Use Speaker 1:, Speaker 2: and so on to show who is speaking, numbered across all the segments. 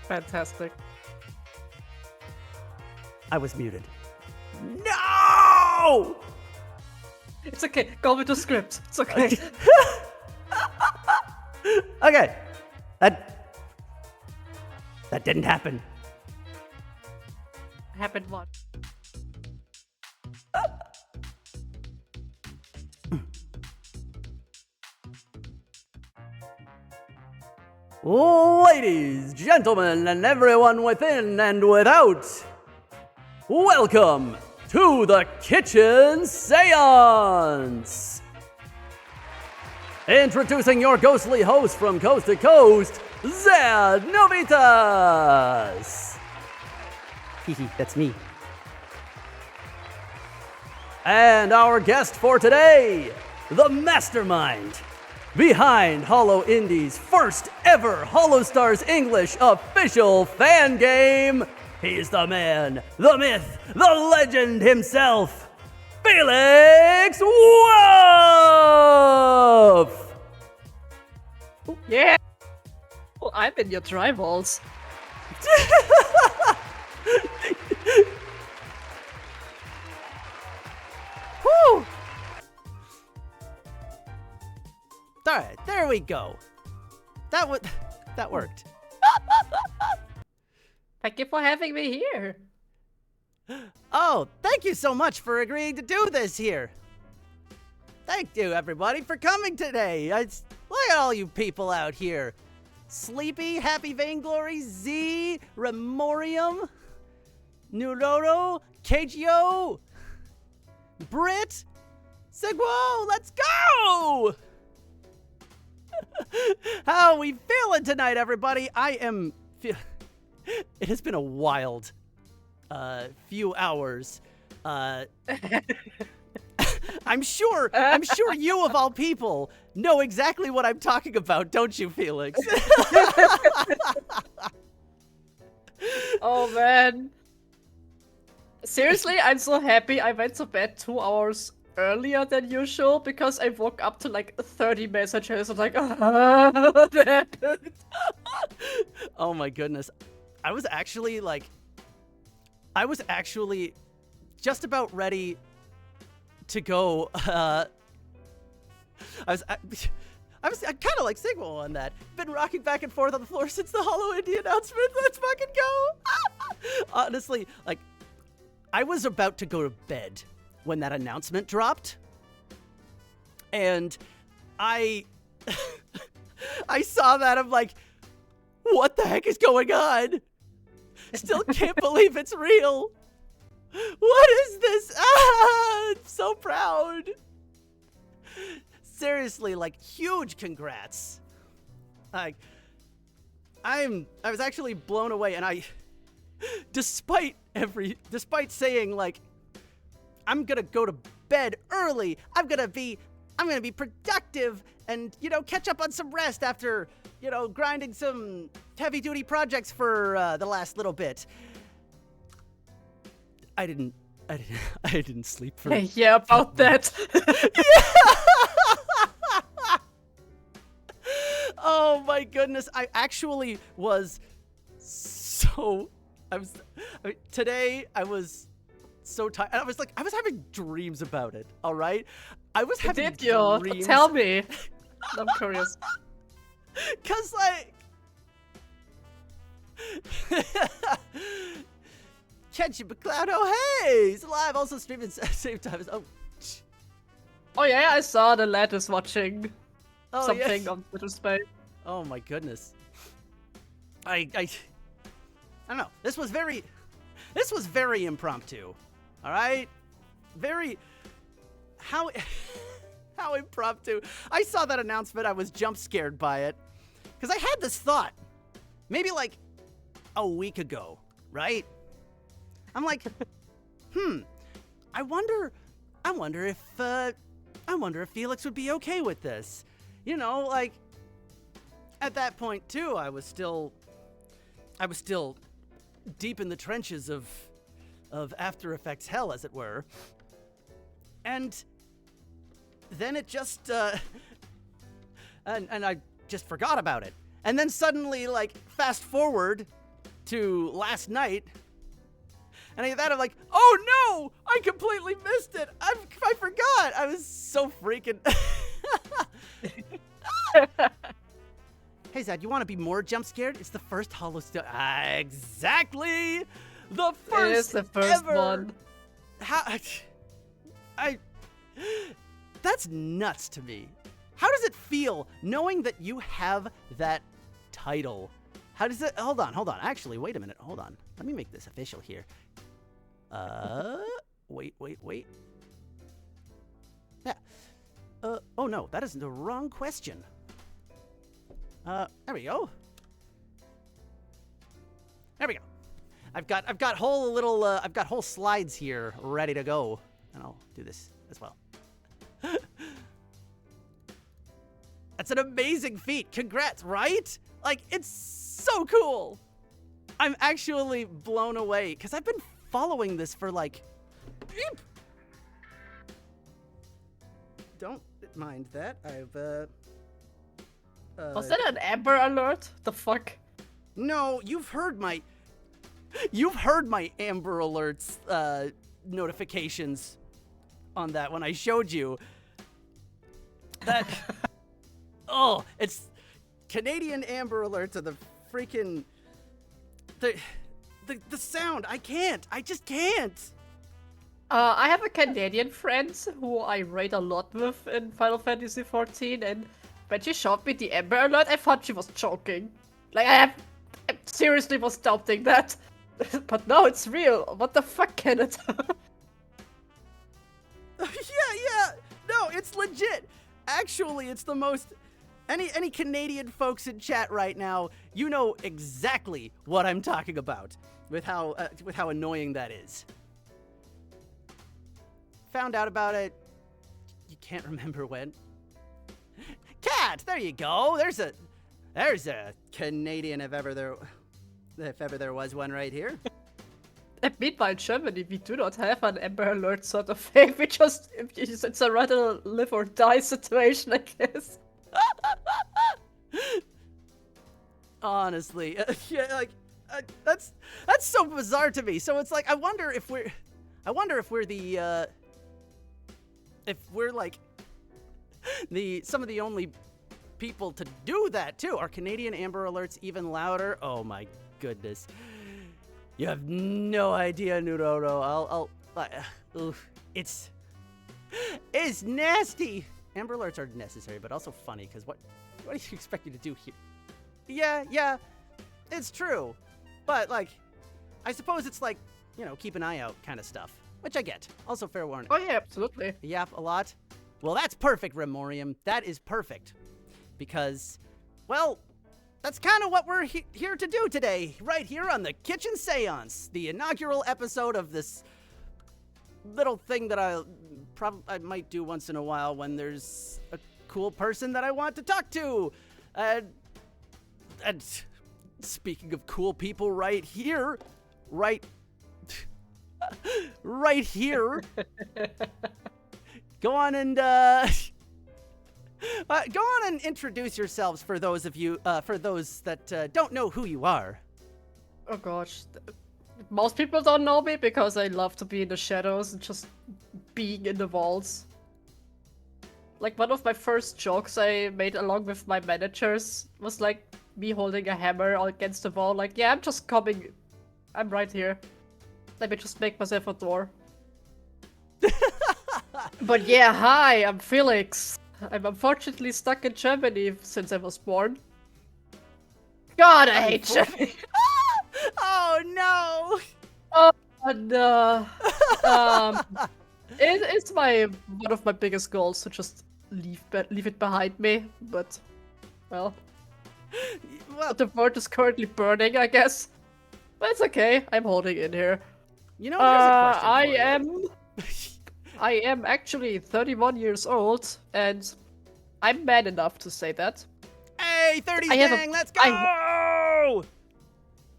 Speaker 1: Fantastic.
Speaker 2: I was muted. No!
Speaker 1: It's okay. Go with the script. It's okay.
Speaker 2: Okay. That didn't happen.
Speaker 1: Happened what?
Speaker 2: Ladies, gentlemen, and everyone within and without, welcome to the Kitchen Seance! Introducing your ghostly host from coast to coast, Zed Novitas! Hehe, that's me. And our guest for today, the mastermind behind Holo Indie's first ever Holostars English official fan game. He's the man, the myth, the legend himself, Felix Wuff!
Speaker 1: Yeah! Oh, I'm in your tribals.
Speaker 2: Whew! Alright, there we go. That worked.
Speaker 1: Thank you for having me here.
Speaker 2: Oh, thank you so much for agreeing to do this here. Thank you, everybody, for coming today. Look at all you people out here. Sleepy, Happy Vainglory, Z, Remorium, Nuroro, Kagio, Brit, Sigwo, let's go! How are we feeling tonight, everybody? It has been a wild few hours. I'm sure you of all people know exactly what I'm talking about, don't you, Felix?
Speaker 1: Oh man. Seriously, I'm so happy I went to bed 2 hours earlier than usual because I woke up to like 30 messages. I'm like, what happened?
Speaker 2: Oh my goodness. I was actually just about ready to go. I was kind of like Sigma on that. Been rocking back and forth on the floor since the Holo Indie announcement. Let's fucking go. Honestly, like, I was about to go to bed when that announcement dropped. And I saw that. I'm like, what the heck is going on? Still can't believe it's real. What is this? I'm so proud. Seriously, like, huge congrats. Like, I was actually blown away, and despite saying, like, I'm gonna go to bed early, I'm gonna be productive and, catch up on some rest after, grinding some heavy-duty projects for the last little bit. I didn't sleep for...
Speaker 1: Hey, yeah, about that.
Speaker 2: Oh my goodness, I actually was so... today I was so tired. I was having dreams about it, all right? I was having
Speaker 1: Did you?
Speaker 2: dreams.
Speaker 1: Tell me. I'm curious.
Speaker 2: Cause like... Catch you, McCloud. Oh, hey! He's alive. Also streaming at the same time as...
Speaker 1: Oh yeah, I saw the lad is watching something
Speaker 2: yes.
Speaker 1: on Twitter Space.
Speaker 2: Oh my goodness. I don't know. This was very impromptu. All right? Very... How impromptu. I saw that announcement. I was jump scared by it. Because I had this thought. Maybe like a week ago, right? I'm like, I wonder if Felix would be okay with this. Like, at that point too, I was still deep in the trenches of After Effects hell, as it were. And then it just, and I just forgot about it. And then suddenly, like, fast forward to last night. And I'm like, oh no, I completely missed it. I forgot. I was so freaking. Hey Zad, you want to be more jump scared? It's the first Holostar. Exactly, the first.
Speaker 1: It is the first
Speaker 2: ever.
Speaker 1: one.
Speaker 2: How? That's nuts to me. How does it feel knowing that you have that title? How does it? Hold on. Actually, wait a minute. Hold on. Let me make this official here. Wait. Yeah. Oh no, that is the wrong question. There we go. There we go. I've got whole slides here ready to go, and I'll do this as well. That's an amazing feat. Congrats, right? Like, it's so cool. I'm actually blown away because I've been following this for like. Don't mind that.
Speaker 1: Was that an Amber Alert? The fuck?
Speaker 2: No, you've heard my Amber Alerts notifications on that when I showed you. That. Oh, it's Canadian Amber Alerts are the freaking the sound. I just can't.
Speaker 1: I have a Canadian friend who I raid a lot with in Final Fantasy XIV, and when she showed me the Amber Alert, I thought she was joking. Like, I seriously was doubting that. But no, it's real. What the fuck, Kenneth?
Speaker 2: Yeah. No, it's legit. Actually, it's the most. Any Canadian folks in chat right now, you know exactly what I'm talking about with how annoying that is. Found out about it. You can't remember when. Cat, there you go. There's a Canadian if ever there was one right here.
Speaker 1: Meanwhile, in Germany, we do not have an Amber Alert sort of thing. It's a rather live or die situation, I guess.
Speaker 2: Honestly, yeah, like that's so bizarre to me. So it's like I wonder if we're like some of the only people to do that too. Are Canadian Amber Alerts even louder? Oh my goodness, you have no idea, Nuroro. It's nasty. Amber Alerts are necessary, but also funny, because what do you expect me to do here? Yeah, it's true. But, like, I suppose it's like, keep an eye out kind of stuff, which I get. Also, fair warning.
Speaker 1: Oh yeah, absolutely.
Speaker 2: Yap a lot? Well, that's perfect, Remorium. That is perfect. Because, well, that's kind of what we're here to do today, right here on the Kitchen Seance, the inaugural episode of this little thing that I might do once in a while when there's a cool person that I want to talk to. And speaking of cool people right here, right here, go on and introduce yourselves for those of you, for those that don't know who you are.
Speaker 1: Oh gosh. Most people don't know me because I love to be in the shadows and just being in the walls. Like, one of my first jokes I made along with my managers was like me holding a hammer against the wall, like, yeah, I'm just coming. I'm right here. Let me just make myself a door. But yeah, hi, I'm Felix. I'm unfortunately stuck in Germany since I was born. God, I hate Germany.
Speaker 2: Oh no!
Speaker 1: Oh no. It's one of my biggest goals to just leave it behind me, but well, the world is currently burning, I guess. But it's okay. I'm holding in here.
Speaker 2: Here's a question
Speaker 1: I am actually 31 years old, and I'm man enough to say that.
Speaker 2: Hey, 30 dang, let's go!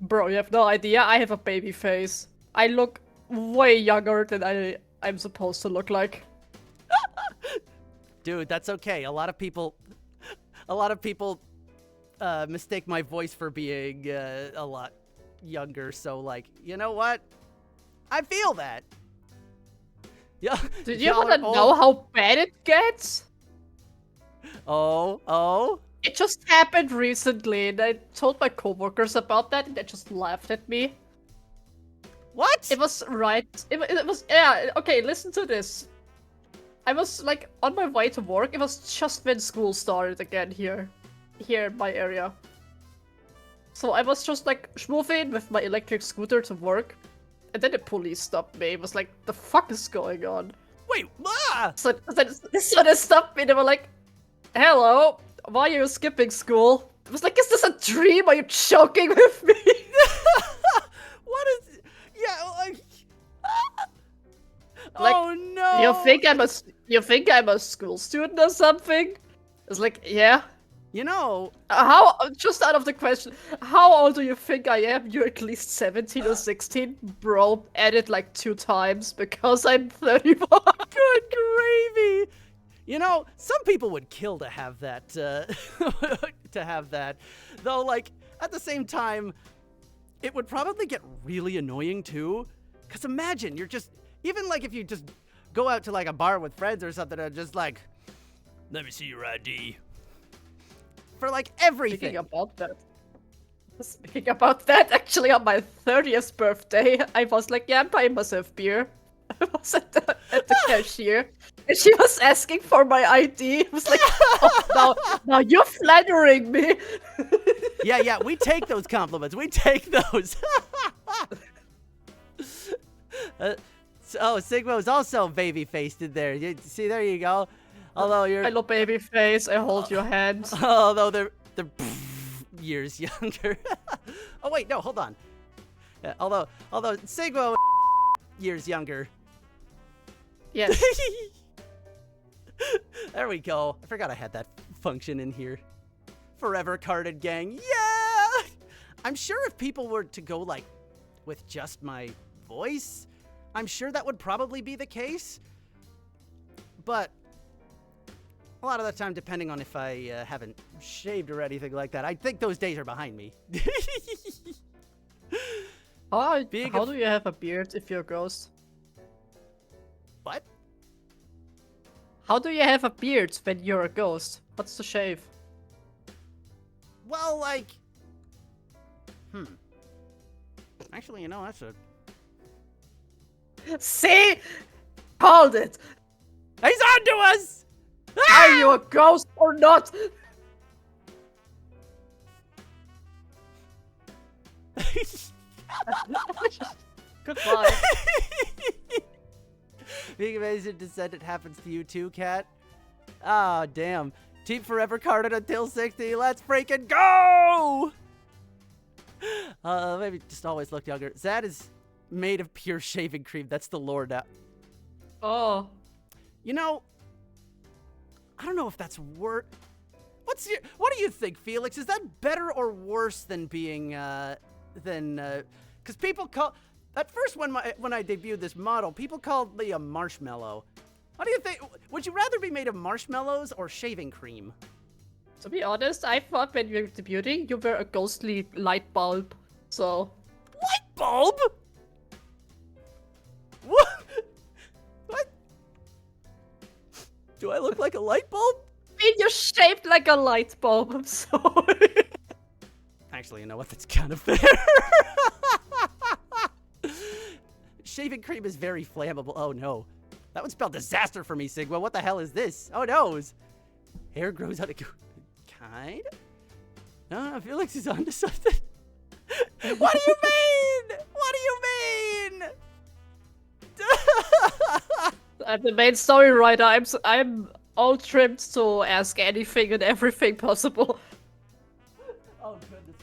Speaker 1: Bro, you have no idea. I have a baby face. I look way younger than I'm supposed to look like.
Speaker 2: Dude, that's okay. A lot of people mistake my voice for being a lot younger, so like, you know what? I feel that. Yeah.
Speaker 1: Did you want to know how bad it gets?
Speaker 2: Oh.
Speaker 1: It just happened recently, and I told my coworkers about that, and they just laughed at me.
Speaker 2: What?
Speaker 1: It was right. It was, yeah, okay, listen to this. I was, like, on my way to work. It was just when school started again here in my area. So I was just, like, schmooving with my electric scooter to work, and then the police stopped me. It was like, the fuck is going on?
Speaker 2: Wait, ah!
Speaker 1: So they stopped me, they were like, hello, why are you skipping school? I was like, is this a dream? Are you joking with me?
Speaker 2: What is... Yeah, like...
Speaker 1: Like,
Speaker 2: oh no!
Speaker 1: You think I'm a school student or something? It's like, yeah.
Speaker 2: You know...
Speaker 1: How, just out of the question, how old do you think I am? You're at least 17 or 16? Bro, added like 2 times because I'm 31.
Speaker 2: Good gravy! You know, some people would kill to have that, Though, like, at the same time, it would probably get really annoying, too. Because imagine, you're just... Even, like, if you just go out to, like, a bar with friends or something and just, like... Let me see your ID. For, like, everything.
Speaker 1: Speaking about that, actually, on my 30th birthday, I was like, yeah, I'm buying myself beer. I was at the cashier, and she was asking for my ID. I was like, oh, now you're flattering me.
Speaker 2: Yeah, we take those compliments. We take those. Sigma was also baby-faced in there. See, there you go. Although you're...
Speaker 1: I love baby face. I hold your hand.
Speaker 2: Although they're years younger. Oh wait, no, hold on. Yeah, although Sigma years younger.
Speaker 1: Yes.
Speaker 2: There we go. I forgot I had that function in here. Forever carded gang. Yeah! I'm sure if people were to go like with just my voice, I'm sure that would probably be the case. But a lot of the time, depending on if I haven't shaved or anything like that, I think those days are behind me.
Speaker 1: How do you have a beard if you're a ghost?
Speaker 2: What?
Speaker 1: How do you have a beard when you're a ghost? What's the shave?
Speaker 2: Well, like... Actually, you know, that's a...
Speaker 1: See? Called it!
Speaker 2: He's on to us!
Speaker 1: Are you a ghost or not? Goodbye.
Speaker 2: Being amazing descendant happens to you too, Cat. Ah, damn. Team forever carded until 60. Let's freaking go! Maybe just always look younger. Zad is made of pure shaving cream. That's the lore now.
Speaker 1: Oh.
Speaker 2: You know, I don't know if that's worth... What do you think, Felix? Is that better or worse than being, because people call... At first, when I debuted this model, people called me a marshmallow. What do you think? Would you rather be made of marshmallows or shaving cream?
Speaker 1: To be honest, I thought when you were debuting, you were a ghostly light bulb. So...
Speaker 2: Light bulb? What? What? Do I look like a light bulb?
Speaker 1: I mean, you're shaped like a light bulb, I'm sorry.
Speaker 2: Actually, you know what? That's kind of fair. Shaving cream is very flammable. Oh, no. That would spell disaster for me, Sigma. What the hell is this? Oh, no. Hair grows out of... Kind? No, Felix is onto something. What do you mean? What do you mean?
Speaker 1: I'm the main story writer. I'm all trimmed to ask anything and everything possible.
Speaker 2: Oh, goodness.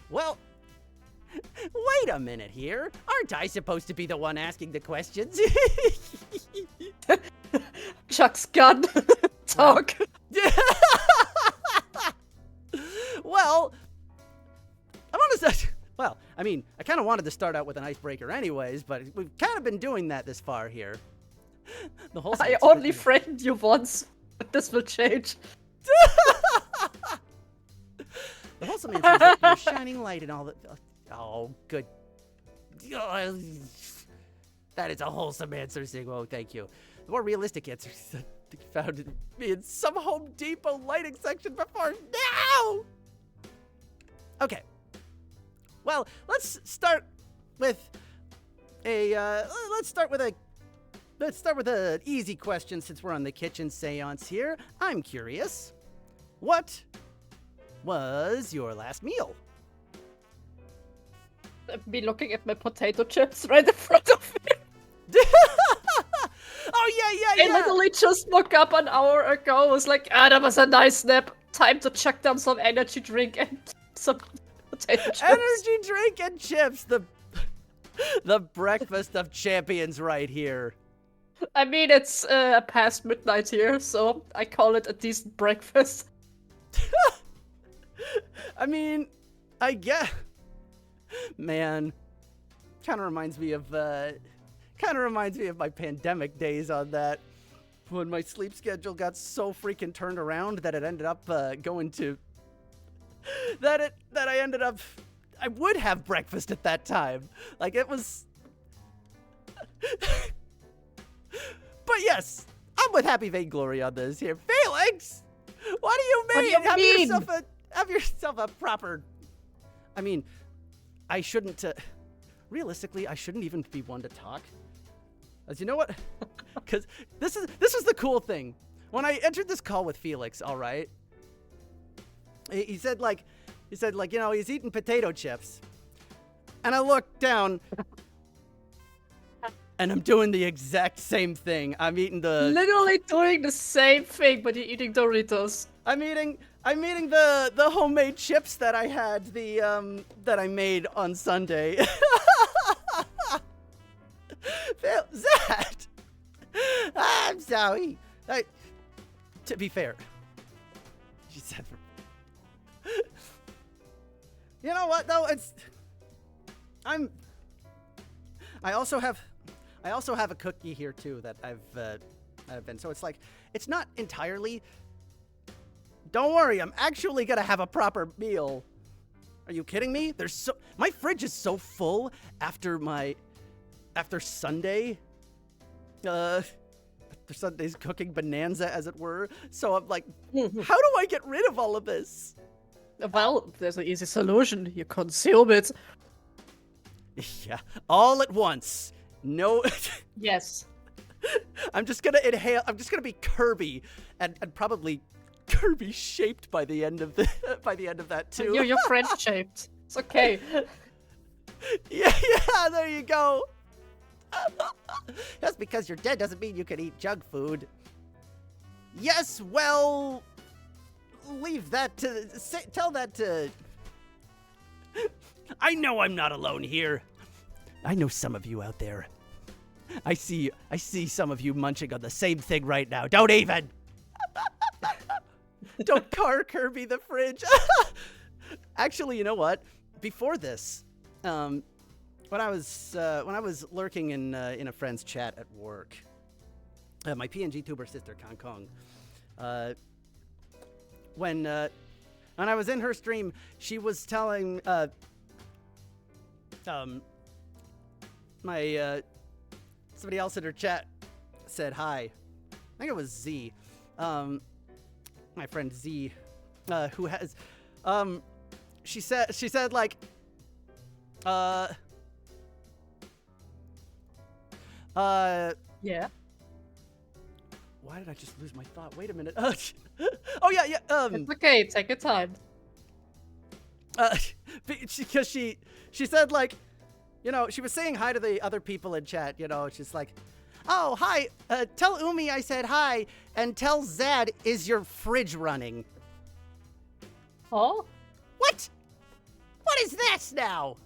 Speaker 2: Well... Wait a minute here. Aren't I supposed to be the one asking the questions?
Speaker 1: Chuck's gun. Talk.
Speaker 2: Well, I want to say... Well, I mean, I kind of wanted to start out with an icebreaker anyways, but we've kind of been doing that this far here. The whole
Speaker 1: I only threatened you once, but this will change.
Speaker 2: The whole wholesome answer is that you're a shining light and all that. Oh, good. Oh, that is a wholesome answer, Sigwo. Thank you. The more realistic answer is that you found me in some Home Depot lighting section before now. Okay. Well, let's start with an easy question since we're on the kitchen seance here. I'm curious, what was your last meal?
Speaker 1: Me looking at my potato chips right in front of me.
Speaker 2: Oh yeah.
Speaker 1: I literally just woke up an hour ago. Was like, that was a nice nap. Time to chuck down some energy drink and some potato chips.
Speaker 2: Energy drink and chips. The breakfast of champions right here.
Speaker 1: I mean, it's past midnight here, so I call it a decent breakfast.
Speaker 2: I mean, I guess. Man, kind of reminds me of my pandemic days on that, when my sleep schedule got so freaking turned around that it ended up I would have breakfast at that time. Like, it was. But yes, I'm with Happy Vainglory on this here. Felix, what do you mean?
Speaker 1: What do you mean?
Speaker 2: Have yourself a proper. I mean, I shouldn't. Realistically, I shouldn't even be one to talk. As you know what? Because this is the cool thing. When I entered this call with Felix, all right, he said like, he's eating potato chips, and I looked down. And I'm doing the exact same thing. I'm eating
Speaker 1: Literally doing the same thing, but you're eating Doritos.
Speaker 2: I'm eating the homemade chips that I had that I made on Sunday. Zed! I'm sorry. To be fair, she said. You know what though? I also have a cookie here too that I've been. So it's like, it's not entirely. Don't worry, I'm actually gonna have a proper meal. Are you kidding me? My fridge is so full after Sunday. After Sunday's cooking bonanza, as it were. So I'm like, how do I get rid of all of this?
Speaker 1: Well, there's an easy solution. You consume it.
Speaker 2: Yeah, all at once. No.
Speaker 1: Yes.
Speaker 2: I'm just gonna inhale. I'm just gonna be Kirby, and probably Kirby shaped by the end of that too.
Speaker 1: You're French shaped. It's okay.
Speaker 2: Yeah, there you go. Just because you're dead doesn't mean you can eat junk food. Yes, well, leave that to. Tell that to. I know I'm not alone here. I know some of you out there. I see some of you munching on the same thing right now. Don't even. Don't car Kirby the fridge. Actually, you know what? Before this, when I was lurking in a friend's chat at work, my PNG tuber sister Kong Kong, when I was in her stream, she was telling somebody else in her chat said hi. I think it was Z. My friend Z, who has, she said like,
Speaker 1: Yeah.
Speaker 2: Why did I just lose my thought? Wait a minute. Oh yeah.
Speaker 1: It's okay. Take your time.
Speaker 2: Because she said like, you know, she was saying hi to the other people in chat. You know, she's like, oh hi, tell Umi I said hi, and tell Zad is your fridge running.
Speaker 1: Oh?
Speaker 2: What? What is this now?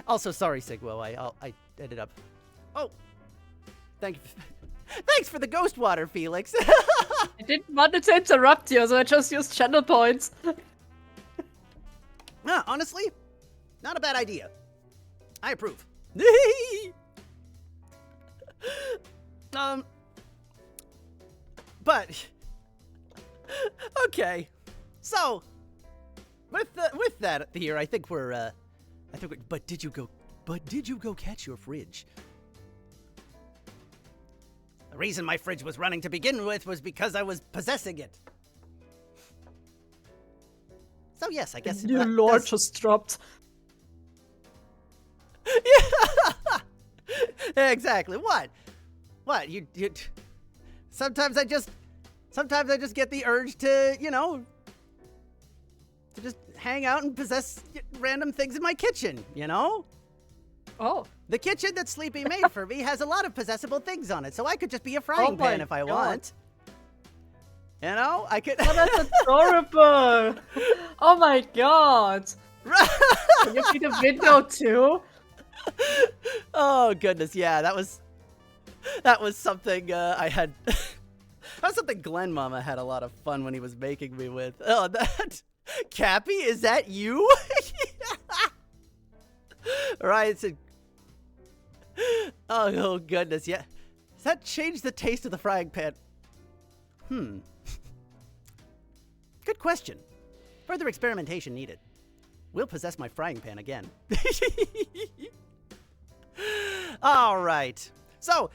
Speaker 2: Also, sorry, Sigwo. I ended up. Oh, thank you. Thanks for the ghost water, Felix.
Speaker 1: I didn't want to interrupt you, so I just used channel points.
Speaker 2: Honestly, not a bad idea. I approve. But Okay. So, with that here, I think we're, but did you go catch your fridge? The reason my fridge was running to begin with was because I was possessing it. So yes, I guess
Speaker 1: New lore just dropped.
Speaker 2: Yeah, exactly. What? You sometimes I just get the urge to, to just hang out and possess random things in my kitchen,
Speaker 1: Oh.
Speaker 2: The kitchen that Sleepy made for me has a lot of possessible things on it, so I could just be a frying pan if I want. I could.
Speaker 1: Oh, that's adorable. Oh my god. Can you see the window too?
Speaker 2: Oh goodness, yeah, that was something I had. That was something Glenn Mama had a lot of fun when he was making me with. Oh, that Cappy, is that you? Right. Oh goodness, yeah. Does that change the taste of the frying pan? Good question. Further experimentation needed. We'll possess my frying pan again. All right. So,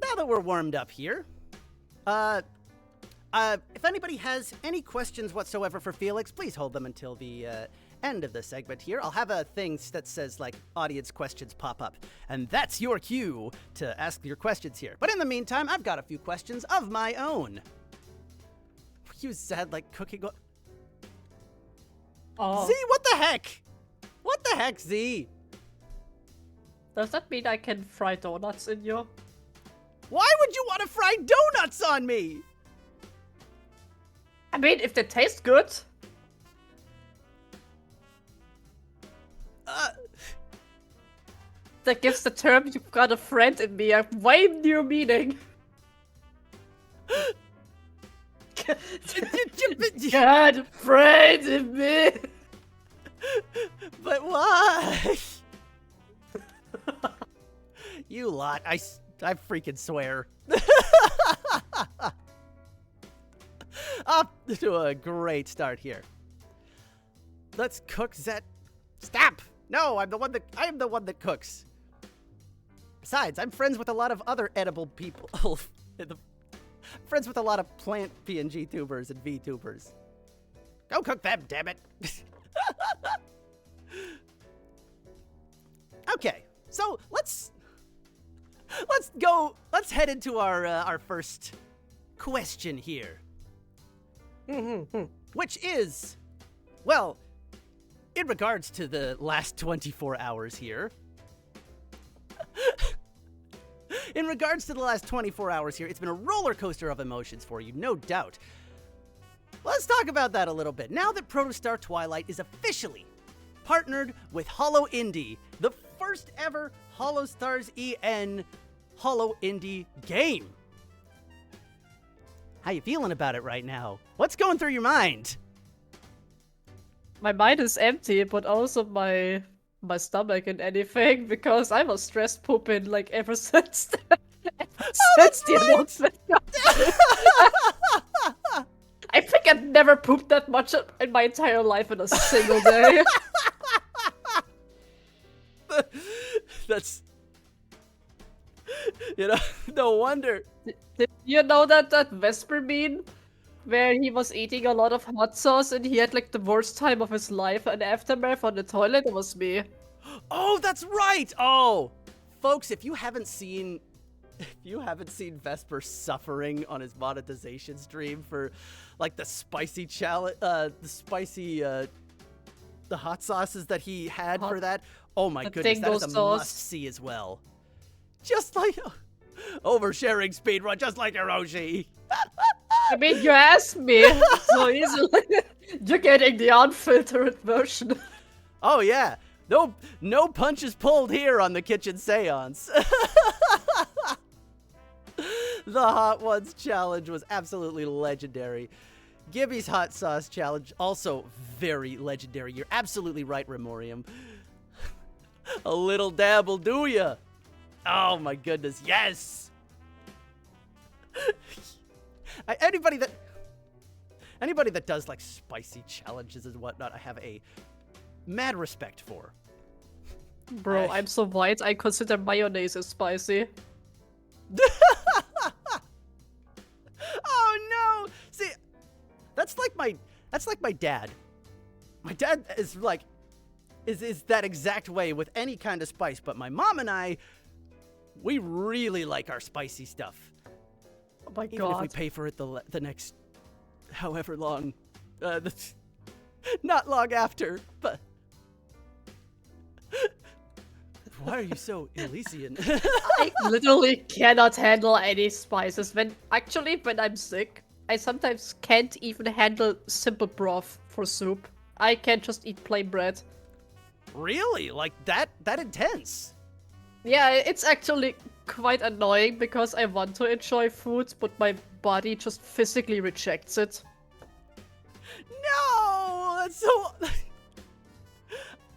Speaker 2: now that we're warmed up here, if anybody has any questions whatsoever for Felix, please hold them until the end of the segment here. I'll have a thing that says, like, audience questions pop up, and that's your cue to ask your questions here. But in the meantime, I've got a few questions of my own. You said, like, cooking...
Speaker 1: Oh.
Speaker 2: Z, what the heck? What the heck, Z?
Speaker 1: Does that mean I can fry donuts in you?
Speaker 2: Why would you want to fry donuts on me?
Speaker 1: I mean, if they taste good. That gives the term "you've got a friend in me" a way new meaning. God, friend in me.
Speaker 2: But why? You lot, I freaking swear. Up to a great start here. Let's cook Zet. Stop! No, I am the one that cooks. Besides, I'm friends with a lot of other edible people. Friends with a lot of plant PNG tubers and VTubers. Go cook them, damn it. Okay, so let's head into our first question here. Which is, well, in regards to the last 24 hours here. In regards to the last 24 hours here, it's been a roller coaster of emotions for you, no doubt. Let's talk about that a little bit. Now that Protostar Twilight is officially partnered with Holo Indie, the first ever Holostars EN Holo Indie game. How you feeling about it right now? What's going through your mind?
Speaker 1: My mind is empty, but also my stomach and anything, because I was stress pooping like ever since the announcement. I think I've never pooped that much in my entire life in a single day.
Speaker 2: That's, no wonder.
Speaker 1: Did you know that Vesper meme? Where he was eating a lot of hot sauce and he had like the worst time of his life, and aftermath on the toilet? It was me.
Speaker 2: Oh, that's right! Oh! Folks, if you haven't seen Vesper suffering on his monetization stream for like the spicy challenge, the hot sauces that he had for that, oh my goodness, that is a must-see as well. Just like oversharing speedrun, just like Hiroshi.
Speaker 1: I mean, you asked me so easily. You're getting the unfiltered version.
Speaker 2: Oh yeah, no punches pulled here on the Kitchen Seance. The Hot Ones challenge was absolutely legendary. Gibby's hot sauce challenge, also very legendary. You're absolutely right, Remorium. A little dab will do ya. Oh my goodness, yes! Anybody that... Anybody that does like spicy challenges and whatnot, I have a mad respect for.
Speaker 1: Bro, I'm so white, I consider mayonnaise as spicy.
Speaker 2: Oh no! See, that's like my dad. My dad is like is that exact way with any kind of spice, but my mom and I, we really like our spicy stuff.
Speaker 1: Oh my
Speaker 2: Even
Speaker 1: god.
Speaker 2: if we pay for it the next however long, not long after, but. Why are you so Elysian?
Speaker 1: I literally cannot handle any spices. When I'm sick, I sometimes can't even handle simple broth for soup. I can't just eat plain bread.
Speaker 2: Really? Like that intense?
Speaker 1: Yeah, it's actually quite annoying because I want to enjoy food, but my body just physically rejects it.
Speaker 2: No! That's so...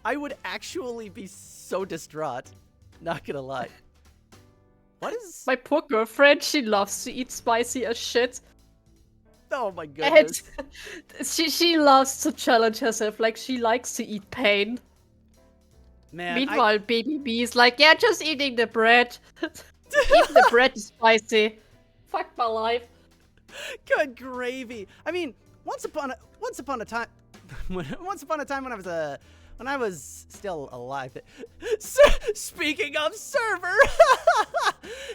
Speaker 2: I would actually be so distraught. Not gonna lie. What is...
Speaker 1: My poor girlfriend, she loves to eat spicy as shit.
Speaker 2: Oh my goodness.
Speaker 1: And she loves to challenge herself, like she likes to eat pain.
Speaker 2: Man,
Speaker 1: Meanwhile, Baby B is like, yeah, just eating the bread. Even the bread is spicy. Fuck my life.
Speaker 2: Good gravy. I mean, once upon a time when I was still alive. Speaking of server,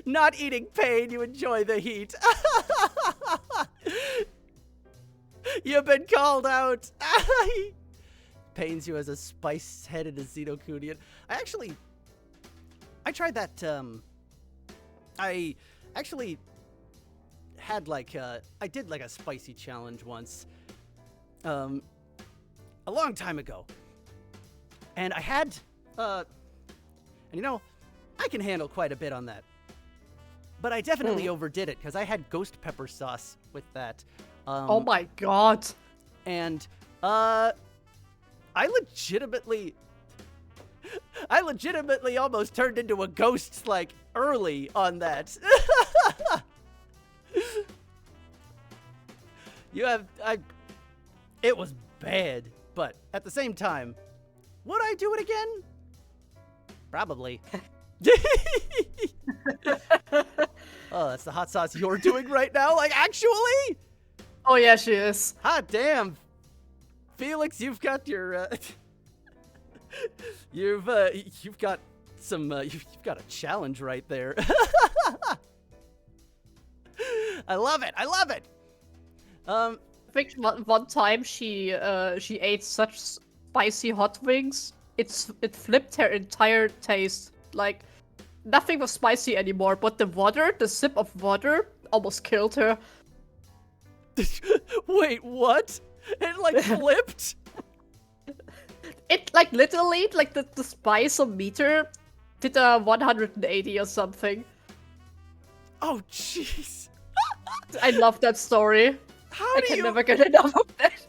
Speaker 2: not eating pain, you enjoy the heat. You've been called out. Pains you as a spice-headed Xenocunian. I tried that, I actually had I did like a spicy challenge once, a long time ago. And I had, and you know, I can handle quite a bit on that. But I definitely overdid it, because I had ghost pepper sauce with that.
Speaker 1: Oh my god.
Speaker 2: And, I legitimately almost turned into a ghost, like, early on that. It was bad, but at the same time, would I do it again? Probably. Oh, that's the hot sauce you're doing right now? Like, actually?
Speaker 1: Oh yeah, she is.
Speaker 2: Hot damn. Felix, you've got your, you've got some, you've got a challenge right there. I love it. I love it.
Speaker 1: I think one time she ate such spicy hot wings, it flipped her entire taste. Like, nothing was spicy anymore, but the sip of water almost killed her.
Speaker 2: Wait, what? It like flipped?
Speaker 1: It like literally, like the spice meter did a 180 or something.
Speaker 2: Oh, jeez.
Speaker 1: I love that story. I can never get enough of that.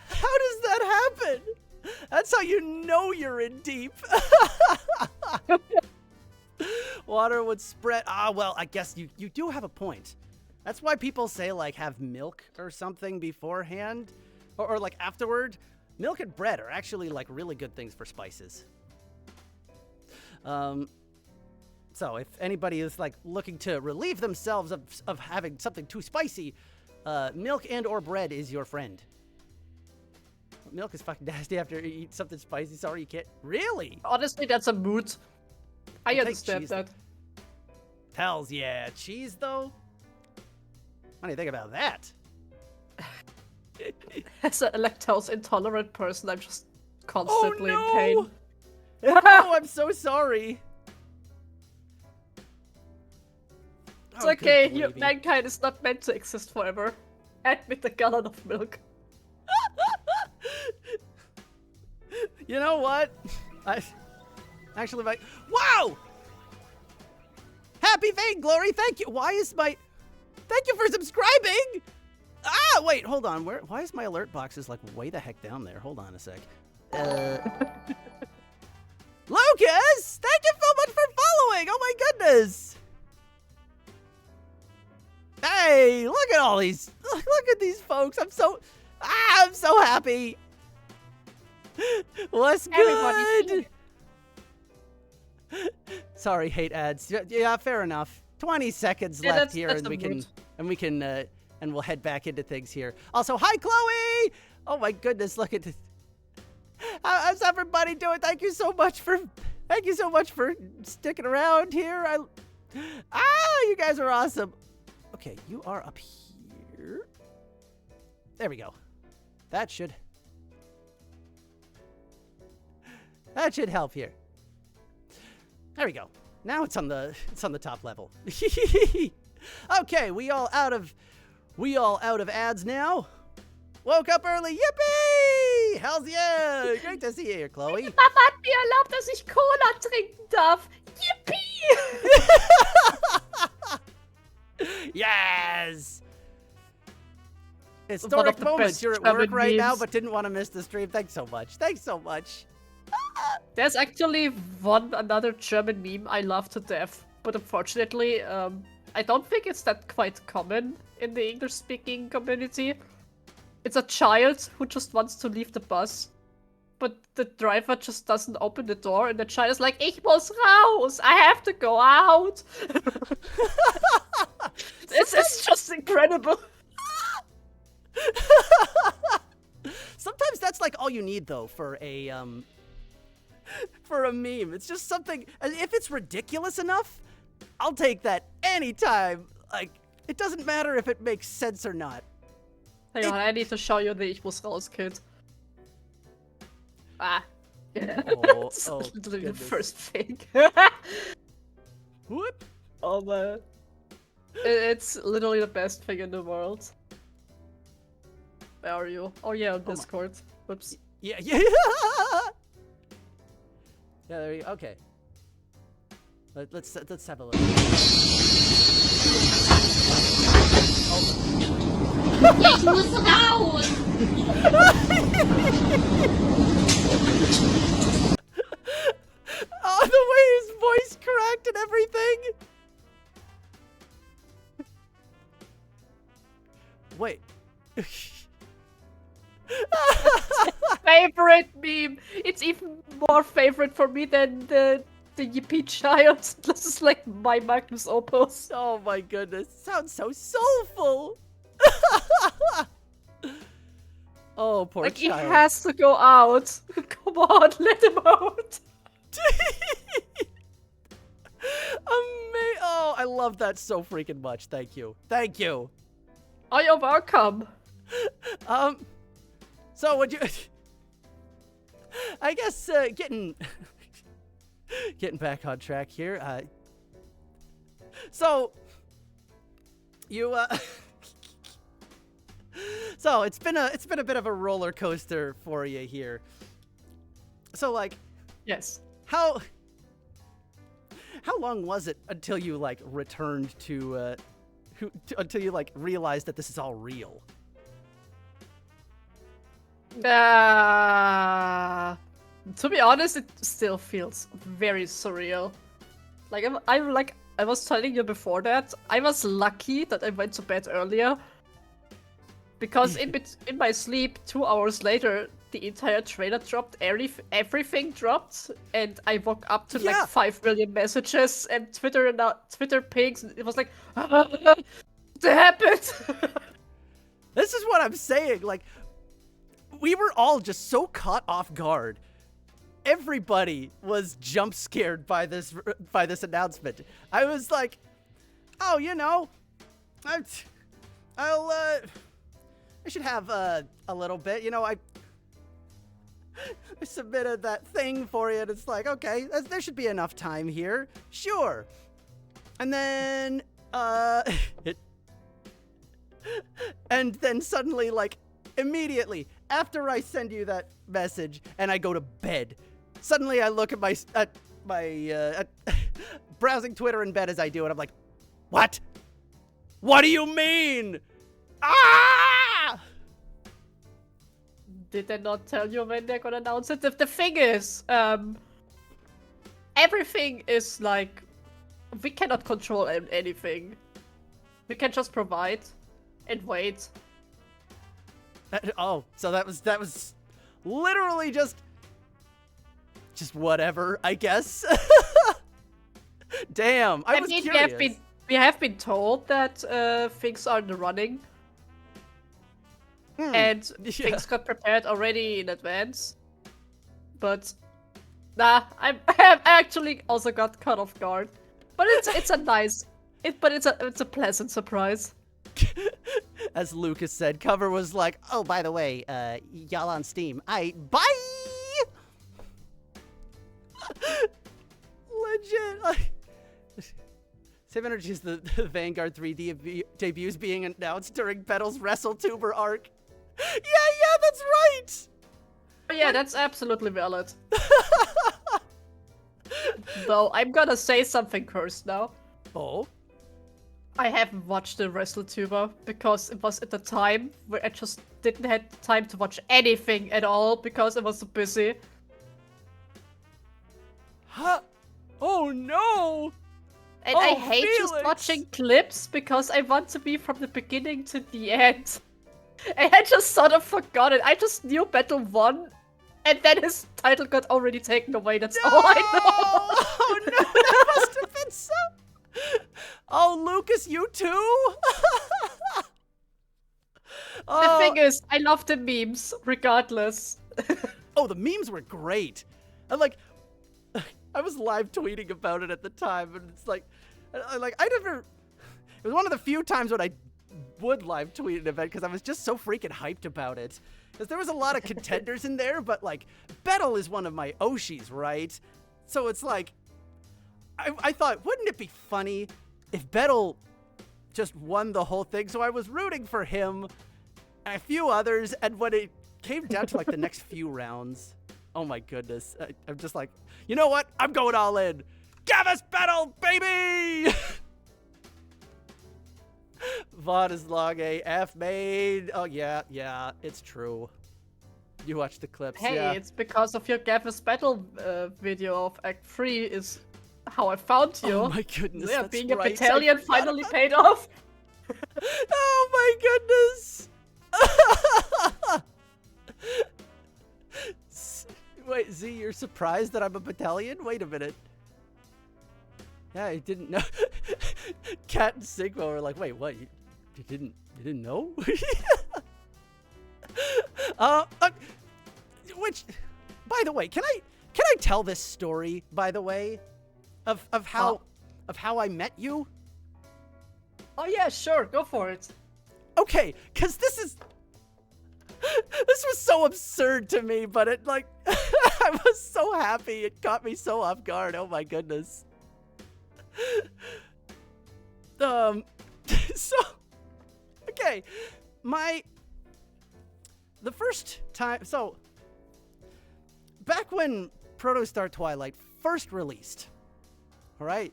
Speaker 2: How does that happen? That's how you know you're in deep. Water would spread. Ah, well, I guess you do have a point. That's why people say, like, have milk or something beforehand. Or like, afterward. Milk and bread are actually, like, really good things for spices. So if anybody is, like, looking to relieve themselves of having something too spicy, milk and or bread is your friend. Milk is fucking nasty after you eat something spicy. Sorry, you can't. Really?
Speaker 1: Honestly, that's a mood. I understand that.
Speaker 2: Hells yeah. Cheese, though? What do you think about that?
Speaker 1: As a lactose intolerant person, I'm just constantly in pain.
Speaker 2: Oh, I'm so sorry.
Speaker 1: It's okay, mankind is not meant to exist forever. Admit a gallon of milk.
Speaker 2: You know what? I actually might. Wow! Happy Vainglory, thank you. Thank you for subscribing! Ah, wait, hold on. Why is my alert boxes like way the heck down there? Hold on a sec. Lucas! Thank you so much for following! Oh my goodness! Hey, look at all these. Look at these folks. I'm so happy. What's good? Sorry, hate ads. Yeah, fair enough. 20 seconds left here, and we'll head back into things here. Also, hi, Chloe. Oh my goodness, look at this. How's everybody doing? Thank you so much for sticking around here. You guys are awesome. Okay, you are up here. There we go. That should help here. There we go. Now it's on the top level. Okay, we all out of ads now. Woke up early. Yippee! Hells yeah! Great to see you here, Chloe.
Speaker 1: Mama hat mir erlaubt, dass ich Cola trinken darf. Yippee!
Speaker 2: Yes! Historic moments. You're at work right now, but didn't want to miss the stream. Thanks so much. Thanks so much.
Speaker 1: There's actually another German meme I love to death, but unfortunately, I don't think it's that quite common in the English-speaking community. It's a child who just wants to leave the bus, but the driver just doesn't open the door, and the child is like, "Ich muss raus! I have to go out!" It's just incredible.
Speaker 2: Sometimes that's like all you need, though, for a meme. It's just something. If it's ridiculous enough, I'll take that anytime. Like, it doesn't matter if it makes sense or not.
Speaker 1: Hang on, I need to show you the Ich muss raus kid. It's literally the first thing.
Speaker 2: Whoop!
Speaker 1: Oh man. It's literally the best thing in the world. Where are you? Oh yeah, on Discord. Whoops.
Speaker 2: Yeah. Yeah, there you go. Okay. Let's have a look.
Speaker 3: Ich muss raus!
Speaker 2: Oh, the way his voice cracked and everything! Wait.
Speaker 1: Favorite meme! It's even more favorite for me than the Yippee child. This is like my Magnus Opus.
Speaker 2: Oh my goodness. Sounds so soulful! Oh, poor
Speaker 1: like,
Speaker 2: child.
Speaker 1: he has to go out. Come on, let him out.
Speaker 2: Oh, I love that so freaking much. Thank you. Thank you.
Speaker 1: Oh, you're welcome.
Speaker 2: So would you... I guess, getting back on track here, so, you, so it's been a bit of a roller coaster for you here. So, like...
Speaker 1: Yes.
Speaker 2: How long was it until you, like, returned to, until you, like, realized that this is all real?
Speaker 1: To be honest, it still feels very surreal. Like, I was telling you before that, I was lucky that I went to bed earlier. Because in my sleep, 2 hours later, the entire trailer dropped, everything dropped, and I woke up to like 5 million messages and Twitter pings, and it was like, what happened?
Speaker 2: This is what I'm saying, like, we were all just so caught off guard. Everybody was jump scared by this announcement. I was like, oh, you know, I should have a little bit, you know, I submitted that thing for you, and it's like, okay, there should be enough time here. Sure. And then, and then suddenly, like, immediately, after I send you that message and I go to bed, suddenly I look at my browsing Twitter in bed as I do, and I'm like, what? What do you mean? Ah!
Speaker 1: Did they not tell you when they're gonna announce it? The thing is, everything is like, we cannot control anything. You can just provide and wait.
Speaker 2: Oh, so that was literally just whatever, I guess. Damn, I was
Speaker 1: mean,
Speaker 2: curious.
Speaker 1: we have been told that things are in the running. And things got prepared already in advance. But nah, I have actually also got caught off guard. But it's a nice, it's a pleasant surprise.
Speaker 2: As Lucas said, Cover was like, "Oh, by the way, y'all on Steam. Bye." Legit. Like, Save Energy is the Vanguard 3 debuts being announced during Bettel's WrestleTuber arc. Yeah, that's right.
Speaker 1: Yeah, that's absolutely valid. Though I'm gonna say something cursed now.
Speaker 2: Oh.
Speaker 1: I haven't watched the WrestleTuber because it was at the time where I just didn't have time to watch anything at all because I was so busy.
Speaker 2: Huh? Oh no!
Speaker 1: And I hate just watching clips because I want to be from the beginning to the end. And I just sort of forgot it. I just knew Battle won, and then his title got already taken away. That's all I know.
Speaker 2: Oh no, that must have been so. Oh, Lucas, you too?
Speaker 1: The thing is, I love the memes, regardless.
Speaker 2: Oh, the memes were great. I was live tweeting about it at the time, and it's like, it was one of the few times when I would live tweet an event because I was just so freaking hyped about it. Because there was a lot of contenders in there, but like, Bettel is one of my Oshis, right? So it's like, I thought, wouldn't it be funny if Bettel just won the whole thing? So I was rooting for him and a few others, and when it came down to like the next few rounds, oh my goodness, I'm just like, you know what? I'm going all in. Gavis Bettel, baby! VOD is log AF made. Oh yeah, it's true. You watch the clips,
Speaker 1: Hey,
Speaker 2: yeah.
Speaker 1: it's because of your Gavis Battle video of Act 3 is how I found you.
Speaker 2: Oh my goodness,
Speaker 1: Yeah,
Speaker 2: that's
Speaker 1: being
Speaker 2: right.
Speaker 1: a battalion finally paid off.
Speaker 2: Oh my goodness! Wait, Z, you're surprised that I'm a battalion? Wait a minute. Yeah, I didn't know. Kat and Sigma were like, wait, what? You didn't know? Which, by the way, can I tell this story, by the way, of how I met you?
Speaker 1: Oh yeah, sure, go for it.
Speaker 2: Okay, because this was so absurd to me, but it like I was so happy. It caught me so off guard. Oh my goodness. So okay, the first time, so back when Protostar Twilight first released, all right,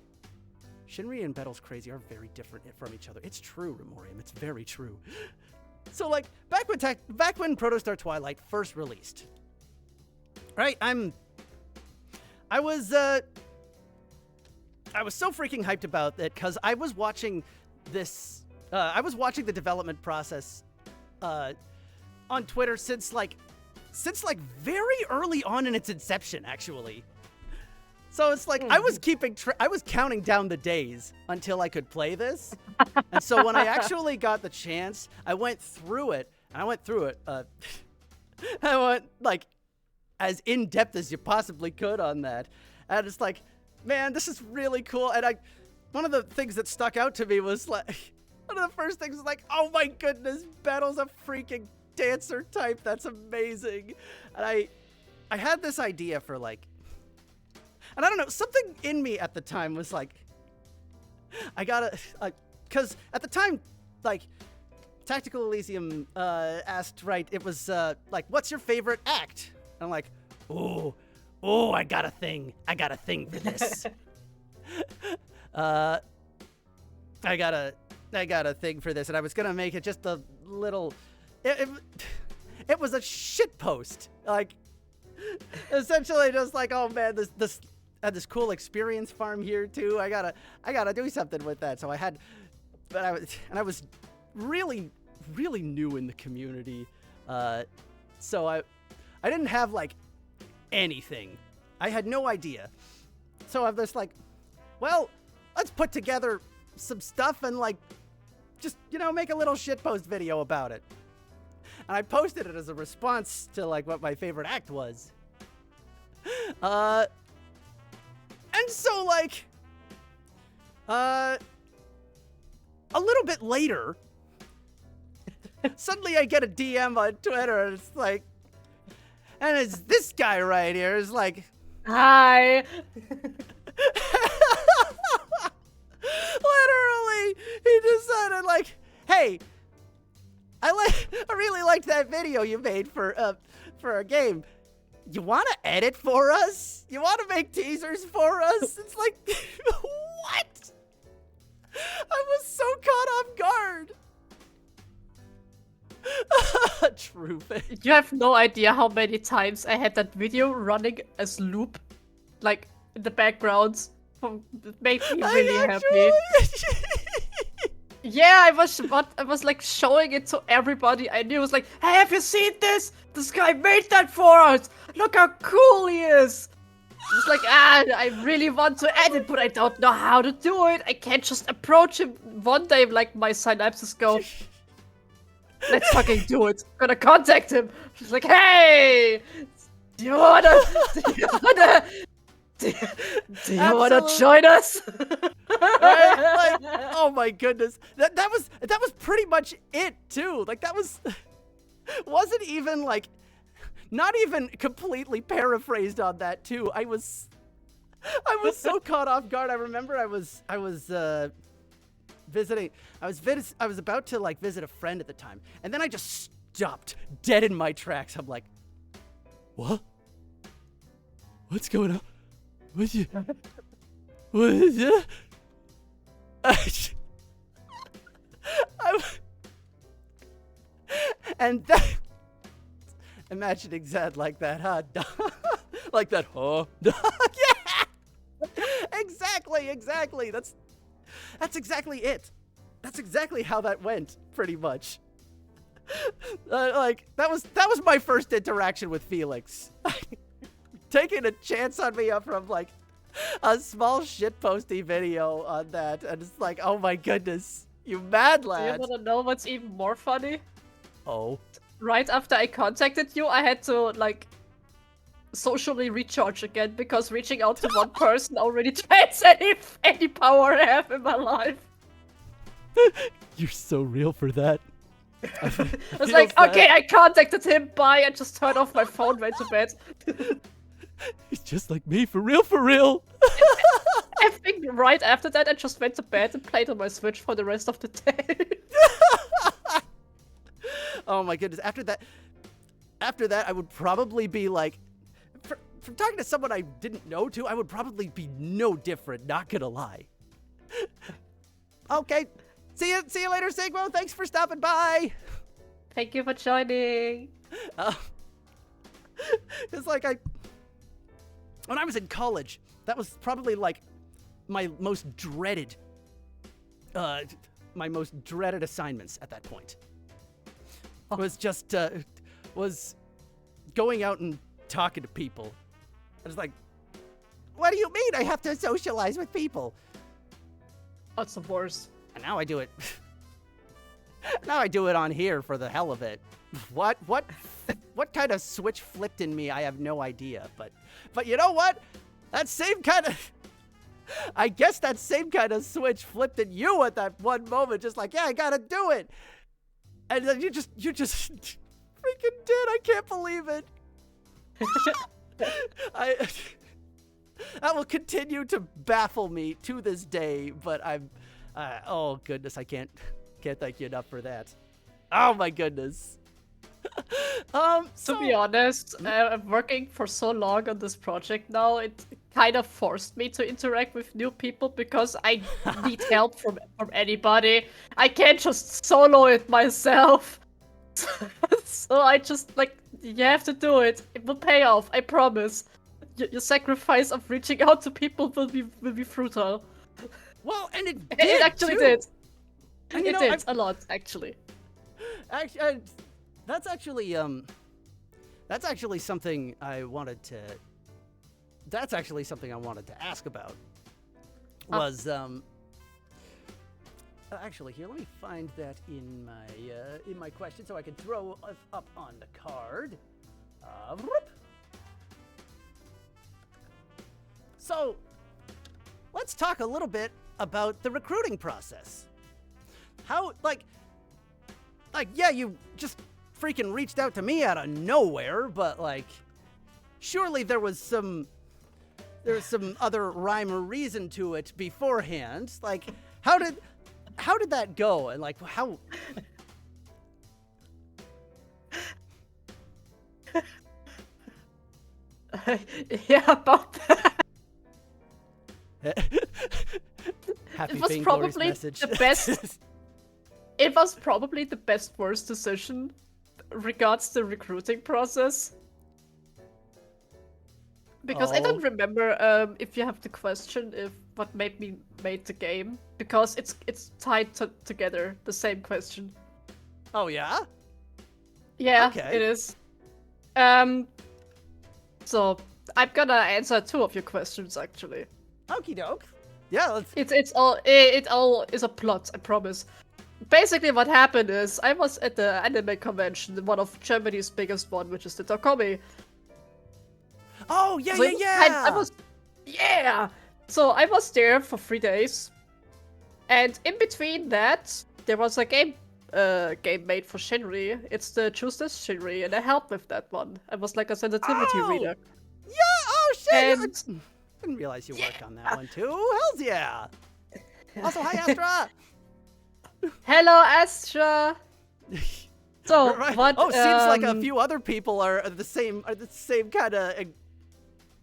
Speaker 2: Shinri and Bettel's Crazy are very different from each other. It's true, Remorium. It's very true. So like back when Protostar Twilight first released, right? I was so freaking hyped about it because I was watching this. I was watching the development process on Twitter since very early on in its inception, actually. So it's like I was I was counting down the days until I could play this. And so when I actually got the chance, I went through it. I went like as in depth as you possibly could on that. And it's like, man, this is really cool. And one of the things that stuck out to me was like, one of the first things was like, oh my goodness, Bettel's a freaking dancer type. That's amazing. And I had this idea for like, and I don't know, something in me at the time was like, I gotta, because at the time, like, Tactical Elysium asked, right, it was like, what's your favorite act? And I'm like, oh, I got a thing for this. I got a thing for this, and I was gonna make it just a little, it was a shit post, like, essentially just like, oh man, this had this cool experience farm here too. I gotta do something with that. So I had but I was really new in the community, so I didn't have like anything. I had no idea. So I'm just like, well, let's put together some stuff and like just, make a little shitpost video about it. And I posted it as a response to like what my favorite act was. And so like a little bit later, suddenly I get a DM on Twitter and it's like, and it's this guy right here is like,
Speaker 1: Hi.
Speaker 2: Literally, he decided like, hey, I really liked that video you made for a game. You want to edit for us? You want to make teasers for us? It's like, what? I was so caught off guard. True.
Speaker 1: You have no idea how many times I had that video running as loop, like in the background. It made me really happy. Yeah, I was like showing it to everybody I knew. It was like, hey, have you seen this? This guy made that for us. Look how cool he is. It's like, I really want to edit, but I don't know how to do it. I can't just approach him one day like my synapses go, let's fucking do it. I'm gonna contact him. She's like, hey, do you wanna join us?
Speaker 2: Right? Like, oh my goodness, that was pretty much it too. Like that wasn't even like, not even completely paraphrased on that too. I was so caught off guard. I remember I was visiting. I was about to like visit a friend at the time, and then I just stopped dead in my tracks. I'm like, what? What's going on? What is that? And that, imagine exact like that, huh? Like that, huh? Yeah! Exactly. That's exactly it. That's exactly how that went, pretty much. Like that was my first interaction with Felix. Taking a chance on me up from like a small shitposty video on that, and it's like, oh my goodness, you mad lad.
Speaker 1: Do you wanna know what's even more funny?
Speaker 2: Oh.
Speaker 1: Right after I contacted you, I had to like socially recharge again because reaching out to one person already drains any power I have in my life.
Speaker 2: You're so real for that.
Speaker 1: I was like, okay, I contacted him, bye, and just turned off my phone, went to bed.
Speaker 2: He's just like me, for real.
Speaker 1: I think right after that, I just went to bed and played on my Switch for the rest of the day.
Speaker 2: Oh my goodness. After that, I would probably be like, from talking to someone I didn't know to, I would probably be no different, not gonna lie. Okay. See you later, Sigmo. Thanks for stopping by.
Speaker 1: Thank you for joining.
Speaker 2: It's like when I was in college, that was probably like my most dreaded assignments at that point. Was just was going out and talking to people. I was like, what do you mean I have to socialize with people?
Speaker 1: That's the worst.
Speaker 2: And now I do it. Now I do it on here for the hell of it. What kind of switch flipped in me? I have no idea. But you know what? I guess that same kind of switch flipped in you at that one moment. Just like, yeah, I gotta do it. And then you just freaking did. I can't believe it. That will continue to baffle me to this day. But oh goodness, I can't thank you enough for that. Oh my goodness.
Speaker 1: To be honest, I'm working for so long on this project now, it kind of forced me to interact with new people because I need help from anybody. I can't just solo it myself. So I just, like, you have to do it. It will pay off, I promise. Your sacrifice of reaching out to people will be fruitful.
Speaker 2: Well, and it
Speaker 1: It actually did.
Speaker 2: And, you
Speaker 1: It
Speaker 2: know,
Speaker 1: did a lot, actually.
Speaker 2: Actually, that's actually something I wanted to. That's actually something I wanted to ask about. Was actually here. Let me find that in my question so I can throw it up on the card. Whoop. So, let's talk a little bit about the recruiting process. How, yeah, you just freaking reached out to me out of nowhere, but surely there was some other rhyme or reason to it beforehand. How did that go? And how?
Speaker 1: Yeah, about that.
Speaker 2: Happy
Speaker 1: It was
Speaker 2: Vainglory's
Speaker 1: probably
Speaker 2: message.
Speaker 1: the best. It was probably the best worst decision regards the recruiting process. Because I don't remember if you have the question if what made me made the game, because it's tied together, the same question.
Speaker 2: Oh yeah?
Speaker 1: Yeah,
Speaker 2: Okay.
Speaker 1: it is. So I'm gonna answer 2 of your questions actually.
Speaker 2: Okie doke. Yeah, let's.
Speaker 1: It all is a plot, I promise. Basically, what happened is I was at the anime convention, one of Germany's biggest one, which is the Tokome.
Speaker 2: Oh yeah,
Speaker 1: So
Speaker 2: yeah.
Speaker 1: Yeah. So I was there for 3 days, and in between that, there was a game made for Shinri. It's the Choose This Shinri, and I helped with that one. I was like a sensitivity reader.
Speaker 2: Yeah. Oh shit.
Speaker 1: And
Speaker 2: I didn't realize you worked on that one too. Hells yeah. Also, hi Astra.
Speaker 1: hello, Astra. So
Speaker 2: Right.
Speaker 1: what?
Speaker 2: Oh, seems like a few other people are the same kind of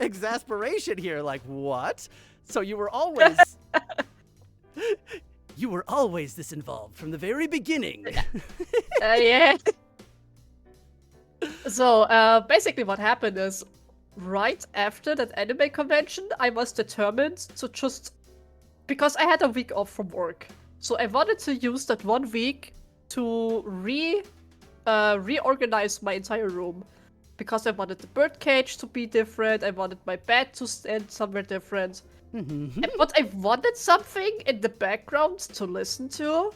Speaker 2: exasperation here. Like what? So you were always this involved from the very beginning.
Speaker 1: Yeah. So basically, what happened is, right after that anime convention, I was determined to just, because I had a week off from work, so I wanted to use that 1 week to reorganize my entire room, because I wanted the birdcage to be different. I wanted my bed to stand somewhere different. But I wanted something in the background to listen to.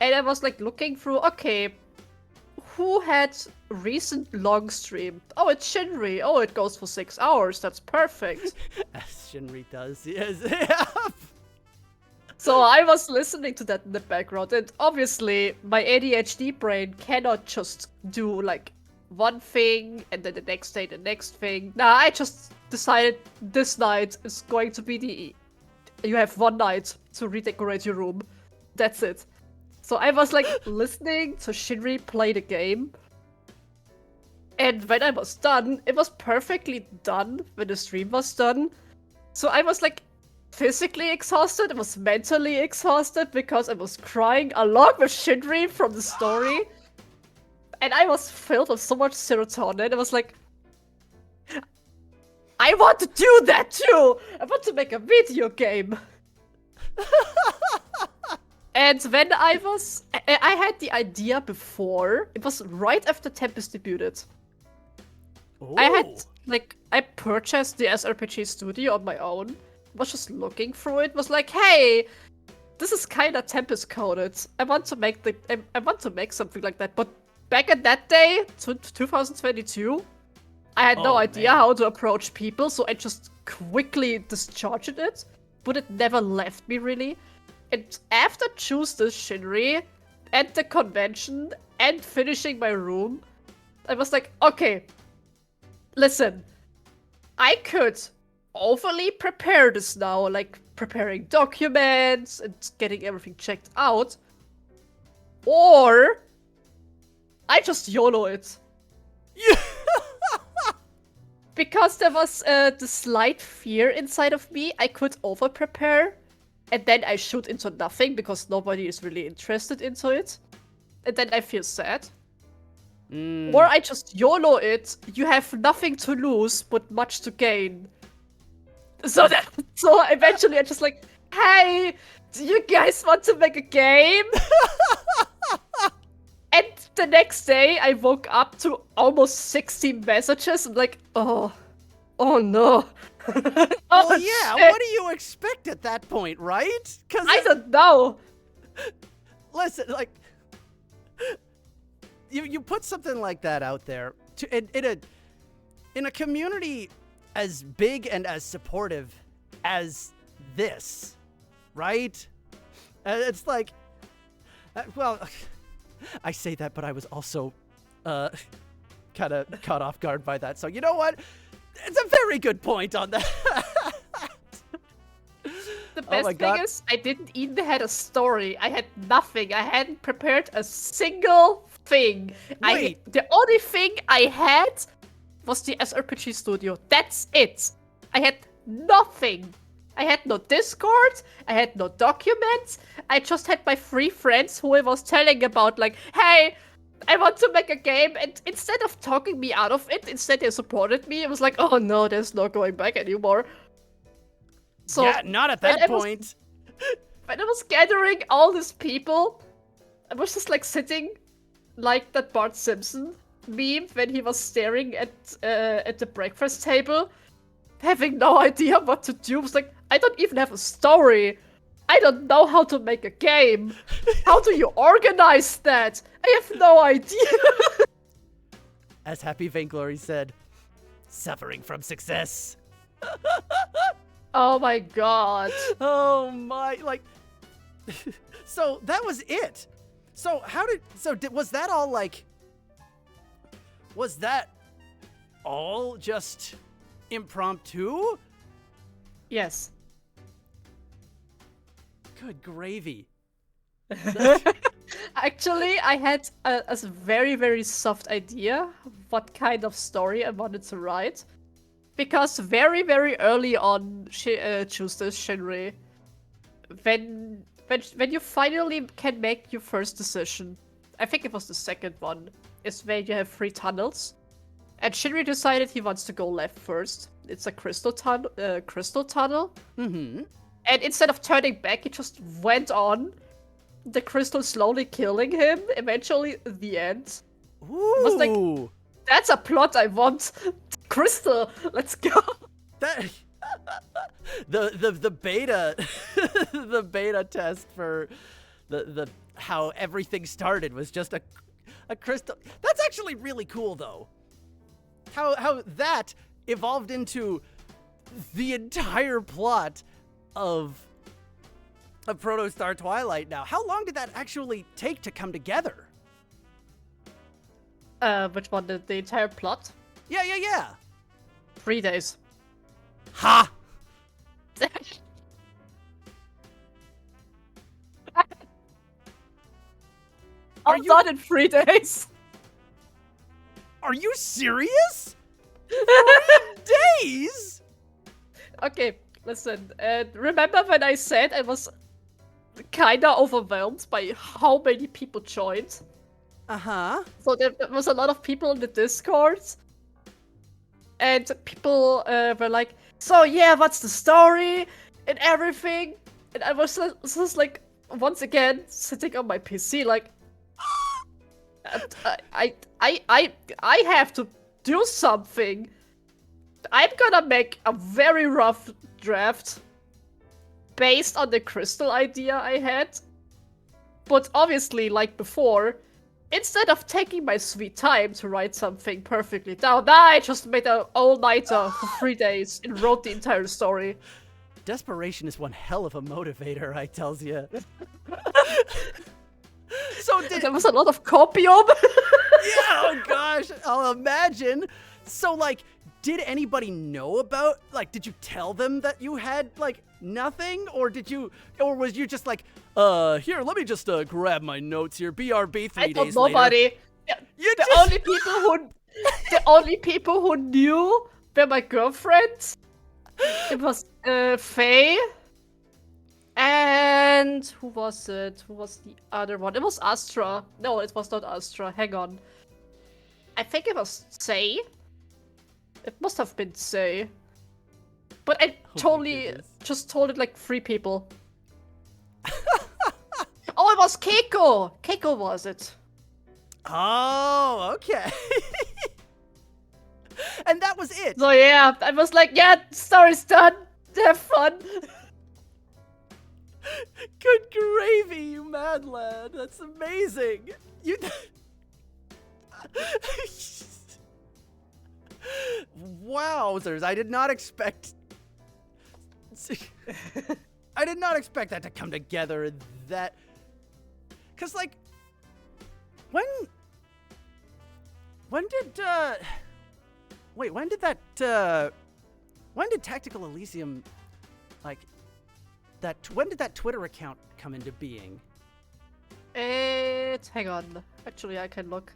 Speaker 1: And I was looking through, okay, who had recent long stream? Oh, it's Shinri. Oh, it goes for 6 hours. That's perfect.
Speaker 2: As Shinri does, yes. Yeah.
Speaker 1: So I was listening to that in the background, and obviously my ADHD brain cannot just do one thing and then the next day the next thing. Nah, I just decided this night is going to be you have 1 night to redecorate your room. That's it. So I was listening to Shinri play the game. And when I was done, it was perfectly done when the stream was done. So I was physically exhausted, I was mentally exhausted because I was crying along with Shinri from the story. And I was filled with so much serotonin. I was I want to do that too! I want to make a video game! And when I had the idea before, it was right after Tempus debuted.
Speaker 2: Ooh.
Speaker 1: I purchased the SRPG studio on my own, was just looking through it, was hey, this is kinda Tempest coded. I want to make something like that. But back in that day, 2022, I had no idea how to approach people, so I just quickly discharged it. But it never left me really. And after Choose This Shinri, and the convention, and finishing my room, I was okay, listen, I could overly prepare this now, preparing documents and getting everything checked out, or I just YOLO it. Because there was the slight fear inside of me, I could over prepare, and then I shoot into nothing because nobody is really interested into it, and then I feel sad. Or I just YOLO it. You have nothing to lose but much to gain. So eventually I just hey, do you guys want to make a game? And the next day, I woke up to almost 60 messages. I'm like, oh no.
Speaker 2: Well, yeah,
Speaker 1: shit.
Speaker 2: what do you expect at that point, right? Because
Speaker 1: I don't know.
Speaker 2: listen, like, you put something like that out there in a community as big and as supportive as this, right? It's like, well, I say that, but I was also kind of caught off guard by that. So you know what? It's a very good point on that.
Speaker 1: The best thing is, I didn't even had a story. I had nothing. I hadn't prepared a single thing.
Speaker 2: Wait.
Speaker 1: The only thing I had was the SRPG studio. That's it. I had nothing. I had no Discord. I had no documents. I just had my 3 friends who I was telling about, like, hey, I want to make a game. And instead of talking me out of it, instead they supported me. It was like, oh no, there's no going back anymore. So
Speaker 2: yeah, not at that point.
Speaker 1: When I was gathering all these people, I was just like sitting like that Bart Simpson meme when he was staring at the breakfast table, having no idea what to do. I was like, I don't even have a story. I don't know how to make a game. How do you organize that? I have no idea.
Speaker 2: As Happy Vainglory said, suffering from success.
Speaker 1: Oh my god.
Speaker 2: Oh my, like, so that was it. So was that all like, was that all just impromptu?
Speaker 1: Yes.
Speaker 2: Good gravy.
Speaker 1: Actually, I had a very, very soft idea what kind of story I wanted to write. Because very, very early on, choose this Shinri. When you finally can make your first decision, I think it was the second one, is where you have 3 tunnels. And Shinri decided he wants to go left first. It's a crystal tunnel.
Speaker 2: Mm-hmm.
Speaker 1: And instead of turning back, he just went on. The crystal slowly killing him. Eventually, the end.
Speaker 2: Ooh.
Speaker 1: Was like, that's a plot I want. Crystal, let's go.
Speaker 2: That the beta the beta test for the how everything started was just a crystal. That's actually really cool though. How that evolved into the entire plot of Protostar Twilight now. How long did that actually take to come together?
Speaker 1: Which one? The entire plot?
Speaker 2: Yeah.
Speaker 1: 3 days.
Speaker 2: Ha!
Speaker 1: I'm done in 3 days.
Speaker 2: Are you serious? 3 days?
Speaker 1: Okay, listen. Remember when I said I was kinda overwhelmed by how many people joined?
Speaker 2: Uh-huh.
Speaker 1: So there was a lot of people in the Discord. And people were like, so yeah, what's the story? And everything. And I was just like, once again, sitting on my PC like, I have to do something. I'm gonna make a very rough draft based on the crystal idea I had. But obviously, like before, instead of taking my sweet time to write something perfectly down, I just made an all-nighter for 3 days and wrote the entire story.
Speaker 2: Desperation is one hell of a motivator, I tells you. So
Speaker 1: There was a lot of copium.
Speaker 2: Yeah, oh gosh, I'll imagine. So, like, did anybody know about, like, did you tell them that you had, like, nothing? Or was you just like, here, let me just grab my notes here, BRB 3 days later.
Speaker 1: Nobody. The only people who knew were my girlfriends. It was, Faye. And who was it? Who was the other one? It was Astra. No, it was not Astra. Hang on. I think it was Say. It must have been Say. But I totally just told it like 3 people. was Keiko. Keiko was it.
Speaker 2: Oh, okay. And that was it.
Speaker 1: So yeah, I was like, yeah, story's done. Have fun.
Speaker 2: Good gravy, you mad lad. That's amazing. You. Wowzers! I did not expect. I did not expect that to come together. That. Cause like. When did wait, when did that when did Tactical Elysium like that when did that Twitter account come into being?
Speaker 1: Hang on. Actually, I can look.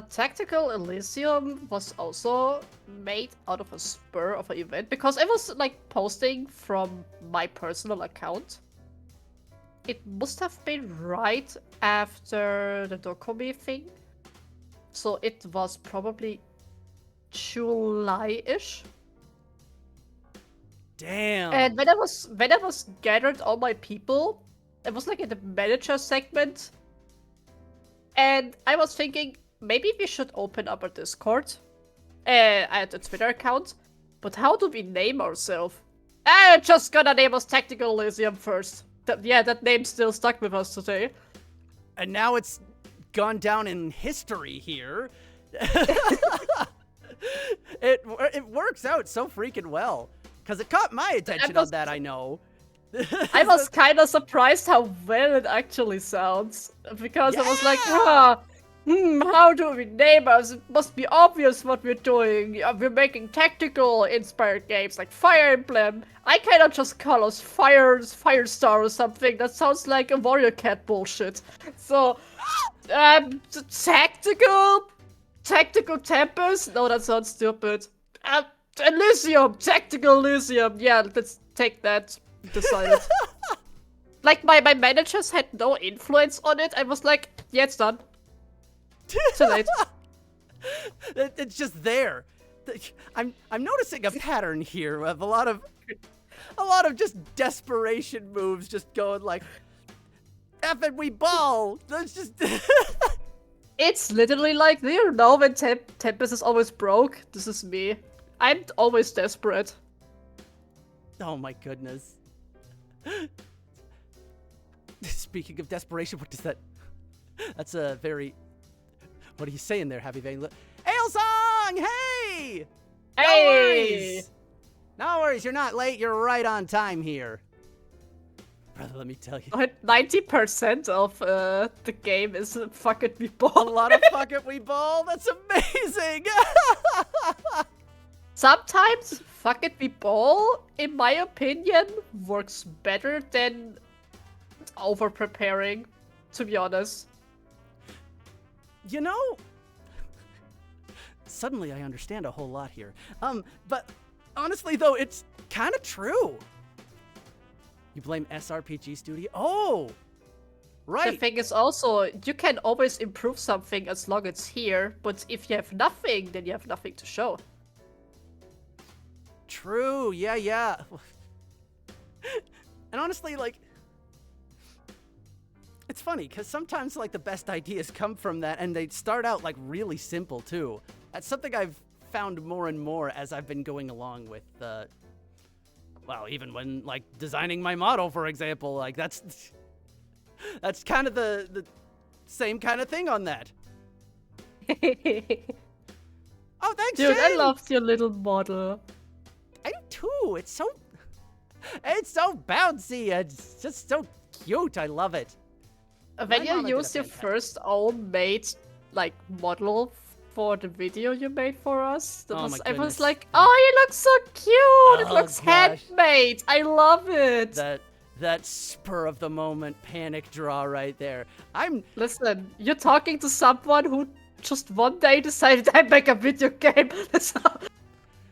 Speaker 1: Tactical Elysium was also made out of a spur of an event because I was like posting from my personal account. It must have been right after the Dokumi thing. So it was probably July-ish.
Speaker 2: Damn.
Speaker 1: And when I was gathered all my people, it was like in the manager segment. And I was thinking, maybe we should open up a Discord. At a Twitter account. But how do we name ourselves? Just gonna name us Tactical Elysium first. Yeah, that name still stuck with us today.
Speaker 2: And now it's gone down in history here. It works out so freaking well. Because it caught my attention on that, I know.
Speaker 1: I was kind of surprised how well it actually sounds. Because I was like, how do we name us? It must be obvious what we're doing. We're making tactical inspired games like Fire Emblem. I cannot just call us Firestar or something. That sounds like a Warrior Cat bullshit. So, Tactical Tempus? No, that sounds stupid. Elysium! Tactical Elysium! Yeah, let's take that. Decided. Like, my managers had no influence on it. I was like, yeah, it's done. Too late.
Speaker 2: It's just there. I'm noticing a pattern here of a lot of just desperation moves, just going like, "F it, we ball." Let's just.
Speaker 1: It's literally like, do you know when Tempest is always broke? This is me. I'm always desperate.
Speaker 2: Oh my goodness. Speaking of desperation, what does that? That's a very. What are you saying there, Happy Vein? Ailsong, hey!
Speaker 1: Hey!
Speaker 2: No worries. No worries, you're not late. You're right on time here. Brother, let me tell you.
Speaker 1: 90% of the game is fuck it, we ball.
Speaker 2: A lot of fuck it, we ball. That's amazing.
Speaker 1: Sometimes fuck it, we ball, in my opinion, works better than over preparing, to be honest.
Speaker 2: You know, suddenly I understand a whole lot here. But honestly though, it's kind of true. You blame SRPG Studio? Oh, right.
Speaker 1: The thing is also, you can always improve something as long as it's here, but if you have nothing, then you have nothing to show.
Speaker 2: True, yeah. And honestly, like, it's funny, because sometimes, like, the best ideas come from that, and they start out, like, really simple, too. That's something I've found more and more as I've been going along with, well, even when, like, designing my model, for example, like, that's kind of the same kind of thing on that. Oh, thanks,
Speaker 1: Dude, I
Speaker 2: Shane!
Speaker 1: loved your little model.
Speaker 2: I do, too. It's so bouncy. It's just so cute. I love it.
Speaker 1: When you used your first own made like model for the video you made for us, I was like, oh, you look so cute! It looks handmade! I love it!
Speaker 2: That spur of the moment panic draw right there.
Speaker 1: Listen, you're talking to someone who just one day decided I'd make a video game.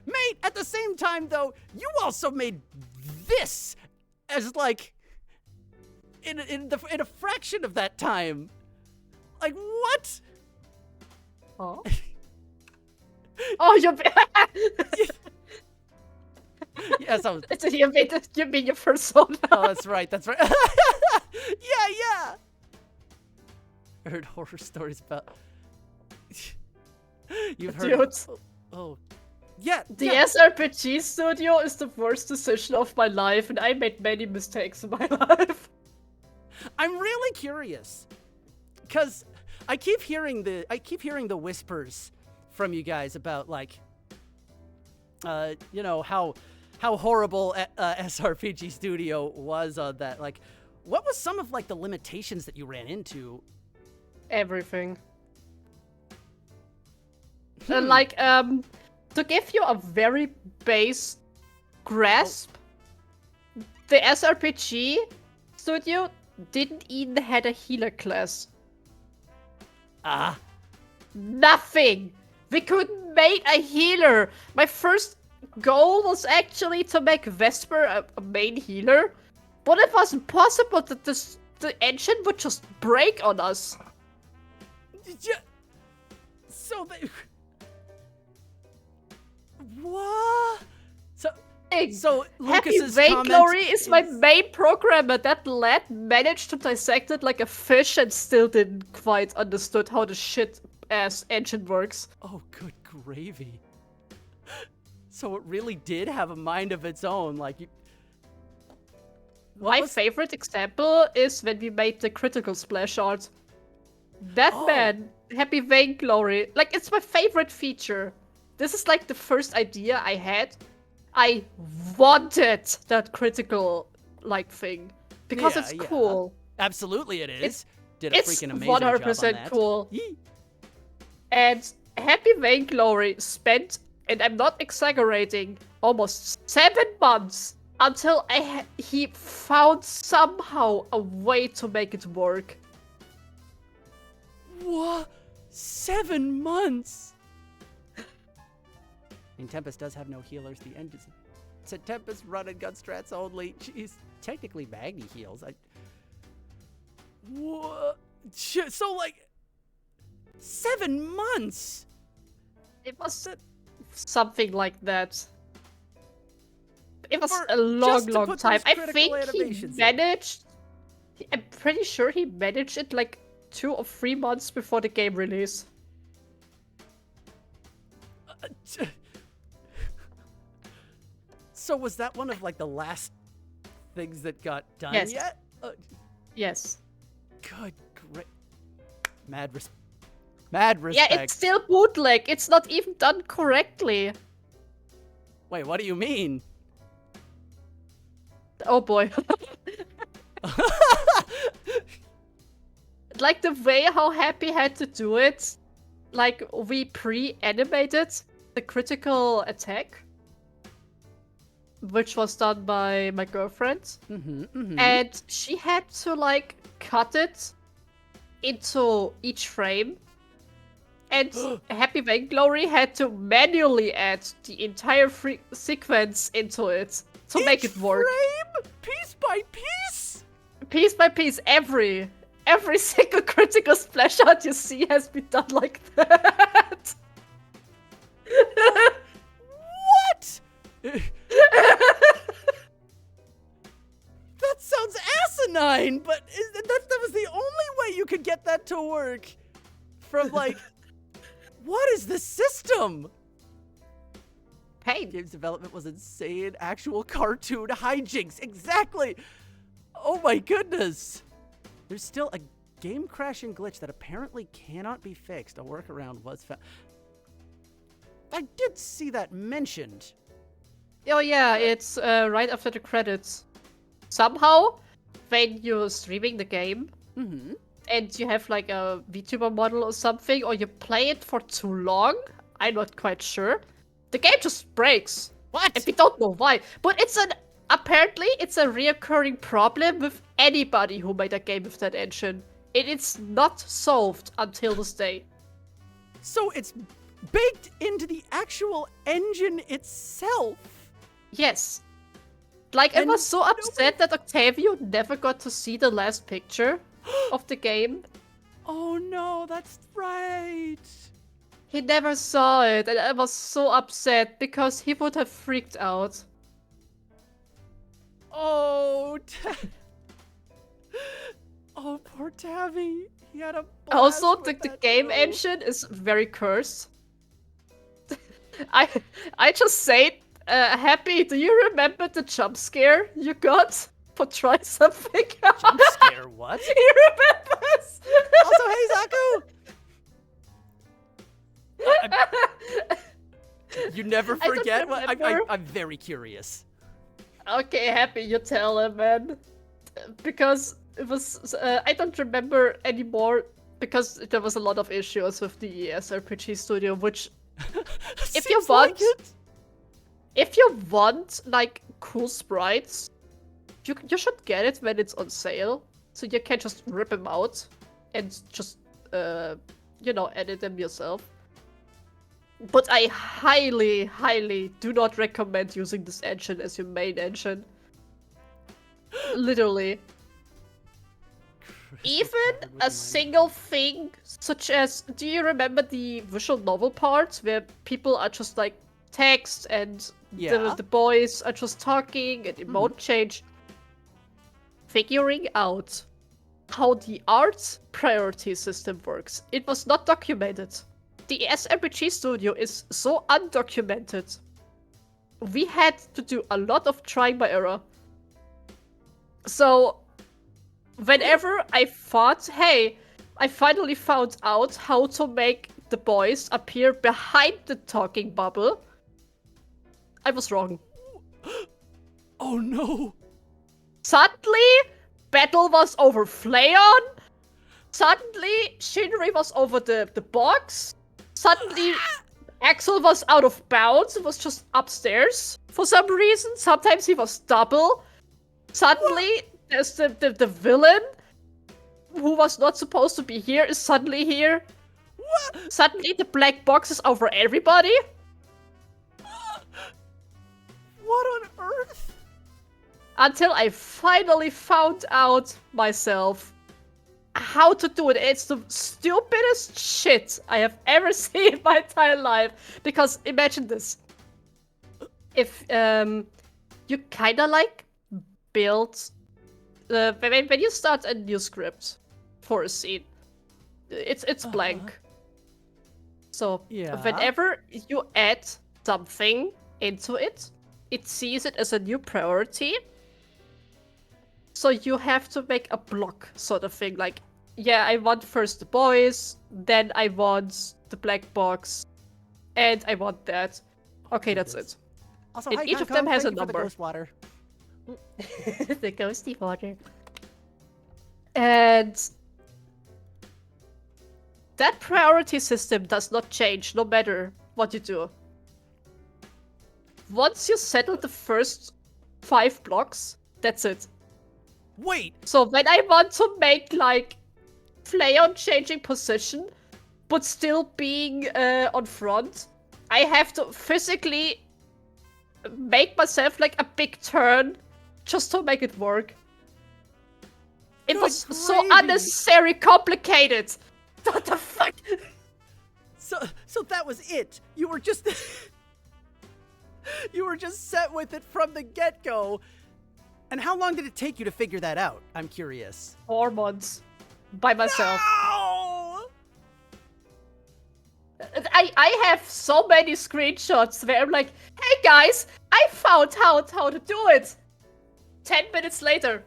Speaker 2: Mate, at the same time though, you also made this as like in a fraction of that time. Like what?
Speaker 1: Oh. Oh, you
Speaker 2: yes, I was.
Speaker 1: You mean your persona?
Speaker 2: Oh, that's right. Yeah. I heard horror stories about. You've heard.
Speaker 1: Dude.
Speaker 2: Oh. Yeah.
Speaker 1: The
Speaker 2: yeah.
Speaker 1: SRPG studio is the worst decision of my life, and I made many mistakes in my life.
Speaker 2: I'm really curious, cause I keep hearing the whispers from you guys about like, you know how horrible SRPG studio was on that. Like, what was some of like the limitations that you ran into?
Speaker 1: Everything. Like, to give you a very base grasp, the SRPG studio didn't even had a healer class.
Speaker 2: Ah.
Speaker 1: Nothing! We couldn't make a healer! My first goal was actually to make Vesper a main healer, but it wasn't possible that the engine would just break on us.
Speaker 2: Yeah. So they. What? So
Speaker 1: Happy
Speaker 2: Lucas's
Speaker 1: Vainglory
Speaker 2: comment
Speaker 1: is my main programmer. That lad managed to dissect it like a fish and still didn't quite understood how the shit-ass engine works.
Speaker 2: Oh, good gravy. So it really did have a mind of its own, like you...
Speaker 1: My favorite example is when we made the critical splash art. That man, Happy Vainglory, like it's my favorite feature. This is like the first idea I had. I wanted that critical like thing because it's cool.
Speaker 2: Absolutely, it is. Did a
Speaker 1: It's
Speaker 2: freaking amazing job on
Speaker 1: 100%
Speaker 2: that.
Speaker 1: cool.
Speaker 2: Yee.
Speaker 1: And Happy Vainglory spent, and I'm not exaggerating, almost 7 months until he found somehow a way to make it work.
Speaker 2: What? 7 months? And Tempest does have no healers. The end is... It's a Tempest run and gun strats only. Jeez, technically Magni heals. What? So, like... 7 months?
Speaker 1: It was something like that. It was
Speaker 2: For-
Speaker 1: a long,
Speaker 2: just to
Speaker 1: long
Speaker 2: put
Speaker 1: time.
Speaker 2: those
Speaker 1: I
Speaker 2: critical
Speaker 1: think he
Speaker 2: animations in.
Speaker 1: managed... I'm pretty sure he managed it like 2 or 3 months before the game release.
Speaker 2: So was that one of like the last things that got done
Speaker 1: Yes.
Speaker 2: yet?
Speaker 1: Yes.
Speaker 2: Good, great. Mad respect.
Speaker 1: Yeah, it's still bootleg. It's not even done correctly.
Speaker 2: Wait, what do you mean?
Speaker 1: Oh boy. Like the way how Happy had to do it, like we pre-animated the critical attack, which was done by my girlfriend, and she had to like cut it into each frame, and Happy Vainglory had to manually add the entire sequence into it to make it work.
Speaker 2: Frame? Piece by piece?
Speaker 1: Piece by piece, every single critical splash art you see has been done like that.
Speaker 2: What? That sounds asinine, but that was the only way you could get that to work. From like, what is the system?
Speaker 1: Pain.
Speaker 2: Game's development was insane. Actual cartoon hijinks. Exactly. Oh my goodness. There's still a game crashing glitch that apparently cannot be fixed. A workaround was found. I did see that mentioned.
Speaker 1: Oh yeah, it's right after the credits. Somehow, when you're streaming the game, and you have like a VTuber model or something, or you play it for too long, I'm not quite sure, the game just breaks.
Speaker 2: What?
Speaker 1: And we don't know why. But apparently it's a reoccurring problem with anybody who made a game with that engine. It's not solved until this day.
Speaker 2: So it's baked into the actual engine itself.
Speaker 1: Yes. Like, I
Speaker 2: And
Speaker 1: was so upset that Octavio never got to see the last picture of the game.
Speaker 2: Oh no, that's right.
Speaker 1: He never saw it, and I was so upset because he would have freaked out.
Speaker 2: Oh, Oh, poor Tabby. He had a blast
Speaker 1: Also,
Speaker 2: with
Speaker 1: the
Speaker 2: that
Speaker 1: game
Speaker 2: too.
Speaker 1: engine is very cursed. I just say, Happy, do you remember the jump scare you got for try something?
Speaker 2: Jump scare, what?
Speaker 1: He remembers!
Speaker 2: Also, hey, Zaku! You never
Speaker 1: I don't
Speaker 2: forget? Well,
Speaker 1: remember.
Speaker 2: I'm very curious.
Speaker 1: Okay, Happy, you tell him, man. Because it was, I don't remember anymore because there was a lot of issues with the RPG studio, which if you
Speaker 2: Seems like
Speaker 1: want,
Speaker 2: it.
Speaker 1: if you want like cool sprites, you should get it when it's on sale, so you can just rip them out and just edit them yourself. But I highly, highly do not recommend using this engine as your main engine. Literally. Even a single thing, such as, do you remember the visual novel parts where people are just like text and the boys are just talking and emote change? Figuring out how the art priority system works. It was not documented. The SRPG studio is so undocumented. We had to do a lot of trying by error. So, whenever I thought, hey, I finally found out how to make the boys appear behind the talking bubble, I was wrong.
Speaker 2: Oh no!
Speaker 1: Suddenly, battle was over Flayon. Suddenly, Shinri was over the box. Suddenly, Axel was out of bounds. It was just upstairs for some reason. Sometimes he was double. Suddenly, there's the villain who was not supposed to be here is suddenly here.
Speaker 2: What?
Speaker 1: Suddenly, the black box is over everybody.
Speaker 2: What on earth?
Speaker 1: Until I finally found out myself how to do it. It's the stupidest shit I have ever seen in my entire life. Because imagine this. If you kinda like build when you start a new script for a scene, it's blank. So whenever you add something into it, it sees it as a new priority. So you have to make a block sort of thing, like, yeah, I want first the boys, then I want the black box, and I want that. Okay, that's it.
Speaker 2: Also,
Speaker 1: and
Speaker 2: hi,
Speaker 1: each of them has a
Speaker 2: Thank you for
Speaker 1: number.
Speaker 2: the ghost water.
Speaker 1: The ghosty water. And that priority system does not change no matter what you do. Once you settle the first 5 blocks, that's it.
Speaker 2: Wait!
Speaker 1: So when I want to make, like, Flayon changing position, but still being on front, I have to physically make myself, like, a big turn just to make it work. It was so unnecessary complicated! What the fuck?
Speaker 2: So that was it. You were just you were just set with it from the get-go. And how long did it take you to figure that out? I'm curious.
Speaker 1: 4 months. By myself.
Speaker 2: No!
Speaker 1: I have so many screenshots where I'm like, hey guys, I found how to do it. 10 minutes later.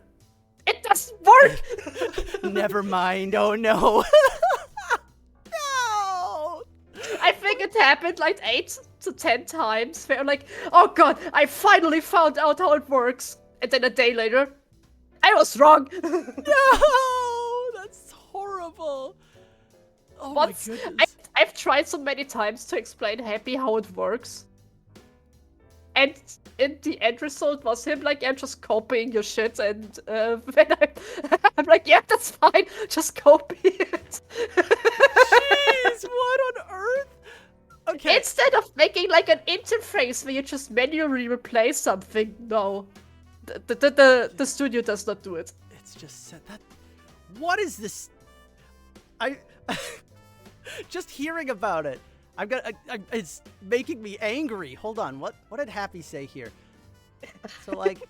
Speaker 1: It doesn't work!
Speaker 2: Never mind. Oh no. No!
Speaker 1: I think it happened like 8 to 10 times where I'm like, oh god, I finally found out how it works. And then a day later, I was wrong.
Speaker 2: No! That's horrible. Oh
Speaker 1: Once,
Speaker 2: my goodness.
Speaker 1: I've tried so many times to explain Happy how it works. And in the end result was him like, yeah, just copying your shit. And when I'm like, yeah, that's fine. Just copy it.
Speaker 2: Jeez, what on earth? Okay.
Speaker 1: Instead of making like an interface where you just manually replace something, no. The studio does not do it.
Speaker 2: It's just said that. What is this? I just hearing about it. It's making me angry. Hold on. What did Happy say here? So like,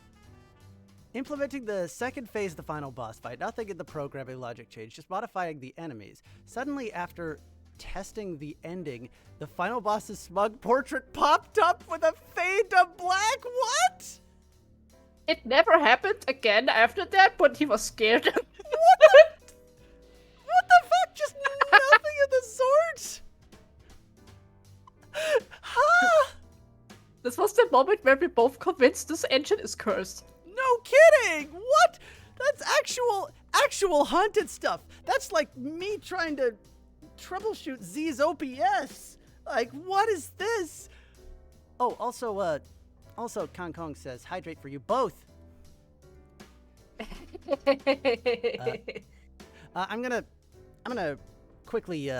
Speaker 2: Implementing the second phase of the final boss fight. Nothing in the programming logic changed, just modifying the enemies. Suddenly, after testing the ending, the final boss's smug portrait popped up with a fade to black. What?
Speaker 1: It never happened again after that, but he was scared.
Speaker 2: What the fuck? Just nothing of the sort? Huh?
Speaker 1: This was the moment where we both convinced this engine is cursed.
Speaker 2: No kidding! What? That's actual haunted stuff. That's like me trying to troubleshoot Z's OPS. Like, what is this? Oh, also Kong Kong says, hydrate for you both. I'm gonna quickly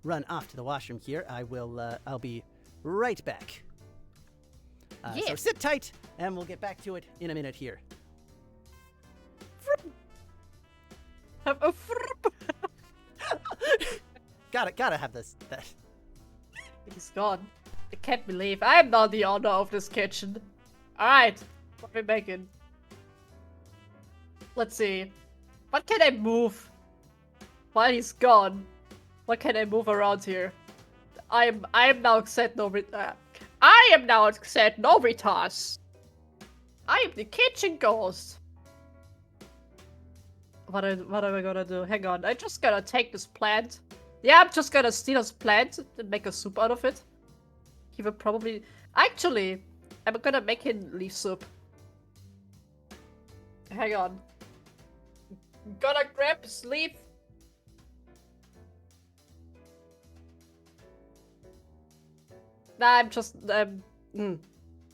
Speaker 2: run off to the washroom here. I'll be right back. So sit tight, and we'll get back to it in a minute here. Gotta have this. That.
Speaker 1: He's gone. I can't believe I'm now the owner of this kitchen. Alright, what are we making? Let's see. What can I move while he's gone? What can I move around here? I am now set Novitas. I am now set Novitas. I am the kitchen ghost. What am I gonna do? Hang on, I just gotta take this plant. Yeah, I'm just gonna steal this plant and make a soup out of it. He will probably... Actually, I'm gonna make him leaf soup. Hang on. Gonna grab his leaf. Nah, I'm just... I'm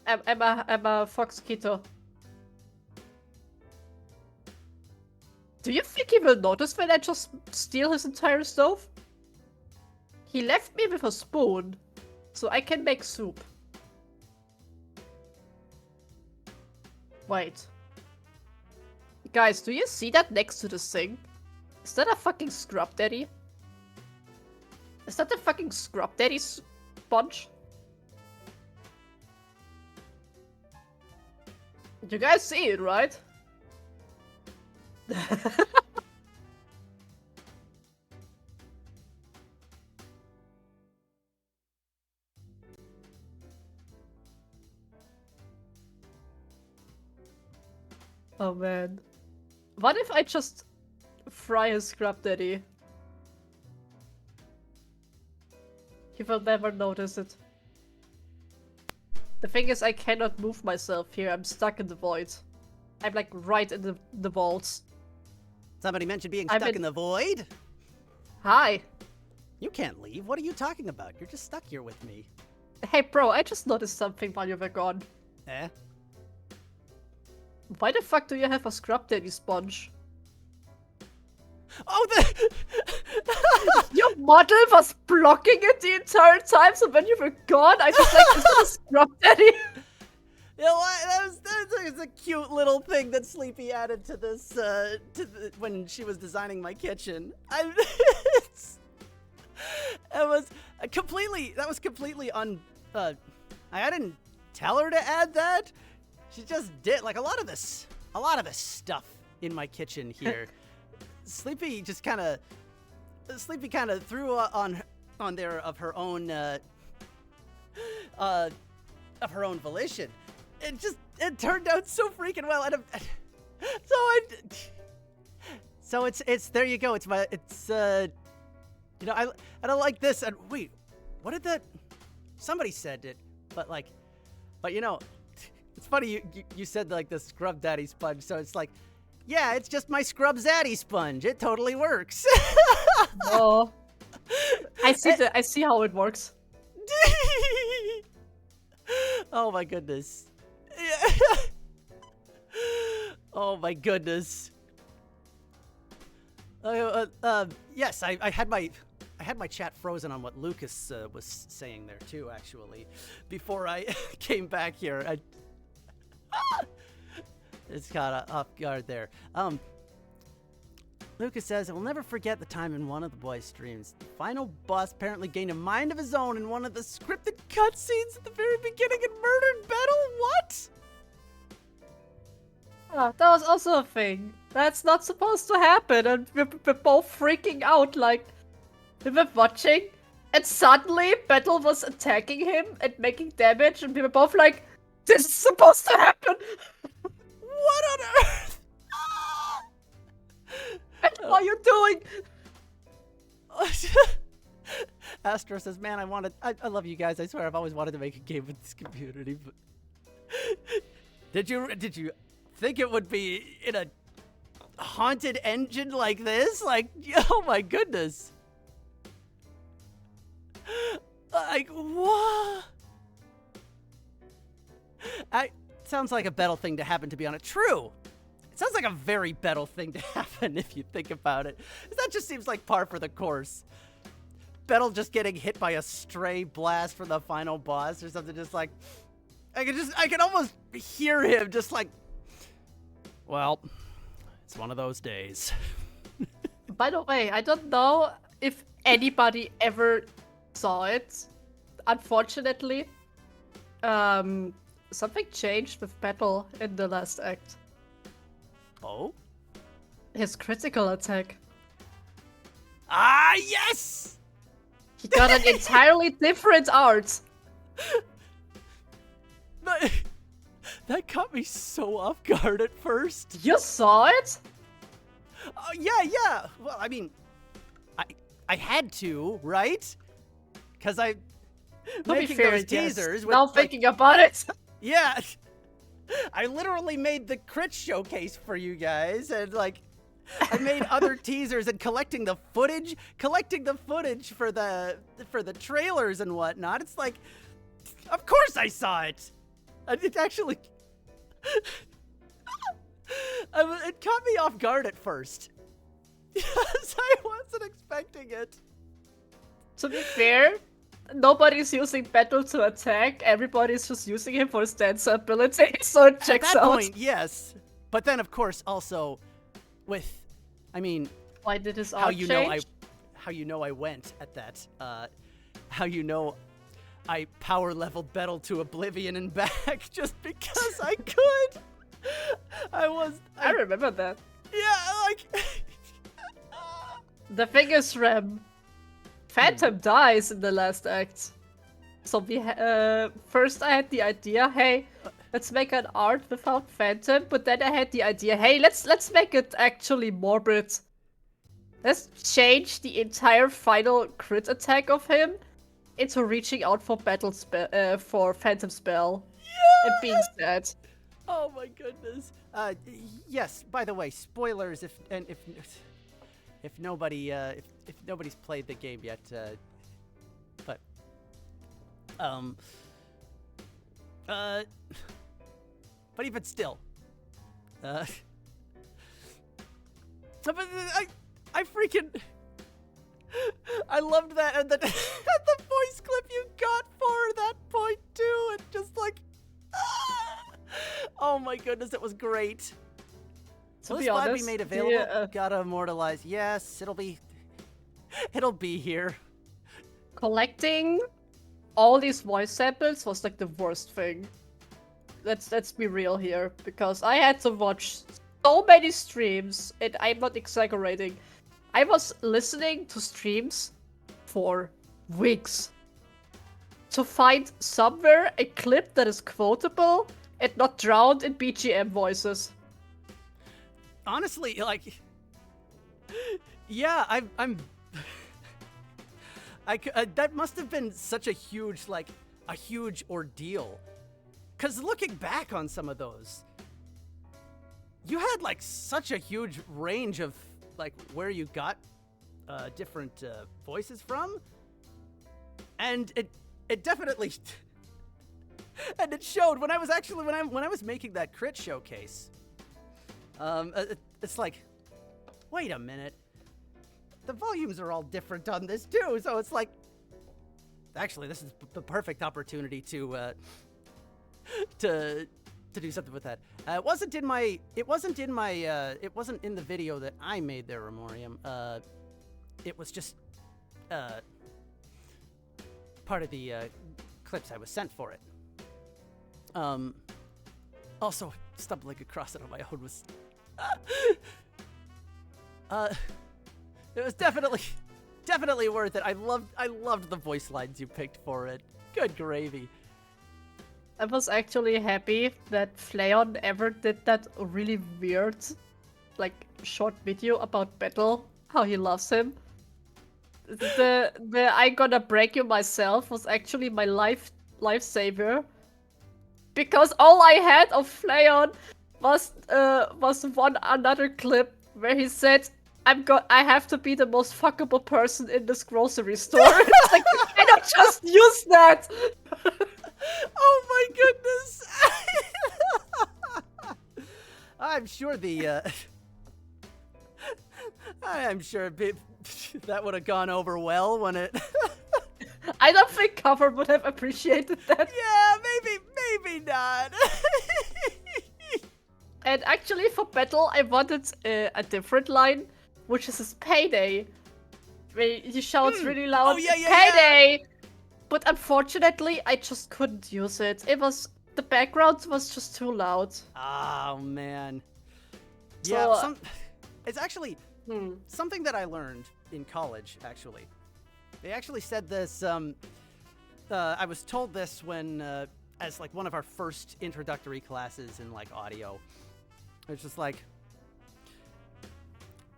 Speaker 1: a foxquito. Do you think he will notice when I just steal his entire stove? He left me with a spoon, so I can make soup. Wait. Guys, do you see that next to the sink? Is that a fucking scrub daddy? Is that the fucking scrub daddy sponge? You guys see it, right? Oh man. What if I just fry his scrub daddy? He will never notice it. The thing is, I cannot move myself here. I'm stuck in the void. I'm like right in the vaults.
Speaker 2: Somebody mentioned being stuck in the void?
Speaker 1: Hi.
Speaker 2: You can't leave. What are you talking about? You're just stuck here with me.
Speaker 1: Hey bro, I just noticed something while you were gone.
Speaker 2: Eh?
Speaker 1: Why the fuck do you have a scrub daddy sponge?
Speaker 2: Oh, the...
Speaker 1: Your model was blocking it the entire time, so when you were gone, I was like, is that a scrub daddy?
Speaker 2: You know what? That was a cute little thing that Sleepy added to this, when she was designing my kitchen. That was completely I didn't tell her to add that. She just did. Like a lot of this stuff in my kitchen here. Sleepy kind of threw on there of her own volition. It turned out so freaking well. So it's there you go. I don't like this. And wait, what did that? Somebody said it, but you know, it's funny you said like the scrub daddy sponge. So it's like, yeah, it's just my scrub zaddy sponge. It totally works.
Speaker 1: Oh, I see how it works.
Speaker 2: Oh my goodness. Oh my goodness. Yes, I had my chat frozen on what Lucas was saying there too. Actually, before I came back here, it's caught off guard there. Lucas says, I will never forget the time in one of the boys' streams. The final boss apparently gained a mind of his own in one of the scripted cutscenes at the very beginning and murdered Battle. What?
Speaker 1: Yeah, that was also a thing. That's not supposed to happen, and we're both freaking out. Like, we were watching, and suddenly Battle was attacking him and making damage, and we were both like, "This is supposed to happen."
Speaker 2: What on earth?
Speaker 1: And what are you doing?
Speaker 2: Astro says, "Man, I love you guys. I swear, I've always wanted to make a game with this community." But did you think it would be in a haunted engine like this? Like, oh my goodness! Like, what? Sounds like a Battle thing to happen, to be honest. True. It sounds like a very Battle thing to happen if you think about it. That just seems like par for the course. Battle just getting hit by a stray blast from the final boss or something, just like I can almost hear him just like, well, it's one of those days.
Speaker 1: By the way, I don't know if anybody ever saw it. Unfortunately, something changed with Battle in the last act.
Speaker 2: Oh?
Speaker 1: His critical attack.
Speaker 2: Ah, yes!
Speaker 1: He got an entirely different art.
Speaker 2: That caught me so off guard at first.
Speaker 1: You saw it?
Speaker 2: Yeah. Well, I mean, I had to, right? Because I making those teasers. With,
Speaker 1: now thinking about it.
Speaker 2: Yeah. I literally made the crit showcase for you guys, and like, I made other teasers and collecting the footage for the trailers and whatnot. It's like, of course I saw it. It actually, it caught me off guard at first. Yes, I wasn't expecting it.
Speaker 1: To be fair, nobody's using Battle to attack. Everybody's just using him for his dance ability, so it checks
Speaker 2: out. At that
Speaker 1: out.
Speaker 2: point, yes. But then, of course, also with, I mean,
Speaker 1: why did his art
Speaker 2: how you know I went at that. How you know I power leveled Battle to oblivion and back just because I could. I
Speaker 1: remember that.
Speaker 2: Yeah, like.
Speaker 1: The thing is, Rem, Phantom dies in the last act. So we first I had the idea, hey, let's make an art without Phantom, but then I had the idea, hey, let's make it actually morbid. Let's change the entire final crit attack of him into reaching out for for Phantom Spell and being sad.
Speaker 2: Oh my goodness. Yes. By the way, spoilers if nobody's played the game yet. But even still, but I freaking I loved that and the the voice clip you got for that point too, and just like, oh my goodness, it was great.
Speaker 1: To
Speaker 2: be
Speaker 1: honest,
Speaker 2: be made available. Gotta immortalize. Yes, it'll be here.
Speaker 1: Collecting all these voice samples was like the worst thing. Let's be real here, because I had to watch so many streams, and I'm not exaggerating. I was listening to streams for weeks to find somewhere a clip that is quotable and not drowned in BGM voices.
Speaker 2: Honestly, like, yeah, I'm that must have been such a huge ordeal. 'Cause looking back on some of those, you had like such a huge range of like where you got different voices from, and it definitely and it showed when I was making that crit showcase. It's like, wait a minute, the volumes are all different on this too, so it's like, actually, this is the perfect opportunity to do something with that. It wasn't in the video that I made there, Remorium. It was just part of the clips I was sent for it. Also, stumbling across it on my own was... it was definitely worth it. I loved the voice lines you picked for it. Good gravy.
Speaker 1: I was actually happy that Fleon ever did that really weird, like, short video about Battle, how he loves him. The I gonna break you myself was actually my lifesaver. Because all I had of Fleon was one another clip where he said, I have to be the most fuckable person in this grocery store. It's like, I don't just use that!
Speaker 2: Oh my goodness! I'm sure I'm sure that would have gone over well when it...
Speaker 1: I don't think Cover would have appreciated that.
Speaker 2: Yeah, maybe not.
Speaker 1: And actually for Battle, I wanted a different line, which is his payday. Where he shouts really loud,
Speaker 2: Oh, yeah,
Speaker 1: payday! Yeah. But unfortunately, I just couldn't use it. The background was just too loud.
Speaker 2: Oh, man.
Speaker 1: So,
Speaker 2: Yeah, it's actually something that I learned in college, actually. They actually said this, I was told this when, as like one of our first introductory classes in like audio. It's just like,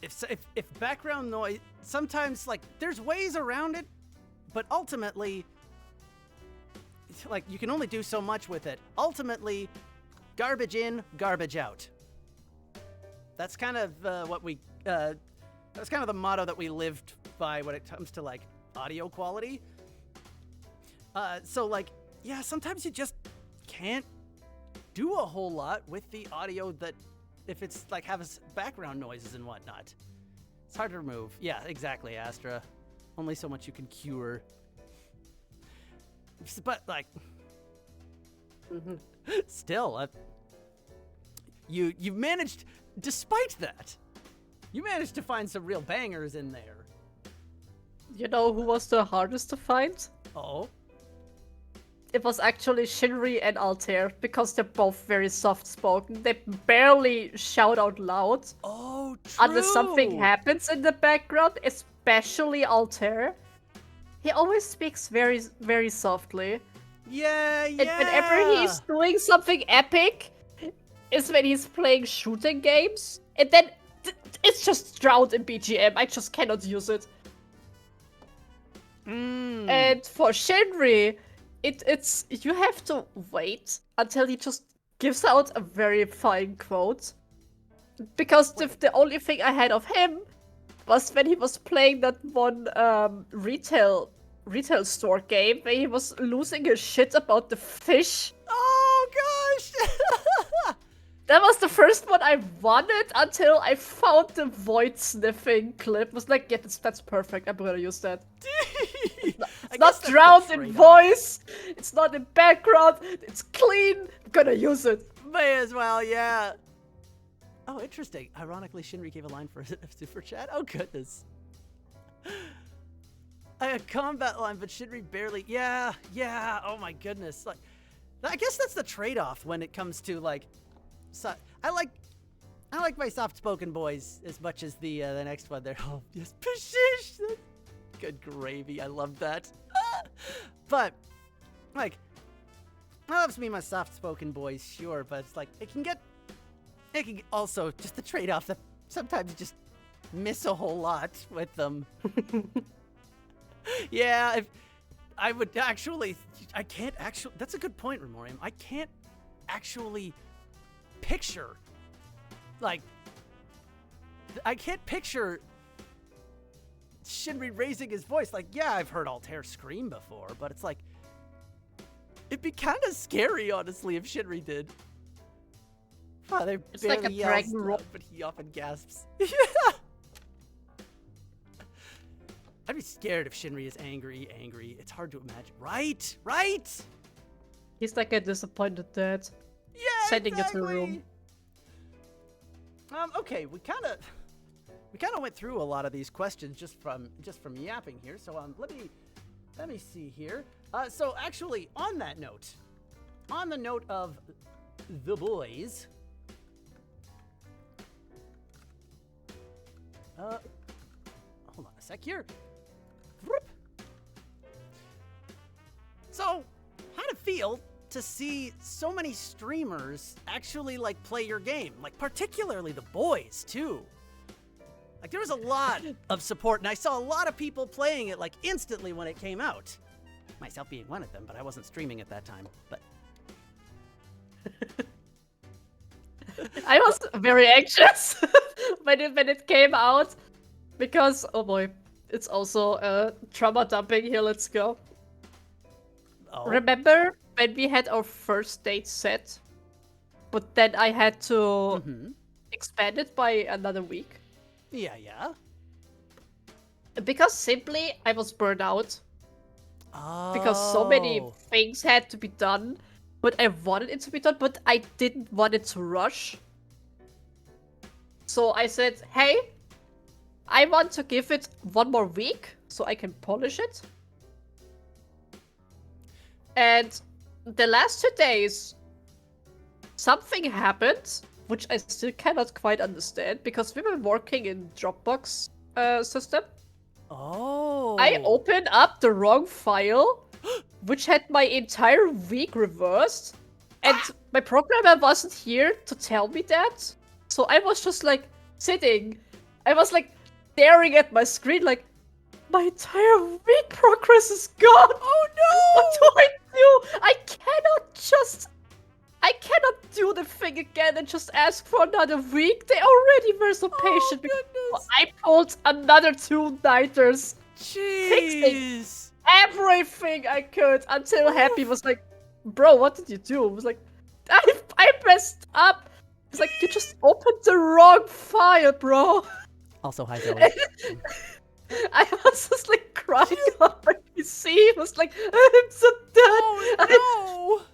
Speaker 2: if background noise, sometimes like there's ways around it, but ultimately, like you can only do so much with it. Ultimately, garbage in, garbage out. That's kind of that's kind of the motto that we lived by when it comes to like audio quality. So like, yeah, sometimes you just can't do a whole lot with the audio that if it's like has background noises and whatnot. It's hard to remove. Yeah, exactly, Astra. Only so much you can cure. But like, still, you've managed, despite that, you managed to find some real bangers in there.
Speaker 1: You know who was the hardest to find?
Speaker 2: Oh?
Speaker 1: It was actually Shinri and Altair, because they're both very soft-spoken. They barely shout out loud.
Speaker 2: Oh, true!
Speaker 1: Unless something happens in the background, especially Altair. He always speaks very, very softly.
Speaker 2: Yeah.
Speaker 1: And whenever he's doing something epic, is when he's playing shooting games. And then it's just drowned in BGM. I just cannot use it. And for Shinri, it's you have to wait until he just gives out a very fine quote. Because the only thing I had of him was when he was playing that one retail store game where he was losing his shit about the fish.
Speaker 2: Oh gosh!
Speaker 1: That was the first one I wanted until I found the void sniffing clip. I was like, yeah, that's perfect. I'm gonna use that. It's not drowned in voice. It's not in background. It's clean. I'm gonna use it.
Speaker 2: May as well, yeah. Oh, interesting. Ironically, Shinri gave a line for a super chat. Oh, goodness. A combat line, but Shinri barely. Yeah. Oh my goodness. Like, I guess that's the trade-off when it comes to like. I like my soft-spoken boys as much as the next one. They're all just pishish. Good gravy. I love that. But like, I loves me my soft-spoken boys, sure, but it's like it can also just the trade-off that sometimes you just miss a whole lot with them. Yeah, if I would actually, I can't actually. That's a good point, Remorium. I can't actually picture, like, I can't picture Shinri raising his voice. Like, yeah, I've heard Altair scream before, but it's like, it'd be kind of scary, honestly, if Shinri did. Father
Speaker 1: It's
Speaker 2: barely
Speaker 1: like a
Speaker 2: yells
Speaker 1: dragon roll.
Speaker 2: stuff, but he often gasps. Yeah. I'd be scared if Shinri is angry. It's hard to imagine. Right?
Speaker 1: He's like a disappointed dad.
Speaker 2: Yeah,
Speaker 1: Sending
Speaker 2: exactly.
Speaker 1: it to the room.
Speaker 2: Okay, we kind of went through a lot of these questions just from yapping here. So let me see here. So actually, on the note of the boys, Hold on a sec here. Whoop. So, how'd it feel to see so many streamers actually like play your game? Like particularly the boys too. Like there was a lot of support, and I saw a lot of people playing it like instantly when it came out. Myself being one of them, but I wasn't streaming at that time. But
Speaker 1: I was very anxious when it came out because oh boy, it's also trauma dumping here. Let's go.
Speaker 2: oh,
Speaker 1: Remember when we had our first date set, but then I had to
Speaker 2: mm-hmm.
Speaker 1: expand it by another week
Speaker 2: yeah.
Speaker 1: because simply I was burned out
Speaker 2: Oh,
Speaker 1: because so many things had to be done, but I wanted it to be done, but I didn't want it to rush. So I said, hey, I want to give it one more week so I can polish it. And the last 2 days, something happened, which I still cannot quite understand, because we were working in Dropbox system.
Speaker 2: Oh.
Speaker 1: I opened up the wrong file, which had my entire week reversed, and my programmer wasn't here to tell me that. So I was just like sitting. I was like staring at my screen like, my entire week progress is gone. Oh no! What do I do? I cannot do the thing again and just ask for another week. They already were so patient.
Speaker 2: Goodness.
Speaker 1: I pulled another 2 nighters.
Speaker 2: Jeez.
Speaker 1: Everything I could until Happy was like, bro, what did you do? I was like, I messed up. It's like, you just opened the wrong file, bro.
Speaker 2: Also, hi, Zoe.
Speaker 1: I was just like crying on my PC. It was like, I'm so done.
Speaker 2: Oh, no.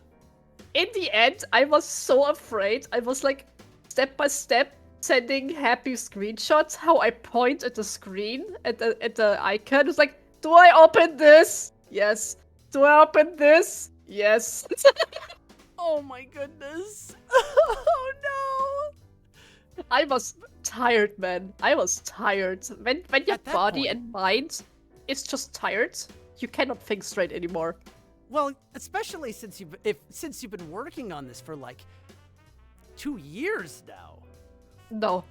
Speaker 1: In the end, I was so afraid. I was like, step by step, sending Happy screenshots, how I point at the screen, at the icon. It's like, do I open this? Yes. Do I open this? Yes.
Speaker 2: Oh my goodness. Oh no.
Speaker 1: I was tired, man. I was tired. When your
Speaker 2: At that
Speaker 1: body
Speaker 2: point-
Speaker 1: and mind is just tired, you cannot think straight anymore.
Speaker 2: Well, especially since you've been working on this for like 2 years now.
Speaker 1: No.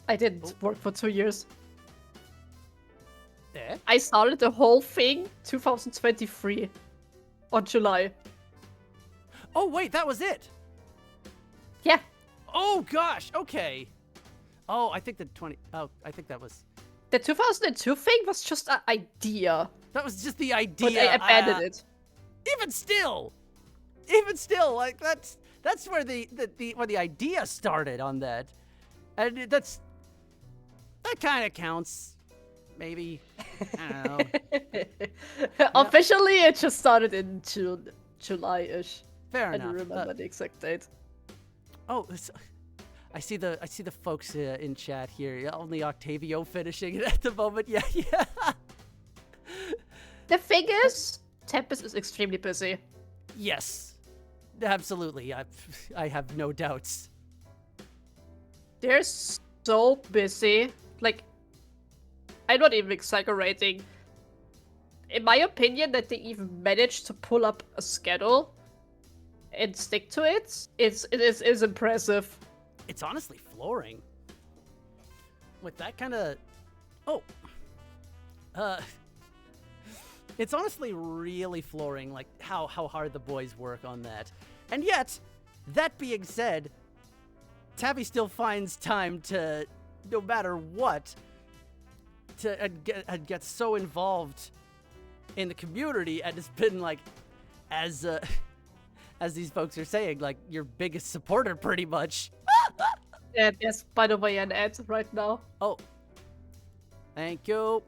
Speaker 1: I didn't work for 2 years.
Speaker 2: Eh?
Speaker 1: I started the whole thing 2023 on July.
Speaker 2: Oh wait, that was it.
Speaker 1: Yeah.
Speaker 2: Oh gosh. Okay. Oh, I think I think that was.
Speaker 1: The 2002 thing was just an idea,
Speaker 2: That was just the idea.
Speaker 1: but I abandoned it.
Speaker 2: Even still, like that's where the idea started on that, and that kind of counts, maybe. I don't know.
Speaker 1: Officially, it just started in June, July-ish.
Speaker 2: Fair
Speaker 1: I
Speaker 2: enough.
Speaker 1: don't remember the exact date.
Speaker 2: Oh, I see the folks in chat here. Only Octavio finishing it at the moment. Yeah.
Speaker 1: The thing is, Tempest is extremely busy.
Speaker 2: Yes, absolutely. I have no doubts.
Speaker 1: They're so busy. Like, I'm not even exaggerating. In my opinion, that they even managed to pull up a schedule and stick to it, it is impressive.
Speaker 2: It's honestly flooring. With that kind of... Oh. It's honestly really flooring, like, how hard the boys work on that. And yet, that being said, Tabby still finds time to, no matter what, to get so involved in the community, and it's been, like, as these folks are saying, like, your biggest supporter, pretty much.
Speaker 1: Yeah, there's, by the way, an ad right now.
Speaker 2: Oh. Thank you.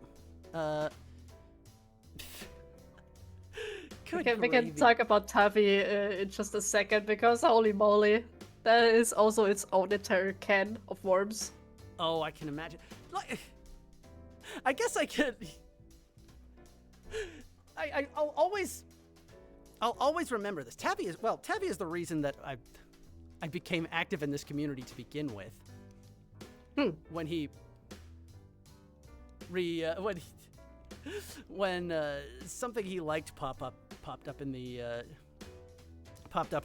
Speaker 1: We can talk about Tavi in just a second, because holy moly, that is also its own entire can of worms.
Speaker 2: Oh, I can imagine. Like, I guess I could. I'll always remember this. Tavi is the reason that I became active in this community to begin with. when he when something he liked popped up in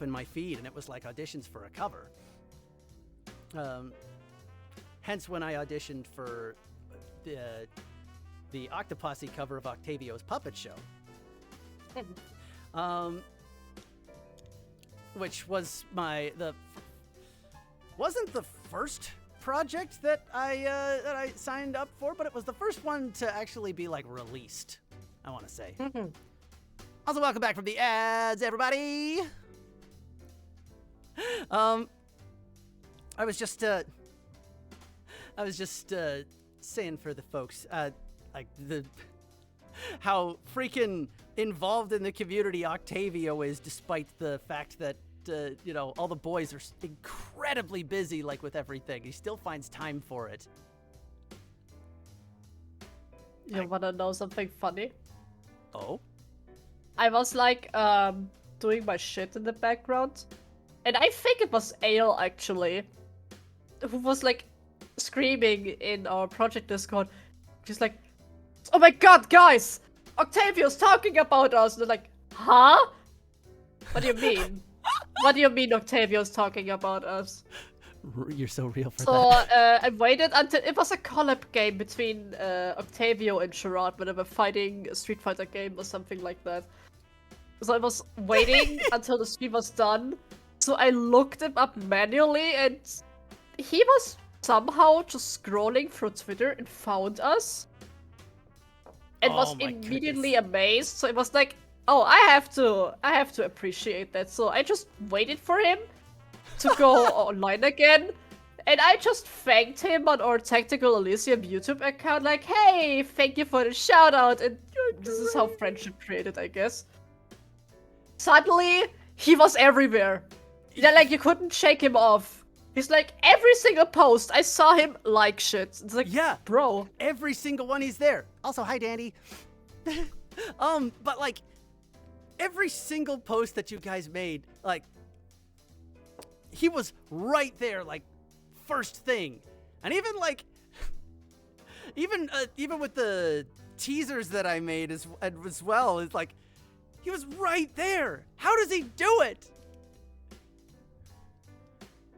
Speaker 2: my feed, and it was like auditions for a cover. Hence when I auditioned for the Octopussy cover of Octavio's Puppet Show. Which was wasn't the first project that I signed up for, but it was the first one to actually be like released, I want to say. Also, welcome back from the ads, everybody. I was just saying for the folks, like how freaking involved in the community Octavio is, despite the fact that all the boys are incredibly busy, like with everything. He still finds time for it.
Speaker 1: You wanna know something funny?
Speaker 2: Oh?
Speaker 1: I was like doing my shit in the background, and I think it was Ale actually, who was like screaming in our project Discord. She's like, "Oh my god, guys! Octavio's talking about us!" And they're like, "Huh? What do you mean? What do you mean Octavio's talking about us?"
Speaker 2: You're so real for
Speaker 1: So
Speaker 2: that.
Speaker 1: I waited until it was a collab game between Octavio and Gerard when they were fighting a Street Fighter game or something like that. So I was waiting until the stream was done. So I looked him up manually, and he was somehow just scrolling through Twitter and found us. And was immediately amazed. So it was like, oh, I have to appreciate that. So I just waited for him to go online again, and I just thanked him on our Tactical Elysium YouTube account, like, "Hey, thank you for the shout out," and this is how friendship created, I guess. Suddenly, he was everywhere. Yeah, like, you couldn't shake him off. He's like, every single post, I saw him like shit. It's like,
Speaker 2: yeah,
Speaker 1: bro.
Speaker 2: Every single one, he's there. Also, hi, Dandy. But like, every single post that you guys made, like, he was right there, like, first thing. And even like, even with the teasers that I made as well, it's like, he was right there. How does he do it?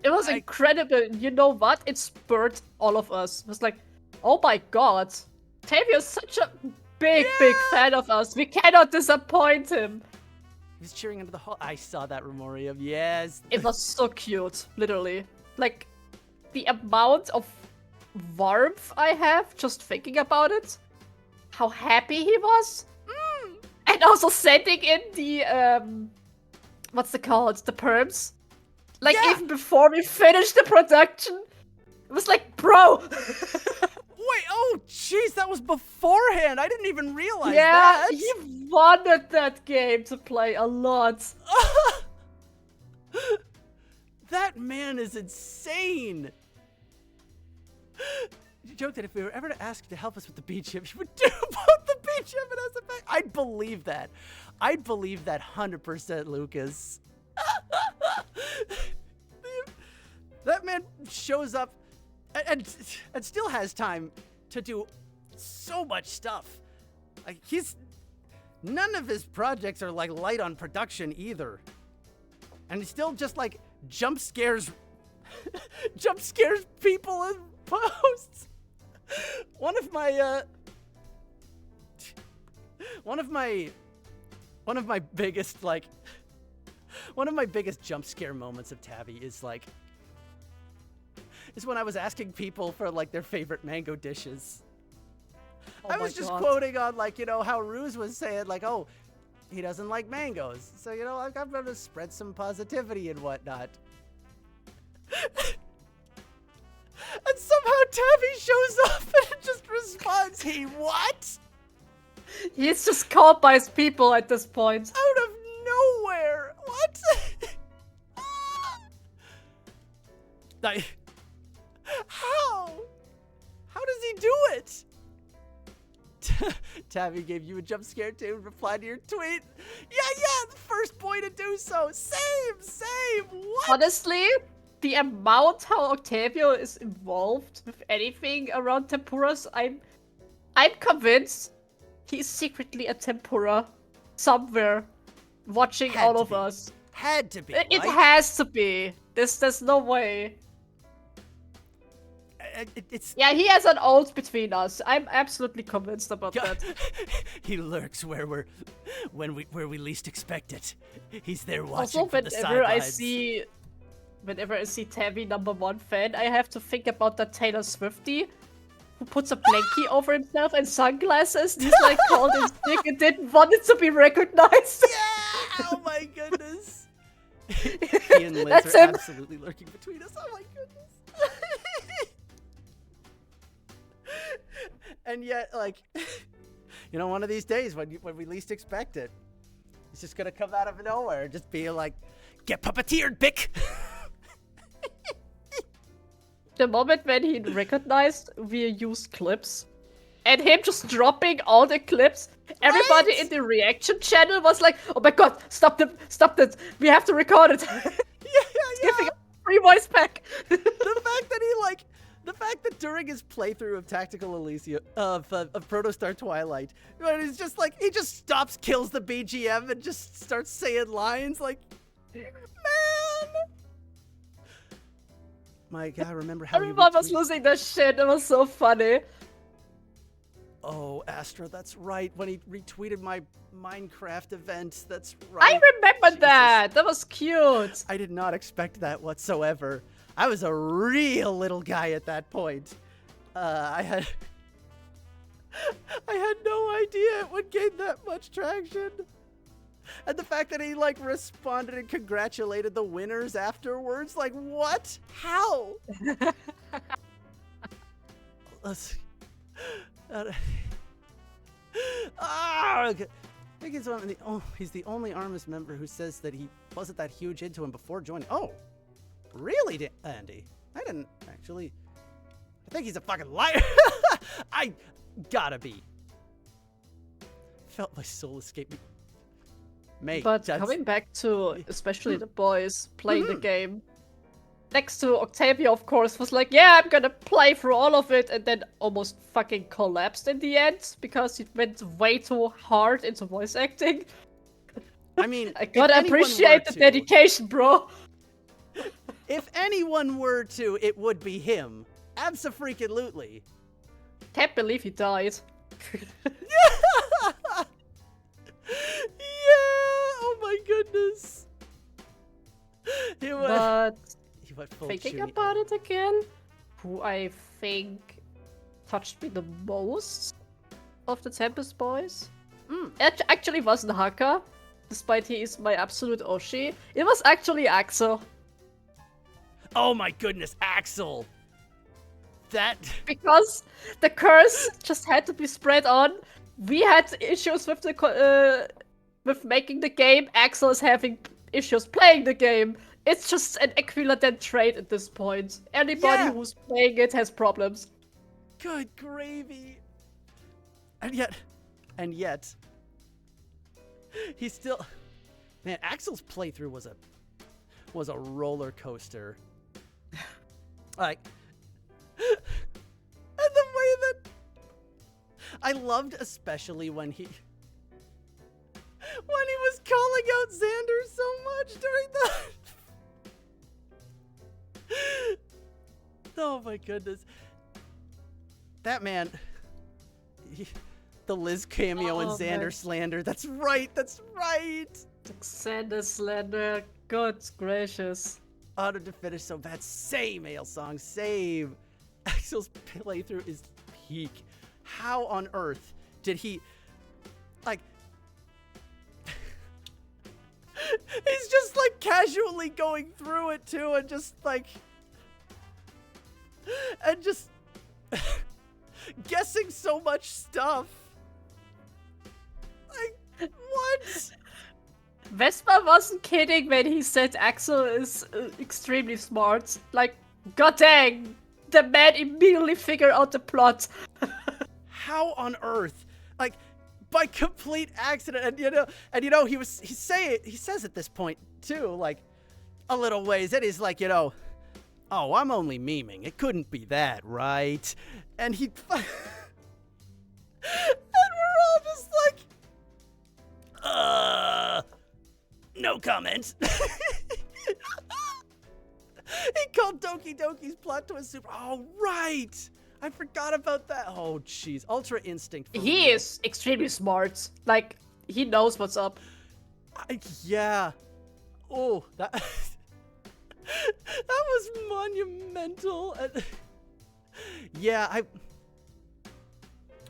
Speaker 1: It was incredible. You know what? It spurred all of us. It was like, oh my god, Tavio's such a big fan of us. We cannot disappoint him.
Speaker 2: He's cheering into the hall. I saw that, Remorium. Yes.
Speaker 1: It was so cute, literally. Like, the amount of warmth I have just thinking about it. How happy he was. And also sending in the, what's it called? The perms. Like, even before we finished the production. It was like, bro.
Speaker 2: Wait, oh, jeez, that was beforehand. I didn't even realize that.
Speaker 1: Yeah, he wanted that game to play a lot.
Speaker 2: That man is insane. You joked that if we were ever to ask to help us with the beat chip, you would do both the beat chip and as a back. I'd believe that. I'd believe that 100%, Lucas. That man shows up and still has time to do so much stuff. Like, none of his projects are like light on production either. And he still just like jump scares people in posts. One of my biggest jump scare moments of Tabby is when I was asking people for like their favorite mango dishes.
Speaker 1: Oh
Speaker 2: I was just quoting on how Ruse was saying oh, he doesn't like mangoes. So I'm going to spread some positivity and whatnot. And somehow Tabby shows up and just responds, "He what?"
Speaker 1: He's just caught by his people at this point.
Speaker 2: Out of nowhere. What? How? How does he do it? Tabby gave you a jump scare too and replied to your tweet. Yeah, the first boy to do so. Same. What?
Speaker 1: Honestly, the amount how Octavio is involved with anything around Tempuras, I'm convinced he's secretly a Tempura somewhere watching
Speaker 2: Had
Speaker 1: all
Speaker 2: to
Speaker 1: of
Speaker 2: be.
Speaker 1: us.
Speaker 2: Had to be.
Speaker 1: It
Speaker 2: right?
Speaker 1: has to be. There's no way.
Speaker 2: It's
Speaker 1: Yeah, he has an oath between us. I'm absolutely convinced about that.
Speaker 2: he lurks where we least expect it. He's there watching
Speaker 1: Also,
Speaker 2: from the
Speaker 1: whenever
Speaker 2: sidelines.
Speaker 1: whenever I see Tavi #1 fan, I have to think about that Taylor Swiftie who puts a blankie over himself and sunglasses. He's like called in sick and didn't want it to be recognized.
Speaker 2: Yeah! Oh my goodness. He and Liz
Speaker 1: That's
Speaker 2: are
Speaker 1: him.
Speaker 2: absolutely lurking between us. Oh my goodness. And yet, like, you know, one of these days when we least expect it, it's just gonna come out of nowhere. Just be like, get puppeteered, Bick.
Speaker 1: The moment when he recognized we used clips, and him just dropping all the clips, everybody in the reaction channel was like, "Oh my god, stop it! We have to record it."
Speaker 2: Yeah.
Speaker 1: Giving a free voice pack.
Speaker 2: The fact that during his playthrough of Tactical Elysium of Protostar Twilight, it's just like he just stops, kills the BGM, and just starts saying lines like, "Man, my God, remember how
Speaker 1: Everyone
Speaker 2: he
Speaker 1: was losing their shit. It was so funny.
Speaker 2: Oh, Astra, that's right. When he retweeted my Minecraft event, that's right.
Speaker 1: I remember
Speaker 2: Jesus.
Speaker 1: that. That was cute.
Speaker 2: I did not expect that whatsoever. I was a real little guy at that point. I had no idea it would gain that much traction. And the fact that he, like, responded and congratulated the winners afterwards, like, what? How? Let's... okay. I think he's the only Armus member who says that he wasn't that huge into him before joining. Oh, really, Andy? I didn't actually. I think he's a fucking liar. I gotta be. Felt my soul escape me. Mate,
Speaker 1: But
Speaker 2: that's...
Speaker 1: coming back to especially the boys playing the game, next to Octavia, of course, was like, yeah, I'm gonna play through all of it, and then almost fucking collapsed in the end because he went way too hard into voice acting.
Speaker 2: I mean,
Speaker 1: I gotta appreciate the dedication, bro.
Speaker 2: If anyone were to, it would be him. Abso-freaking-lutely.
Speaker 1: Can't believe he died.
Speaker 2: Yeah! Oh my goodness!
Speaker 1: But
Speaker 2: He went full
Speaker 1: thinking
Speaker 2: Chewie.
Speaker 1: about it again, who I think touched me the most of the Tempest boys, it actually wasn't Haka, despite he is my absolute Oshi. It was actually Axel.
Speaker 2: Oh my goodness, Axel! That...
Speaker 1: Because the curse just had to be spread on. We had issues with the with making the game. Axel is having issues playing the game. It's just an equivalent trait at this point. Anybody who's playing it has problems.
Speaker 2: Good gravy. And yet, he's still... Man, Axel's playthrough was a roller coaster. Like... And the way that... I loved especially when he was calling out Xander so much during that. Oh my goodness. That man... the Liz cameo and Xander
Speaker 1: man.
Speaker 2: slander. That's right, that's right!
Speaker 1: Xander slander. Good gracious.
Speaker 2: Auto to finish so bad. Same, Ale Song, same. Axel's playthrough is peak. How on earth did he... Like... He's just, like, casually going through it, too, and just, like... And just... guessing so much stuff. Like, what?
Speaker 1: Vespa wasn't kidding when he said Axel is extremely smart. Like, god dang, the man immediately figured out the plot.
Speaker 2: How on earth? Like, by complete accident, and you know, he says at this point too, like, a little ways, it is like, you know, Oh, I'm only memeing. It couldn't be that, right? And he... and we're all just like... No comment. He called Doki Doki's plot twist super... Oh, right! I forgot about that. Oh, jeez. Ultra Instinct.
Speaker 1: He
Speaker 2: real.
Speaker 1: is extremely smart. Like, he knows what's up.
Speaker 2: Yeah. Oh, that... that was monumental. Yeah,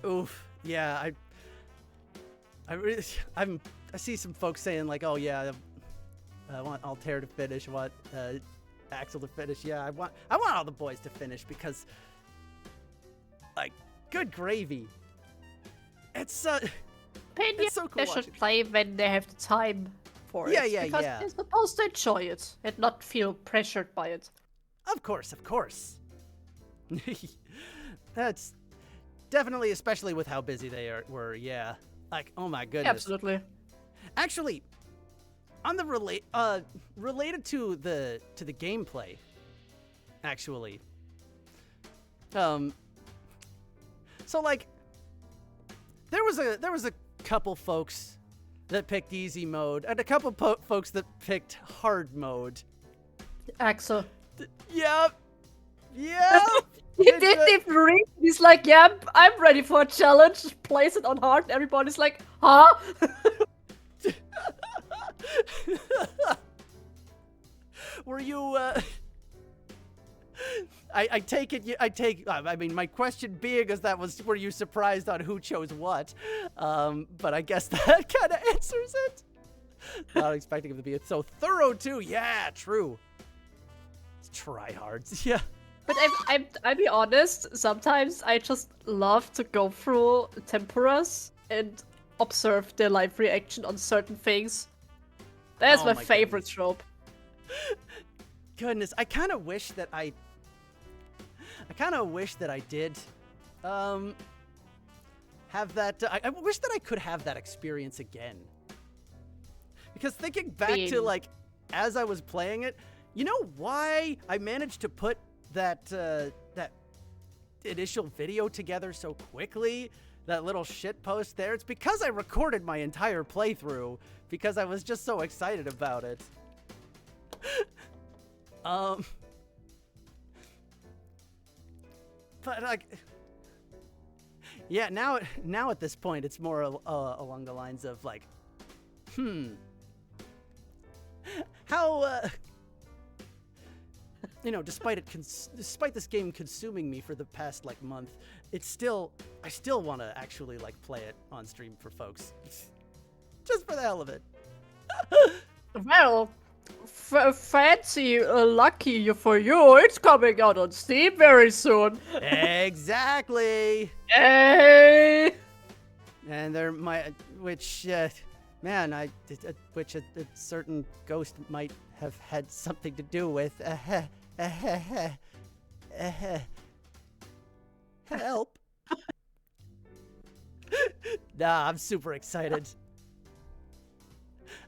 Speaker 2: Oof. Yeah, I see some folks saying like, oh yeah, I want Altair to finish, I want Axel to finish. Yeah, I want all the boys to finish because, like, good gravy. It's so cool.
Speaker 1: They should play when they have the time for it.
Speaker 2: Yeah,
Speaker 1: because
Speaker 2: yeah.
Speaker 1: they're supposed to enjoy it and not feel pressured by it.
Speaker 2: Of course. That's definitely, especially with how busy they were. Yeah, like, oh my goodness.
Speaker 1: Absolutely.
Speaker 2: Actually, on the related to the gameplay, actually. So like, there was a couple folks that picked easy mode and a couple folks that picked hard mode.
Speaker 1: Axel.
Speaker 2: Yep.
Speaker 1: He didn't even read. He's like, yeah, I'm ready for a challenge. Just place it on hard. And everybody's like, huh?
Speaker 2: Were you, I take it, I mean, my question being is were you surprised on who chose what? But I guess that kind of answers it. Not expecting him to be so thorough too. Yeah, true. Tryhards, yeah.
Speaker 1: But I'll be honest, sometimes I just love to go through tempuras and observe their live reaction on certain things. That's my favorite trope.
Speaker 2: Goodness, I kind of wish that I did have that. I wish that I could have that experience again. Because thinking back to, like, as I was playing it, you know why I managed to put that initial video together so quickly? That little shit post there? It's because I recorded my entire playthrough because I was just so excited about it. But like, yeah, now at this point, it's more along the lines of like, how, you know, despite this game consuming me for the past like month, I still want to actually like play it on stream for folks, just for the hell of it.
Speaker 1: Well, fancy lucky for you, it's coming out on Steam very soon.
Speaker 2: Exactly.
Speaker 1: Hey.
Speaker 2: And there might, which man, a certain ghost might have had something to do with. Help. Nah, I'm super excited.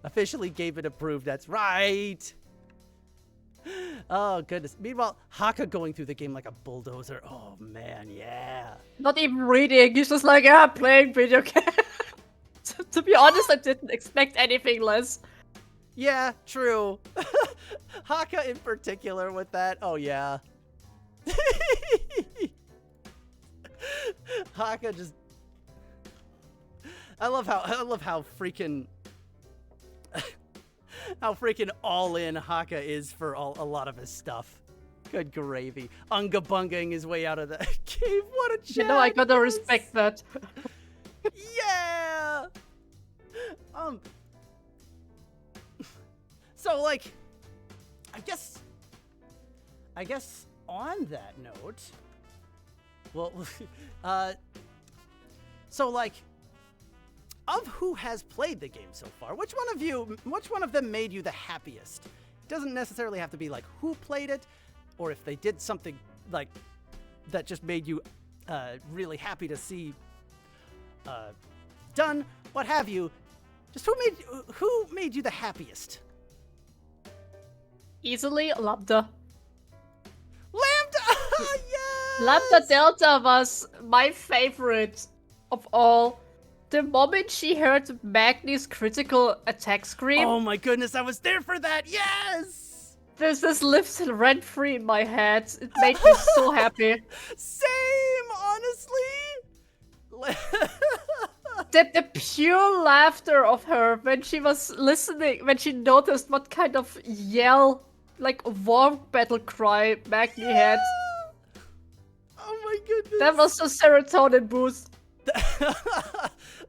Speaker 2: Officially gave it approved, that's right. Oh, goodness. Meanwhile, Haka going through the game like a bulldozer. Oh, man, yeah.
Speaker 1: Not even reading, he's just like, yeah, playing video games. To be honest, I didn't expect anything less.
Speaker 2: Yeah, true. Haka in particular with that. Oh, yeah. Haka just... I love how freaking... how freaking all-in Haka is for a lot of his stuff. Good gravy. Unga bungaing his way out of the cave. What a chat.
Speaker 1: You know, I gotta respect that.
Speaker 2: Yeah! So, like, I guess on that note, well, so, like, of who has played the game so far, which one of them made you the happiest? It doesn't necessarily have to be, like, who played it, or if they did something, like, that just made you really happy to see done, what have you. Just who made you the happiest?
Speaker 1: Easily, Lambda.
Speaker 2: yes!
Speaker 1: Lambda Delta was my favorite of all. The moment she heard Magni's critical attack scream,
Speaker 2: Oh my goodness, I was there for that. Yes!
Speaker 1: this lives rent-free in my head. It made me so happy.
Speaker 2: Same, honestly.
Speaker 1: The pure laughter of her when she was listening, when she noticed what kind of yell, like war battle cry Magni had.
Speaker 2: Oh my goodness.
Speaker 1: That was a serotonin boost.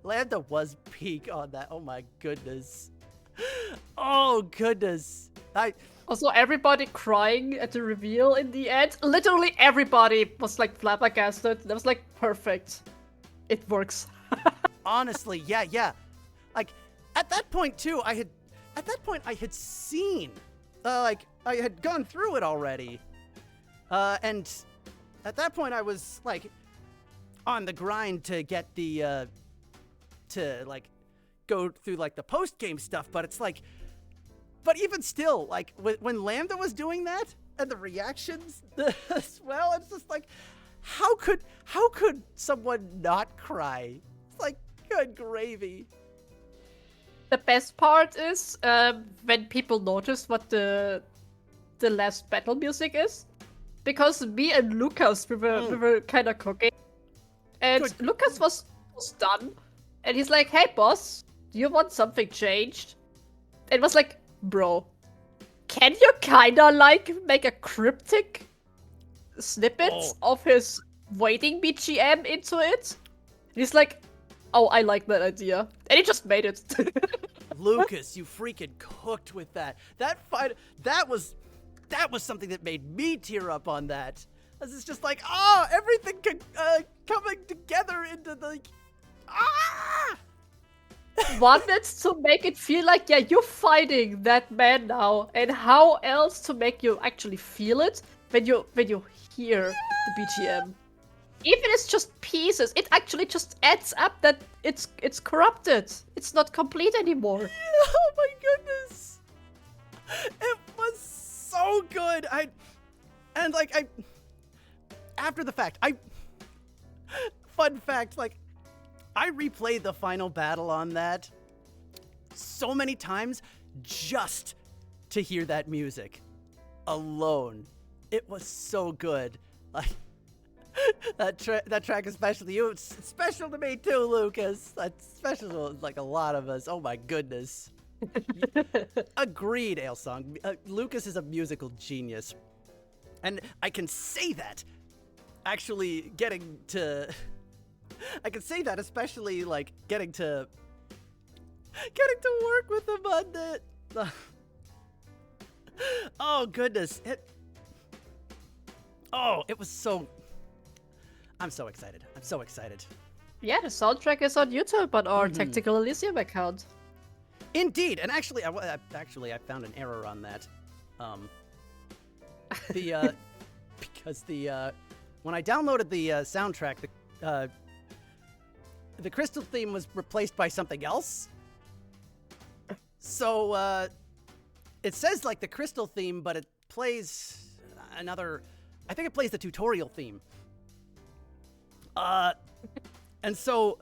Speaker 2: Lambda was peak on that. Oh my goodness. Oh goodness.
Speaker 1: Also, everybody crying at the reveal in the end. Literally everybody was like flabbergasted. That was like perfect. It works.
Speaker 2: Honestly, yeah. Like at that point too, I had seen, like I had gone through it already, and at that point I was like on the grind to get the to like go through like the post game stuff. But it's like, but even still, like when Lambda was doing that and the reactions as well, it's just like, how could someone not cry? It's like, good gravy.
Speaker 1: The best part is when people notice what the last battle music is, because me and Lucas we were kind of cooking, and
Speaker 2: Good.
Speaker 1: Lucas was done, and he's like, "Hey boss, do you want something changed?" And it was like, "Bro, can you kinda like make a cryptic snippets of his waiting BGM into it?" And he's like, "Oh, I like that idea," and he just made it.
Speaker 2: Lucas, you freaking cooked with that. That was something that made me tear up on that. It's just like, oh, everything coming together into the,
Speaker 1: Wanted to make it feel like, yeah, you're fighting that man now, and how else to make you actually feel it when you hear the BGM. Even if it's just pieces, it actually just adds up that it's corrupted. It's not complete anymore.
Speaker 2: oh my goodness, it was so good. After the fact, fun fact, like, I replayed the final battle on that so many times just to hear that music alone. It was so good. Like, that track is special to you. It's special to me too, Lucas. That's special to like a lot of us. Oh my goodness. Agreed, Ailsong. Lucas is a musical genius. And I can say that actually getting to... I can say that especially like getting to work with him on it. Oh goodness. It was so... I'm so excited.
Speaker 1: Yeah, the soundtrack is on YouTube on our Tactical Elysium account.
Speaker 2: Indeed, and actually, I found an error on that. Because when I downloaded the soundtrack, the crystal theme was replaced by something else. So it says like the crystal theme, but it plays another. I think it plays the tutorial theme. And so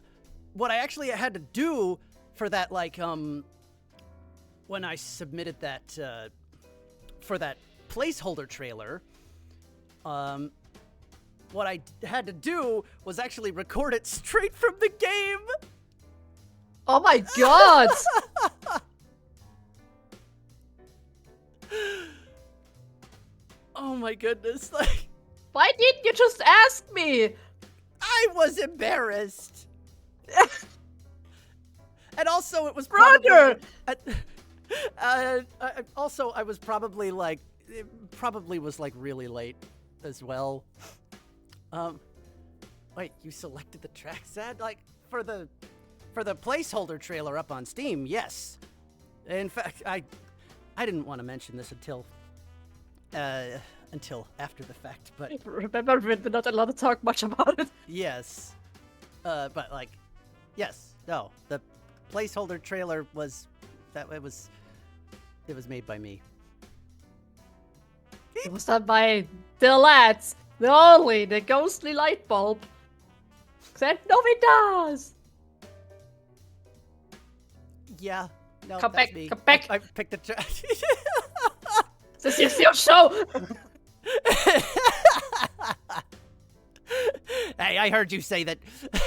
Speaker 2: what I actually had to do for that, like, when I submitted that, for that placeholder trailer, what I had to do was actually record it straight from the game.
Speaker 1: Oh my god!
Speaker 2: Oh my goodness, like,
Speaker 1: Why didn't you just ask me?
Speaker 2: I was embarrassed. And also, it was probably...
Speaker 1: Brother!
Speaker 2: Also, I was probably, like... It probably was, like, really late as well. Wait, you selected the track, Sad? Like, for the placeholder trailer up on Steam, yes. In fact, I didn't want to mention this until after the fact, but...
Speaker 1: Remember, we're not allowed to talk much about it.
Speaker 2: Yes. But, like, yes. No, the placeholder trailer was... It was made by me.
Speaker 1: It was done by the lads Only the ghostly light bulb. Said no, it does.
Speaker 2: Yeah. No,
Speaker 1: Come
Speaker 2: that's
Speaker 1: back,
Speaker 2: me.
Speaker 1: come back.
Speaker 2: I picked the trash.
Speaker 1: This is your show.
Speaker 2: Hey, I heard you say that.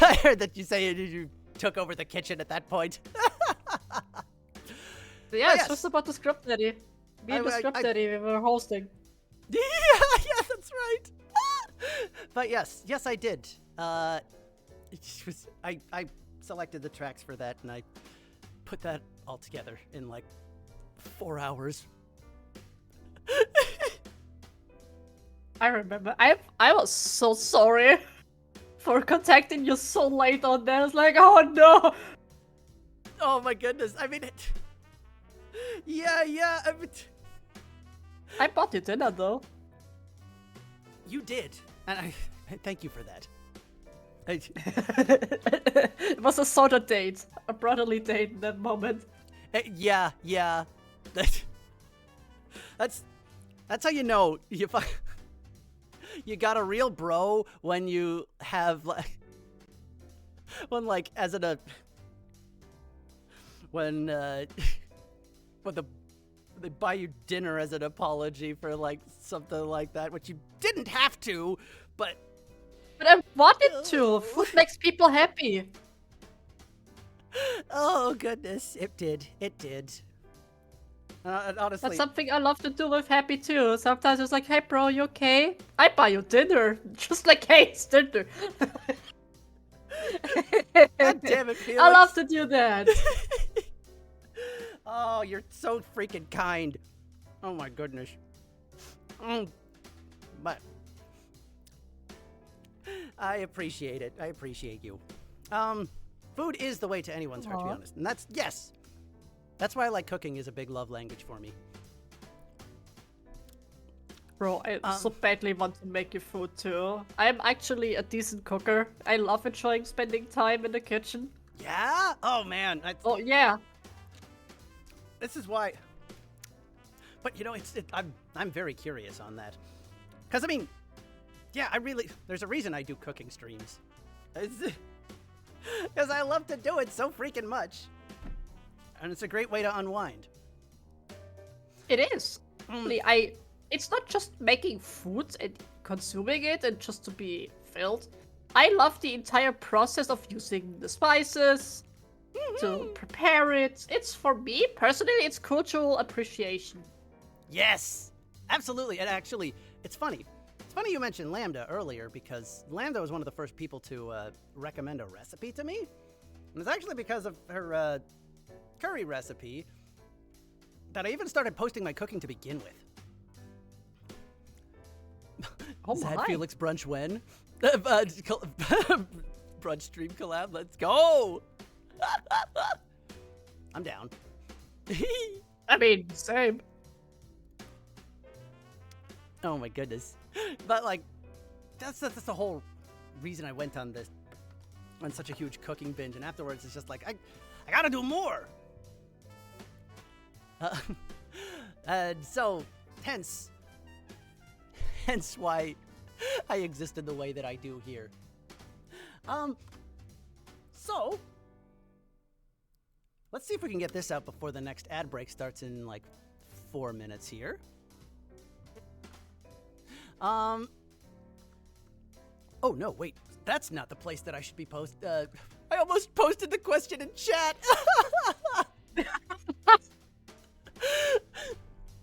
Speaker 2: I heard that you say you took over the kitchen at that point.
Speaker 1: Yeah,
Speaker 2: yes.
Speaker 1: it's just about the script daddy. Me and the script daddy, we were hosting.
Speaker 2: Yeah, that's right. But yes, I did. I selected the tracks for that, and I put that all together in like 4 hours.
Speaker 1: I remember. I was so sorry for contacting you so late on that. I was like, oh no.
Speaker 2: Oh my goodness. I mean, yeah.
Speaker 1: I bought you dinner though.
Speaker 2: You did, and I thank you for that.
Speaker 1: It was a sort of date, a brotherly date in that moment.
Speaker 2: Yeah. That's how you know you got a real bro when you have like when they buy you dinner as an apology for like something like that, which you didn't have to, but
Speaker 1: I wanted to. Food makes people happy.
Speaker 2: oh goodness, it did. And honestly,
Speaker 1: That's something I love to do with Happy too. Sometimes it's like, hey bro, you okay? I buy you dinner. Just like, hey, it's dinner.
Speaker 2: God damn it, Felix.
Speaker 1: I love to do that.
Speaker 2: Oh, you're so freaking kind. Oh my goodness. But I appreciate it. I appreciate you. Food is the way to anyone's heart, to be honest. And that's why I like cooking is a big love language for me.
Speaker 1: Bro, I so badly want to make you food too. I'm actually a decent cooker. I love enjoying spending time in the kitchen.
Speaker 2: Yeah? Oh man.
Speaker 1: Oh yeah.
Speaker 2: This is why. But you know, I'm very curious on that. Cause I mean, yeah, there's a reason I do cooking streams. Because I love to do it so freaking much. And it's a great way to unwind.
Speaker 1: It is. It's not just making food and consuming it and just to be filled. I love the entire process of using the spices to prepare it. It's, for me, personally, it's cultural appreciation.
Speaker 2: Yes, absolutely. And actually, it's funny. It's funny you mentioned Lambda earlier because Lambda was one of the first people to recommend a recipe to me. And it's actually because of her curry recipe that I even started posting my cooking to begin with.
Speaker 1: Oh
Speaker 2: Sad
Speaker 1: my.
Speaker 2: Felix brunch when? Brunch stream collab, let's go! I'm down.
Speaker 1: I mean, same.
Speaker 2: Oh my goodness. But like, that's the whole reason I went on such a huge cooking binge, and afterwards it's just like, I gotta do more! And so, hence why I exist in the way that I do here. So, let's see if we can get this out before the next ad break starts in like 4 minutes here. Oh no, wait, that's not the place that I should be I almost posted the question in chat.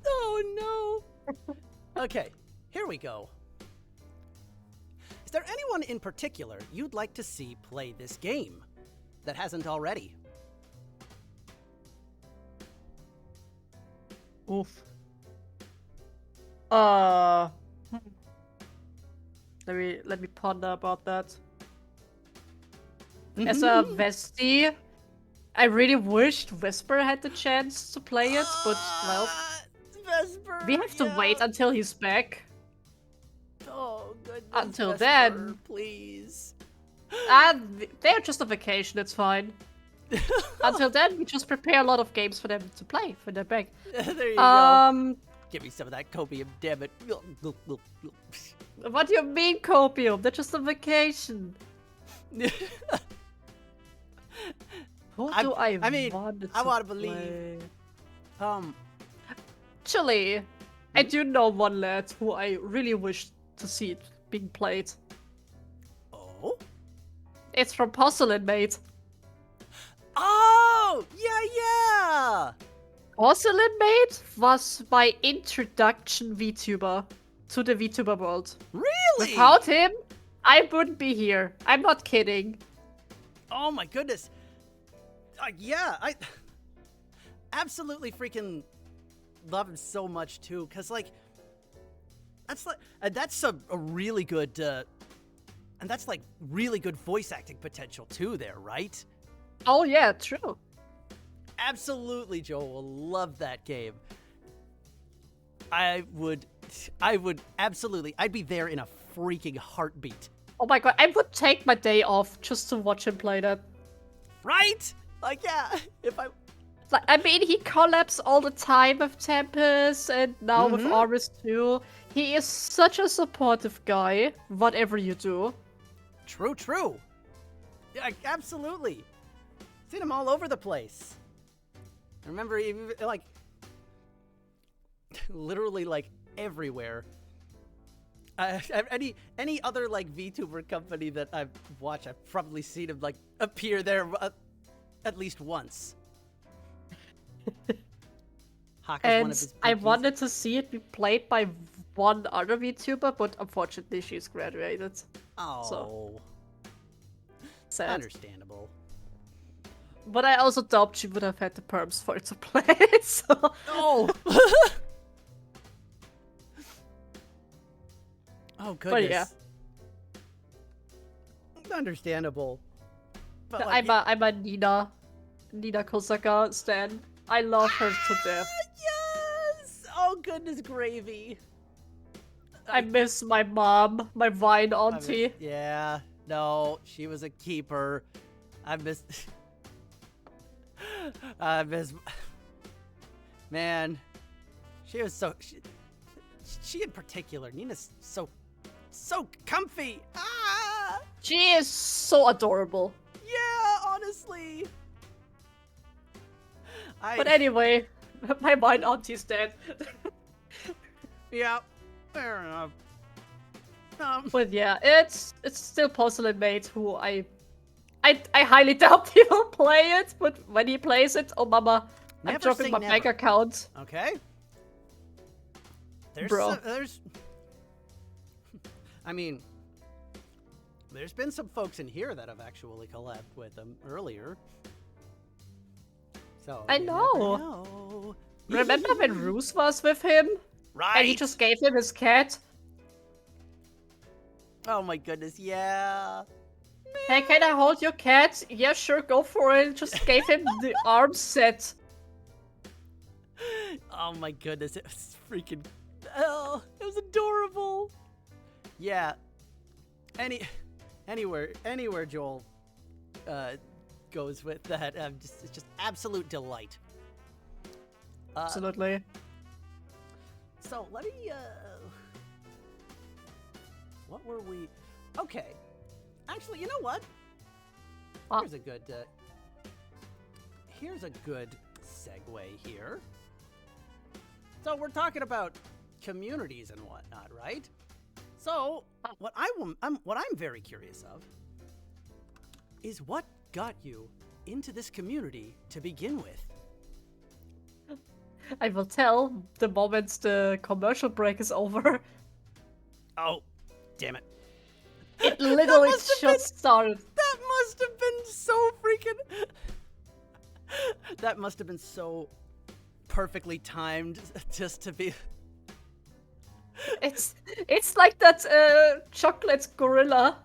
Speaker 2: Oh no. Okay, here we go. Is there anyone in particular you'd like to see play this game that hasn't already?
Speaker 1: Oof. Let me ponder about that. As a Vesti, I really wished Whisper had the chance to play it, but well,
Speaker 2: Vesper,
Speaker 1: we have to wait until he's back.
Speaker 2: Oh goodness.
Speaker 1: Until
Speaker 2: Vesper,
Speaker 1: then,
Speaker 2: please.
Speaker 1: They're just on vacation. It's fine. Until then, we just prepare a lot of games for them to play when they're back.
Speaker 2: There you go. Give me some of that copium, damn it.
Speaker 1: What do you mean, copium? That's just a vacation. Who do I want to
Speaker 2: I want to
Speaker 1: play?
Speaker 2: believe.
Speaker 1: Actually, I do know one lad who I really wish to see it being played.
Speaker 2: Oh?
Speaker 1: It's from Porcelain, mate.
Speaker 2: Oh! Yeah!
Speaker 1: Porcelain Mate was my introduction VTuber to the VTuber world.
Speaker 2: Really?
Speaker 1: Without him, I wouldn't be here. I'm not kidding.
Speaker 2: Oh my goodness. Yeah, I absolutely freaking love him so much too, cause like that's a really good and that's like really good voice acting potential too there, right?
Speaker 1: Oh yeah, true.
Speaker 2: Absolutely, Joel will love that game. I would absolutely, I'd be there in a freaking heartbeat.
Speaker 1: Oh my god, I would take my day off just to watch him play that.
Speaker 2: Right? Like, yeah, if I...
Speaker 1: Like, I mean, he collabs all the time with Tempus and now with Oris too. He is such a supportive guy, whatever you do.
Speaker 2: True. Yeah, absolutely. Seen him all over the place. I remember, like, literally, like, everywhere. Any other, like, VTuber company that I've watched, I've probably seen him, like, appear there at least once.
Speaker 1: And I wanted to see it be played by one other VTuber, but unfortunately she's graduated.
Speaker 2: Oh.
Speaker 1: So. Sad.
Speaker 2: Understandable.
Speaker 1: But I also doubt she would have had the perms for it to play it, so...
Speaker 2: Oh! Oh, goodness.
Speaker 1: But yeah.
Speaker 2: Understandable. But like,
Speaker 1: I'm a Nina Kosaka stan. I love her to death.
Speaker 2: Yes! Oh, goodness gravy.
Speaker 1: I miss my mom, my Vine auntie.
Speaker 2: Yeah. No, she was a keeper. I miss... Man. She was so... She in particular, Nina's so comfy. Ah!
Speaker 1: She is so adorable.
Speaker 2: Yeah, honestly.
Speaker 1: But anyway, my Vine auntie's dead.
Speaker 2: Yeah, fair enough.
Speaker 1: But yeah, it's still Porcelain Mate who I highly doubt he will play it, but when he plays it, oh mama, I'm dropping my bank account.
Speaker 2: Okay.
Speaker 1: Bro. I
Speaker 2: mean, there's been some folks in here that have actually collabed with him earlier. So
Speaker 1: I know. Remember when Roos was with him?
Speaker 2: Right.
Speaker 1: And he just gave him his cat?
Speaker 2: Oh my goodness, yeah.
Speaker 1: Hey, can I hold your cat? Yeah, sure, go for it. Just gave him the arm set.
Speaker 2: Oh my goodness, it was freaking... Oh, it was adorable. Yeah. Anywhere Joel goes with that, it's just absolute delight.
Speaker 1: Absolutely.
Speaker 2: So let me. What were we? Okay. Actually, you know what? Here's a good. Here's a good segue here. So we're talking about communities and whatnot, right? So what I'm very curious of is what got you into this community to begin with.
Speaker 1: I will tell the moment the commercial break is over.
Speaker 2: Oh, damn it.
Speaker 1: It literally just started.
Speaker 2: That must have been so freaking... That must have been so perfectly timed just to be...
Speaker 1: It's like that chocolate gorilla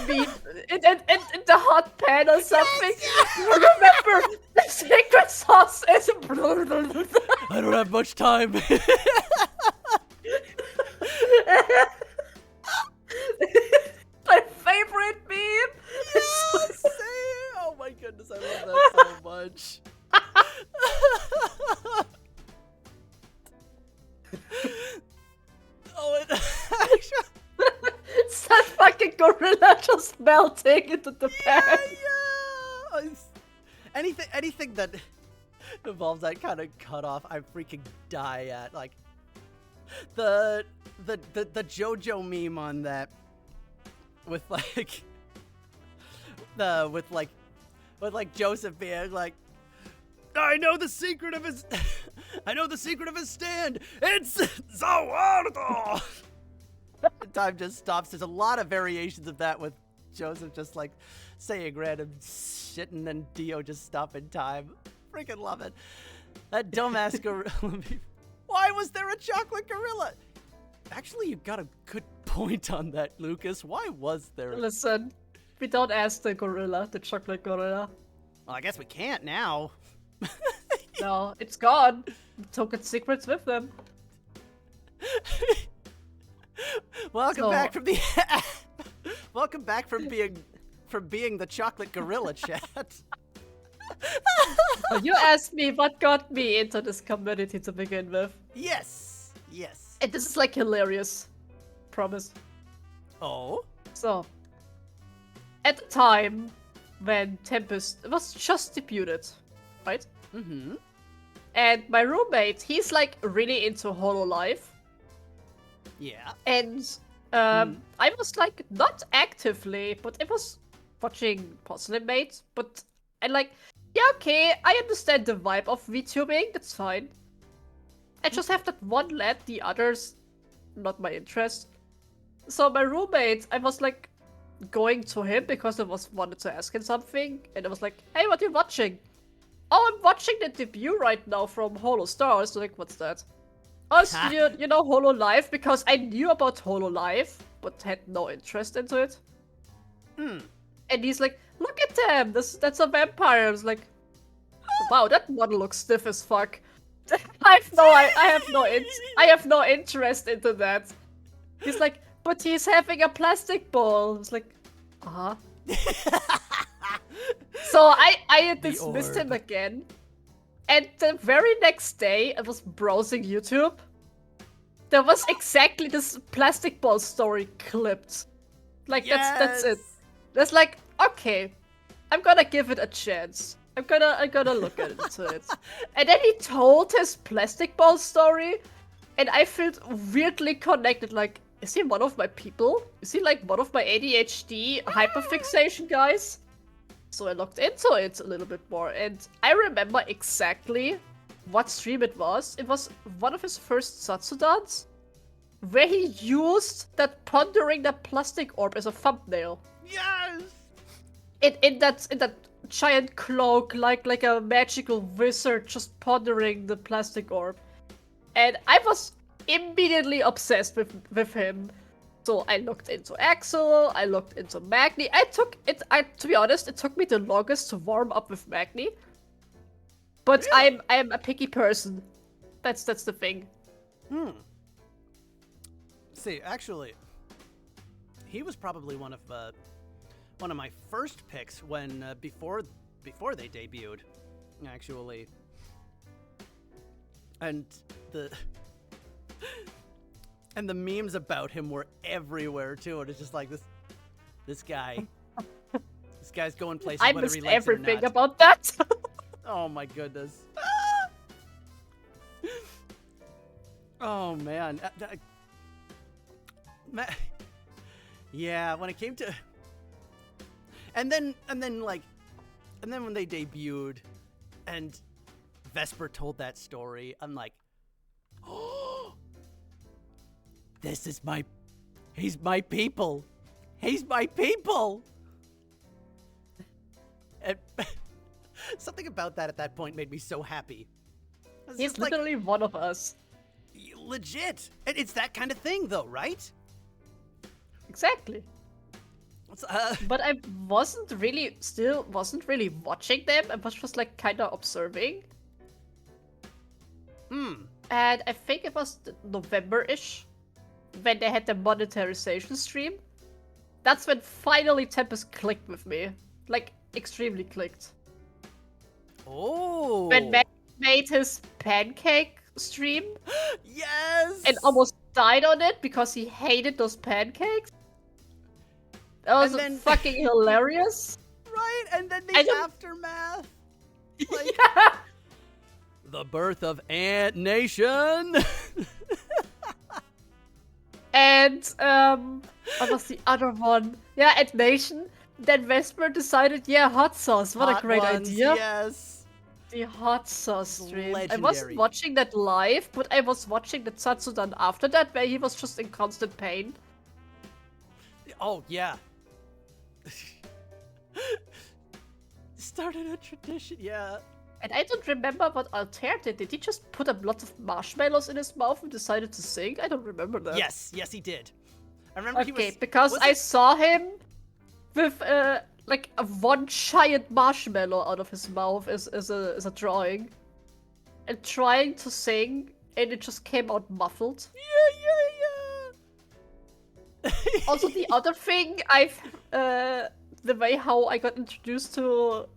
Speaker 1: in the hot pan or something.
Speaker 2: Yes, yeah.
Speaker 1: Remember, the secret sauce is...
Speaker 2: I don't have much time.
Speaker 1: My favorite meme.
Speaker 2: Yes, oh my goodness, I love that so much.
Speaker 1: just melting into the pan.
Speaker 2: Yeah. Anything that involves that kind of cutoff, I freaking die at. Like the JoJo meme on that with like with Joseph being like, I know the secret of his stand. It's Zawardo. Time just stops. There's a lot of variations of that with Joseph just like saying random shit and then Dio just stopping time. Freaking love it. That dumbass gorilla. Why was there a chocolate gorilla? Actually, you got a good point on that, Lucas. Why was there?
Speaker 1: Listen, we don't ask the gorilla, the chocolate gorilla.
Speaker 2: Well, I guess we can't now.
Speaker 1: No, it's gone. We took its secrets with them.
Speaker 2: Welcome back from the. Welcome back from being the chocolate gorilla, chat.
Speaker 1: You asked me what got me into this community to begin with.
Speaker 2: Yes.
Speaker 1: And this is like hilarious. Promise.
Speaker 2: Oh?
Speaker 1: So, at the time when Tempest was just debuted, right?
Speaker 2: Mm-hmm.
Speaker 1: And my roommate, he's like really into Hololive.
Speaker 2: Yeah.
Speaker 1: And I was like not actively, but I was watching Porcelain Mate. But I like, yeah, okay, I understand the vibe of VTubing, that's fine. I just have that one lad, the others, not my interest. So my roommate, I was like going to him because I wanted to ask him something, and I was like, hey, what are you watching? Oh, I'm watching the debut right now from Holostars. Like, what's that? Oh, so you know Hololive? Because I knew about Hololive, but had no interest into it. And he's like, look at them! That's a vampire. I was like, wow, that one looks stiff as fuck. I have no interest into that. He's like, but he's having a plastic ball. I was like, uh-huh. So I dismissed him again. And the very next day, I was browsing YouTube. There was exactly this plastic ball story clipped. Like, that's it. That's like, okay, I'm gonna give it a chance. I'm gonna look into it. And then he told his plastic ball story, and I felt weirdly connected. Like, is he one of my people? Is he like one of my ADHD hyperfixation guys? So I looked into it a little bit more, and I remember exactly what stream it was. It was one of his first Satsudans, where he used that pondering the plastic orb as a thumbnail.
Speaker 2: Yes!
Speaker 1: In that giant cloak, like a magical wizard just pondering the plastic orb. And I was immediately obsessed with him. So I looked into Axel, I looked into Magni. To be honest, it took me the longest to warm up with Magni. But really? I'm a picky person. That's the thing.
Speaker 2: See, actually, he was probably one of my first picks when before they debuted, actually. And the memes about him were everywhere too. And it's just like this guy. This guy's going places
Speaker 1: I
Speaker 2: whether
Speaker 1: missed
Speaker 2: he likes it or
Speaker 1: everything
Speaker 2: not.
Speaker 1: about that.
Speaker 2: Oh my goodness. Oh man. Yeah, when it came to and then when they debuted and Vesper told that story, I'm like, oh, he's my people. He's my people. And something about that at that point made me so happy.
Speaker 1: He's literally one of us.
Speaker 2: Legit. And it's that kind of thing though, right?
Speaker 1: Exactly. But I wasn't really watching them. I was just like kind of observing. And I think it was November-ish when they had the monetarization stream. That's when finally Tempus clicked with me. Like, extremely clicked.
Speaker 2: Oh.
Speaker 1: When Matt made his pancake stream.
Speaker 2: Yes.
Speaker 1: And almost died on it because he hated those pancakes. That was
Speaker 2: And then-
Speaker 1: fucking hilarious.
Speaker 2: Right? And then
Speaker 1: I
Speaker 2: the
Speaker 1: don't-
Speaker 2: aftermath. Like,
Speaker 1: Yeah.
Speaker 2: the birth of Ant Nation.
Speaker 1: And what was the other one? Yeah, at Nation. Then Vesper decided, yeah, hot sauce. What
Speaker 2: Hot
Speaker 1: a great
Speaker 2: ones,
Speaker 1: idea.
Speaker 2: Yes.
Speaker 1: The hot sauce stream. I
Speaker 2: Legendary.
Speaker 1: wasn't watching that live, but I was watching the Satsudan after that, where he was just in constant pain.
Speaker 2: Oh, yeah. Started a tradition, yeah.
Speaker 1: And I don't remember what Altair did. Did he just put a lot of marshmallows in his mouth and decided to sing? I don't remember that.
Speaker 2: Yes, he did. I remember he was...
Speaker 1: Okay, because
Speaker 2: was
Speaker 1: I
Speaker 2: it-
Speaker 1: saw him with like a one giant marshmallow out of his mouth as a drawing, and trying to sing, and it just came out muffled.
Speaker 2: Yeah.
Speaker 1: Also, the other thing the way how I got introduced to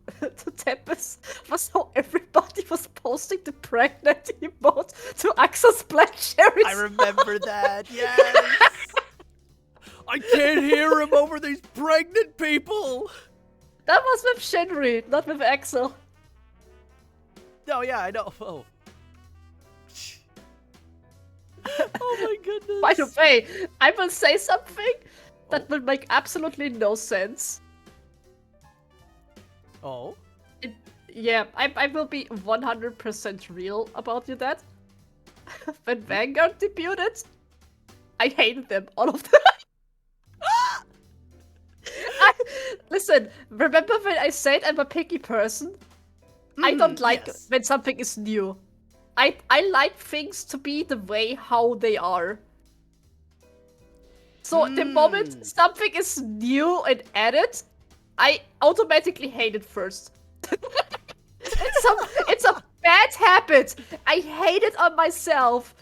Speaker 1: Tempus was how everybody was posting the pregnant emote to Axel Splatcher's.
Speaker 2: I remember that, yes. I can't hear him over these pregnant people.
Speaker 1: That was with Shinri, not with Axel.
Speaker 2: No, yeah, I know. Oh. Oh my goodness.
Speaker 1: By the way, I will say something that will make absolutely no sense.
Speaker 2: Oh.
Speaker 1: Yeah, I will be 100% real about you that. When Vanguard debuted, I hated them, all of them. Listen, remember when I said I'm a picky person? I don't like
Speaker 2: yes.
Speaker 1: when something is new. I like things to be the way how they are. So the moment something is new and added, I automatically hate it first. It's a bad habit. I hate it on myself.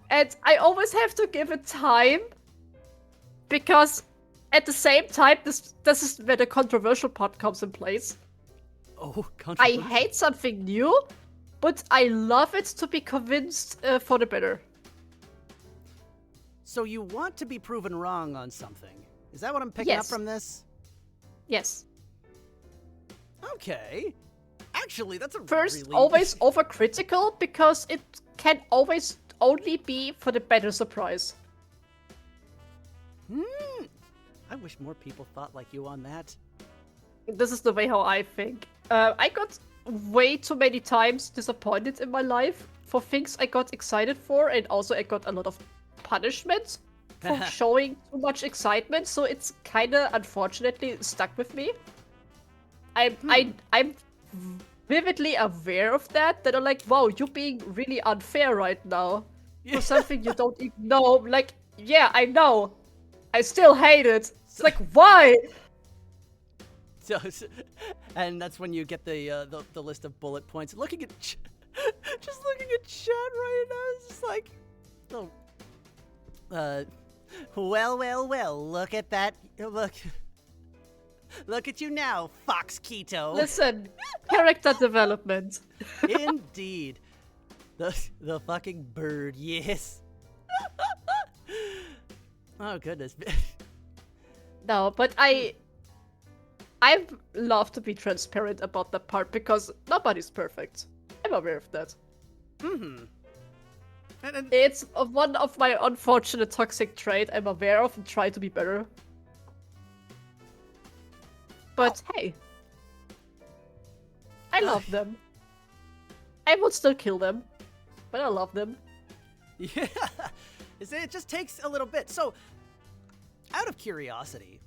Speaker 1: And I always have to give it time. Because at the same time, this is where the controversial part comes in place.
Speaker 2: Oh,
Speaker 1: I
Speaker 2: controversial.
Speaker 1: hate something new, but I love it to be convinced for the better.
Speaker 2: So you want to be proven wrong on something. Is that what I'm picking up
Speaker 1: Yes.
Speaker 2: from this?
Speaker 1: Yes.
Speaker 2: Okay. Actually, that's a
Speaker 1: First,
Speaker 2: really...
Speaker 1: always overcritical, because it can always only be for the better surprise.
Speaker 2: I wish more people thought like you on that.
Speaker 1: This is the way how I think. I got way too many times disappointed in my life for things I got excited for, and also I got a lot of punishment for showing too much excitement, so it's kinda unfortunately stuck with me. I'm vividly aware of that I'm like, wow, you're being really unfair right now. For something you don't even know. Like, yeah, I know. I still hate it. It's like, why?
Speaker 2: So, and that's when you get the list of bullet points. Looking at, just looking at chat right now, it's just like, oh, well, look at that, look at you now, Fox Keto.
Speaker 1: Listen, character development.
Speaker 2: Indeed, the fucking bird, yes. Oh goodness.
Speaker 1: No, but I love to be transparent about that part because nobody's perfect. I'm aware of that.
Speaker 2: And
Speaker 1: It's one of my unfortunate toxic trait I'm aware of and try to be better. But hey, I love them. I would still kill them, but I love them.
Speaker 2: yeah, it just takes a little bit. So, out of curiosity,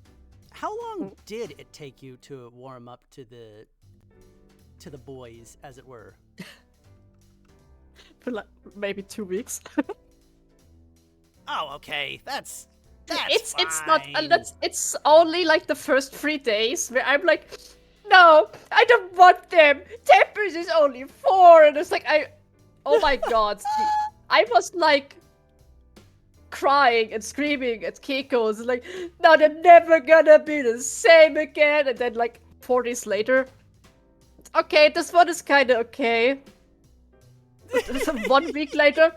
Speaker 2: how long did it take you to warm up to the boys, as it were?
Speaker 1: For like maybe 2 weeks.
Speaker 2: Oh, okay, that's
Speaker 1: it's not.
Speaker 2: fine.
Speaker 1: It's only like the first 3 days where I'm like, no, I don't want them. Tempus is only 4, and it's like oh my god, I was like crying and screaming at Keiko's, like, no, they're never gonna be the same again. And then like 4 days later, okay, this one is kind of okay. 1 week later,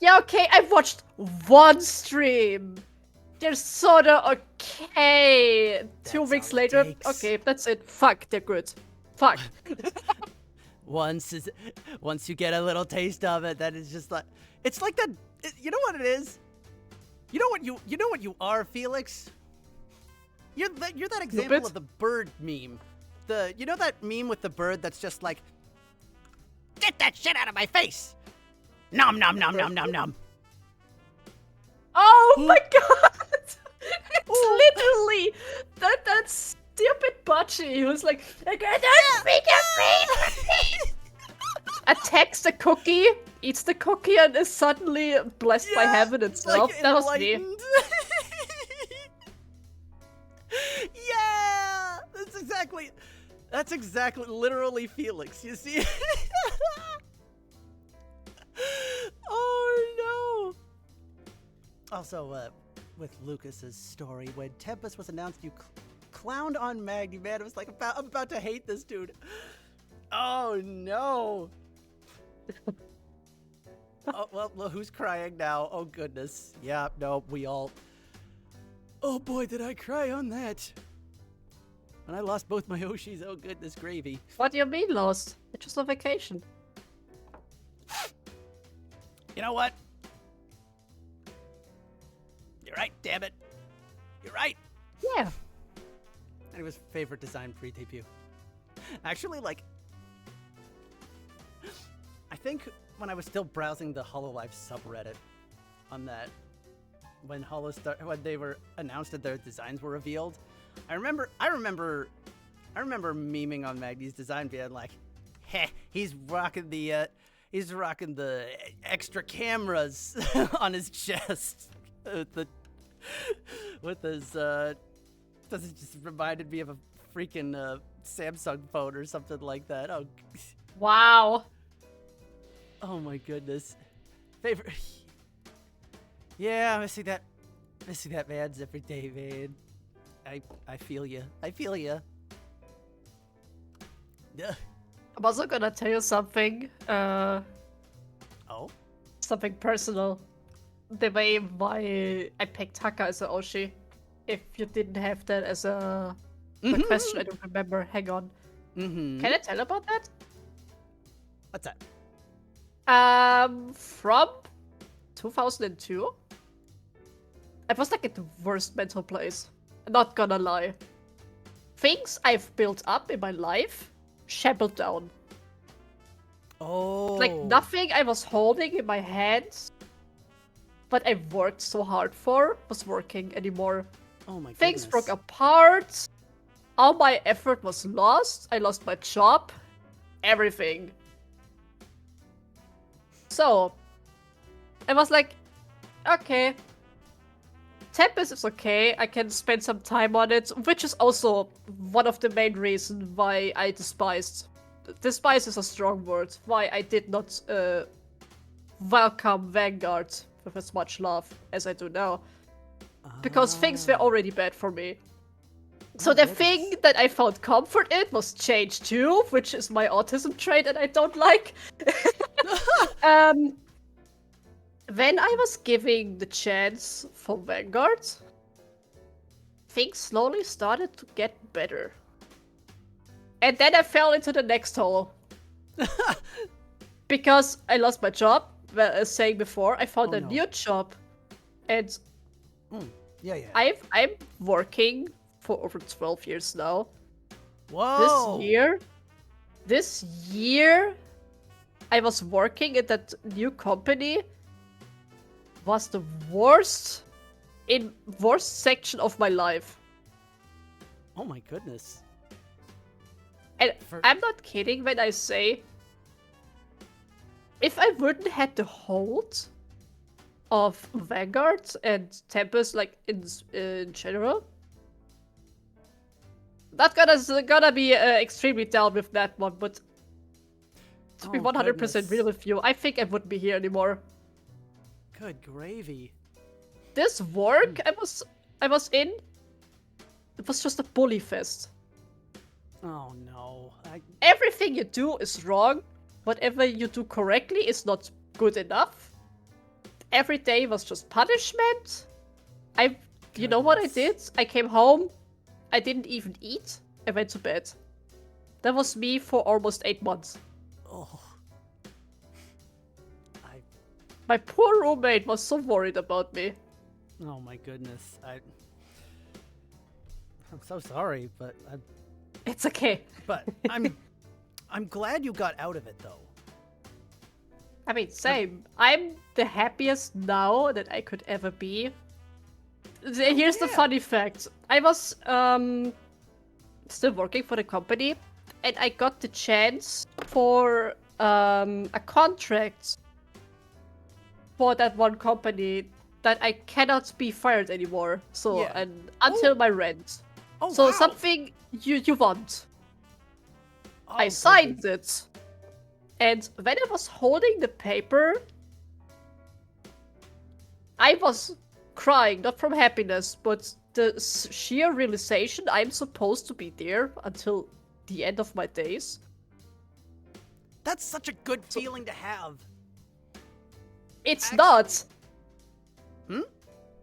Speaker 1: yeah, okay, I watched one stream. they're sorta okay. 2
Speaker 2: That's
Speaker 1: weeks
Speaker 2: all it
Speaker 1: later,
Speaker 2: takes.
Speaker 1: okay, that's it. Fuck, they're good. Fuck.
Speaker 2: Once you get a little taste of it, that is just like it's like that. You know what it is? You know what you are, Felix. You're that example
Speaker 1: Stupid?
Speaker 2: of the bird meme. You know that meme with the bird that's just like, get that shit out of my face. Nom nom nom nom nom nom.
Speaker 1: Oh my god! It's literally that stupid Butchie who's like, I can't speak your attacks the cookie, eats the cookie, and is suddenly blessed by heaven itself.
Speaker 2: Like
Speaker 1: That was me.
Speaker 2: enlightened. Yeah, that's exactly literally Felix. You see? Oh no. Also, with Lucas's story, when Tempus was announced, you clowned on Maggie. Man, it was like I'm about to hate this dude. Oh no. Oh well, who's crying now? Oh goodness. Yeah, no, we all. Oh boy, did I cry on that. When I lost both my Oshis, oh goodness gravy.
Speaker 1: What do you mean lost? It's just a vacation.
Speaker 2: You know what? You're right, damn it. You're right.
Speaker 1: Yeah.
Speaker 2: And it was favorite design pre-debut. Actually, like, I think when I was still browsing the HoloLive subreddit on that, when they were announced that their designs were revealed, I remember memeing on Magni's design, being like, "Heh, he's rocking the extra cameras on his chest with his This just reminded me of a freaking Samsung phone or something like that. Oh,
Speaker 1: Wow.
Speaker 2: oh my goodness, favorite." Yeah, I see that man's every day, man. I feel ya. Yeah.
Speaker 1: I'm also gonna tell you something.
Speaker 2: Oh.
Speaker 1: Something personal. The way why I picked Haka as a Oshi. If you didn't have that as a question, I don't remember. Hang on.
Speaker 2: Mm-hmm.
Speaker 1: Can I tell about that?
Speaker 2: What's that?
Speaker 1: From 2002, I was like in the worst mental place. Not gonna lie. Things I've built up in my life shambled down.
Speaker 2: Oh.
Speaker 1: Like nothing I was holding in my hands, but I worked so hard for, was working anymore.
Speaker 2: Oh my goodness.
Speaker 1: Things broke apart. All my effort was lost. I lost my job. Everything. So, I was like, okay. Tempus is okay. I can spend some time on it, which is also one of the main reasons why I despised. Despise is a strong word. Why I did not welcome Vanguard with as much love as I do now. Because things were already bad for me. So the thing that I found comfort in was change too, which is my autism trait and I don't like. When I was giving the chance for Vanguard, things slowly started to get better. And then I fell into the next hole. Because I lost my job, well, as saying before, I found a new job. And
Speaker 2: Yeah.
Speaker 1: I'm working for over 12 years now.
Speaker 2: Whoa.
Speaker 1: This year, I was working at that new company. Was the worst section of my life.
Speaker 2: Oh my goodness.
Speaker 1: And I'm not kidding when I say, if I wouldn't had the hold of Vanguard and Tempus, like in general, not gonna be extremely down with that one. But to be 100% real with you, I think I wouldn't be here anymore.
Speaker 2: Good gravy.
Speaker 1: This work I was in, it was just a bully fest.
Speaker 2: Oh no.
Speaker 1: Everything you do is wrong. Whatever you do correctly is not good enough. Every day was just punishment. I you know what I did? I came home, I didn't even eat, I went to bed. That was me for almost 8 months.
Speaker 2: Oh.
Speaker 1: My poor roommate was so worried about me.
Speaker 2: Oh my goodness. I'm so sorry, but
Speaker 1: It's okay.
Speaker 2: I'm glad you got out of it though.
Speaker 1: I mean, same. I'm the happiest now that I could ever be. Here's the funny fact. I was still working for the company, and I got the chance for a contract for that one company that I cannot be fired anymore. So
Speaker 2: Yeah.
Speaker 1: and until my rent.
Speaker 2: Oh,
Speaker 1: So
Speaker 2: wow.
Speaker 1: something you want.
Speaker 2: Oh,
Speaker 1: I signed it. And when I was holding the paper, I was crying, not from happiness, but the sheer realization I'm supposed to be there until the end of my days.
Speaker 2: That's such a good feeling to have.
Speaker 1: It's
Speaker 2: Actually-
Speaker 1: not.
Speaker 2: Hmm?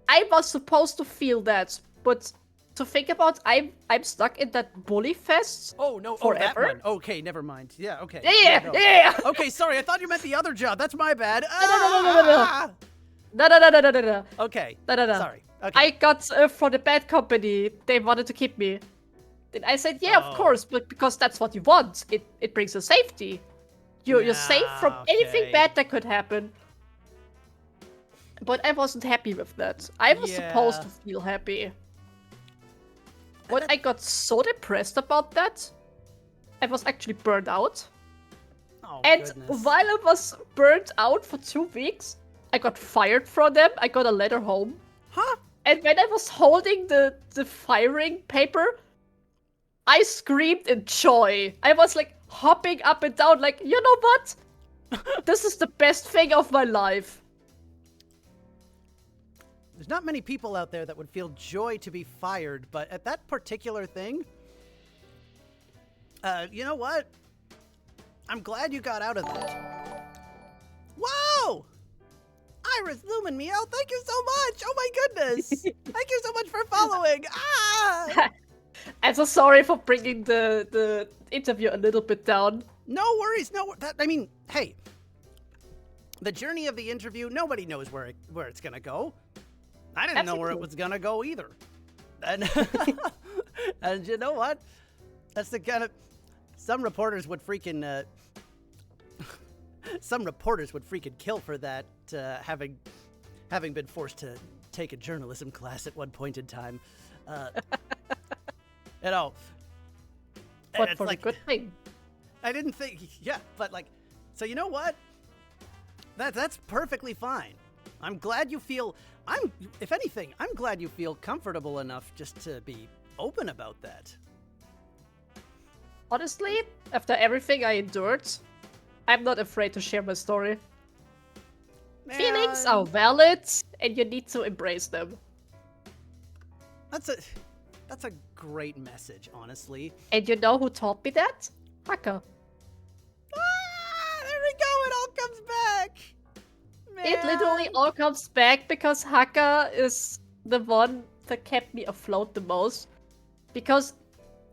Speaker 1: I was supposed to feel that, but to think about, I'm stuck in that bully fest.
Speaker 2: Oh no!
Speaker 1: Forever?
Speaker 2: Oh, that one. Okay, never mind. Yeah. Okay.
Speaker 1: Yeah,
Speaker 2: no.
Speaker 1: yeah.
Speaker 2: Okay, sorry. I thought you meant the other job. That's my bad.
Speaker 1: No.
Speaker 2: Ah!
Speaker 1: No.
Speaker 2: Okay.
Speaker 1: No.
Speaker 2: Sorry. Okay.
Speaker 1: I got for the bad company. They wanted to keep me. And I said, yeah, of
Speaker 2: Oh.
Speaker 1: course, but because that's what you want. It brings you safety. You're safe from anything
Speaker 2: okay.
Speaker 1: bad that could happen. But I wasn't happy with that. I was supposed
Speaker 2: Yeah.
Speaker 1: to feel happy. But I got so depressed about that. I was actually burned out.
Speaker 2: Oh,
Speaker 1: And
Speaker 2: goodness.
Speaker 1: while I was burnt out for 2 weeks, I got fired from them. I got a letter home.
Speaker 2: Huh?
Speaker 1: And when I was holding the firing paper, I screamed in joy. I was like hopping up and down, like, you know what? This is the best thing of my life.
Speaker 2: There's not many people out there that would feel joy to be fired, but at that particular thing, you know what? I'm glad you got out of that. Whoa! Iris Lumen Meow, thank you so much! Oh my goodness! Thank you so much for following! Ah!
Speaker 1: I'm so sorry for bringing the interview a little bit down.
Speaker 2: No worries, I mean, hey, the journey of the interview, nobody knows where it's gonna go. I didn't know where it was gonna go either. And, and you know what? That's the kind of... Some reporters would freaking... some reporters would freaking kill for that, having been forced to take a journalism class at one point in time. You know...
Speaker 1: But
Speaker 2: it's
Speaker 1: for
Speaker 2: like,
Speaker 1: the good thing.
Speaker 2: I didn't think... Yeah, but like... So you know what? That's perfectly fine. I'm glad you feel... If anything, I'm glad you feel comfortable enough just to be open about that.
Speaker 1: Honestly, after everything I endured, I'm not afraid to share my story. Feelings are valid, and you need to embrace them.
Speaker 2: That's a great message, honestly.
Speaker 1: And you know who taught me that? Haka.
Speaker 2: Ah, there we go. It all comes back.
Speaker 1: It literally all comes back because Haka is the one that kept me afloat the most. Because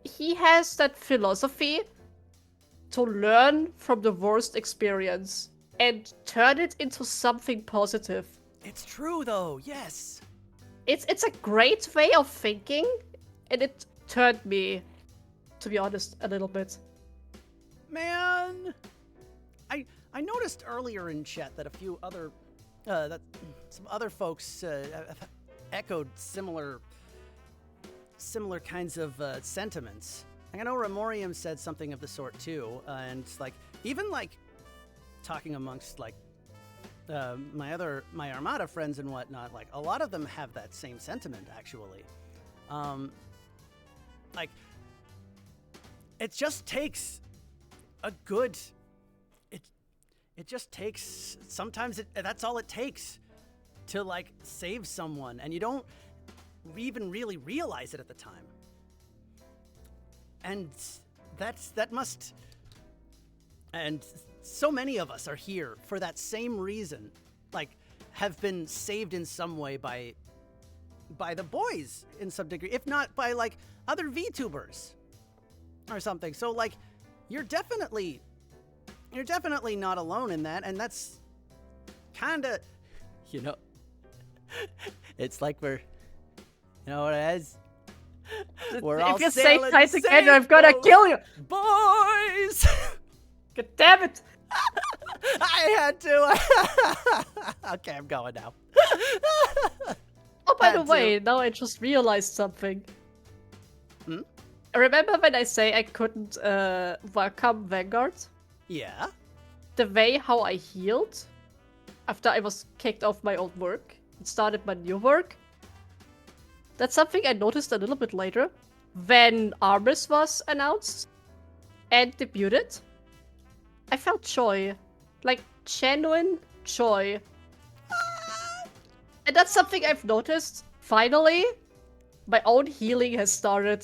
Speaker 1: he has that philosophy to learn from the worst experience and turn it into something positive.
Speaker 2: It's true, though. Yes.
Speaker 1: It's a great way of thinking, and it turned me, to be honest, a little bit.
Speaker 2: Man, I noticed earlier in chat that a few other that some other folks have echoed similar kinds of sentiments. I know Remorium said something of the sort too, and like even like talking amongst like my Armada friends and whatnot, like a lot of them have that same sentiment actually. Like it just takes a good. It just takes. Sometimes that's all it takes to like save someone, and you don't even really realize it at the time. And that must. And so many of us are here for that same reason, like have been saved in some way by by the boys in some degree, if not by like other VTubers or something. So like, you're definitely not alone in that, and that's kind of, you know, it's like we're, you know what it is? We're all
Speaker 1: if you say
Speaker 2: sailing
Speaker 1: ties
Speaker 2: the
Speaker 1: together,
Speaker 2: same
Speaker 1: I'm gonna
Speaker 2: boat.
Speaker 1: kill you!
Speaker 2: Boys!
Speaker 1: God damn it!
Speaker 2: I had to. Okay, I'm going now.
Speaker 1: Oh, by the
Speaker 2: Had to.
Speaker 1: way, now I just realized something.
Speaker 2: Hmm?
Speaker 1: Remember when I say I couldn't welcome Vanguard?
Speaker 2: Yeah.
Speaker 1: The way how I healed after I was kicked off my old work and started my new work? That's something I noticed a little bit later when Armis was announced and debuted. I felt joy. Like, genuine joy. And that's something I've noticed. Finally, my own healing has started.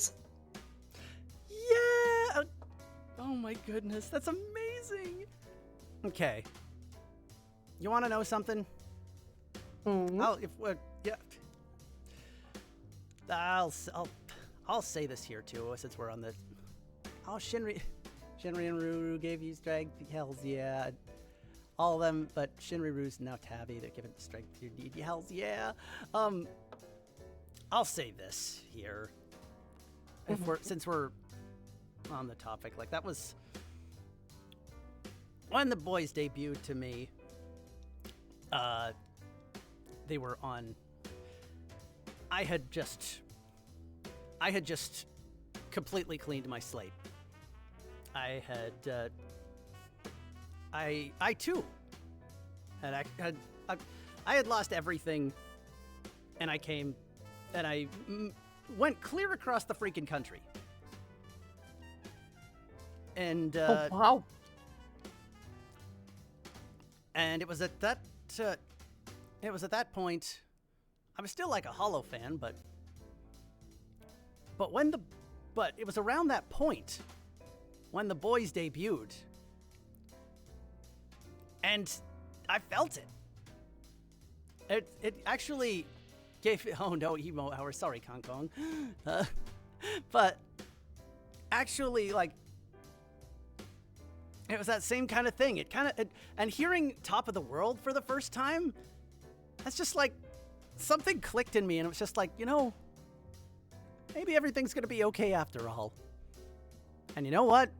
Speaker 2: Yeah. Oh my goodness, that's amazing. Okay. You want to know something? Yeah. I'll say this here too, since we're on the. Oh, Shinri and Ruru gave you strength. Hells yeah. All of them, but Shinri-Ru's now Tabby. They're giving strength to your need. Hells yeah. I'll say this here. Since we're on the topic, like that was when the boys debuted to me. They were on. I had just completely cleaned my slate. I had. I too had lost everything, and I came, and I went clear across the freaking country. And
Speaker 1: Oh, wow.
Speaker 2: and it was at that point, I was still like a Holo fan, but it was around that point when the boys debuted. And I felt it. It actually gave. Oh no, emo hour. Sorry, Kong Kong. But actually, like, it was that same kind of thing. And hearing Top of the World for the first time, that's just like something clicked in me, and it was just like, you know, maybe everything's gonna be okay after all. And you know what?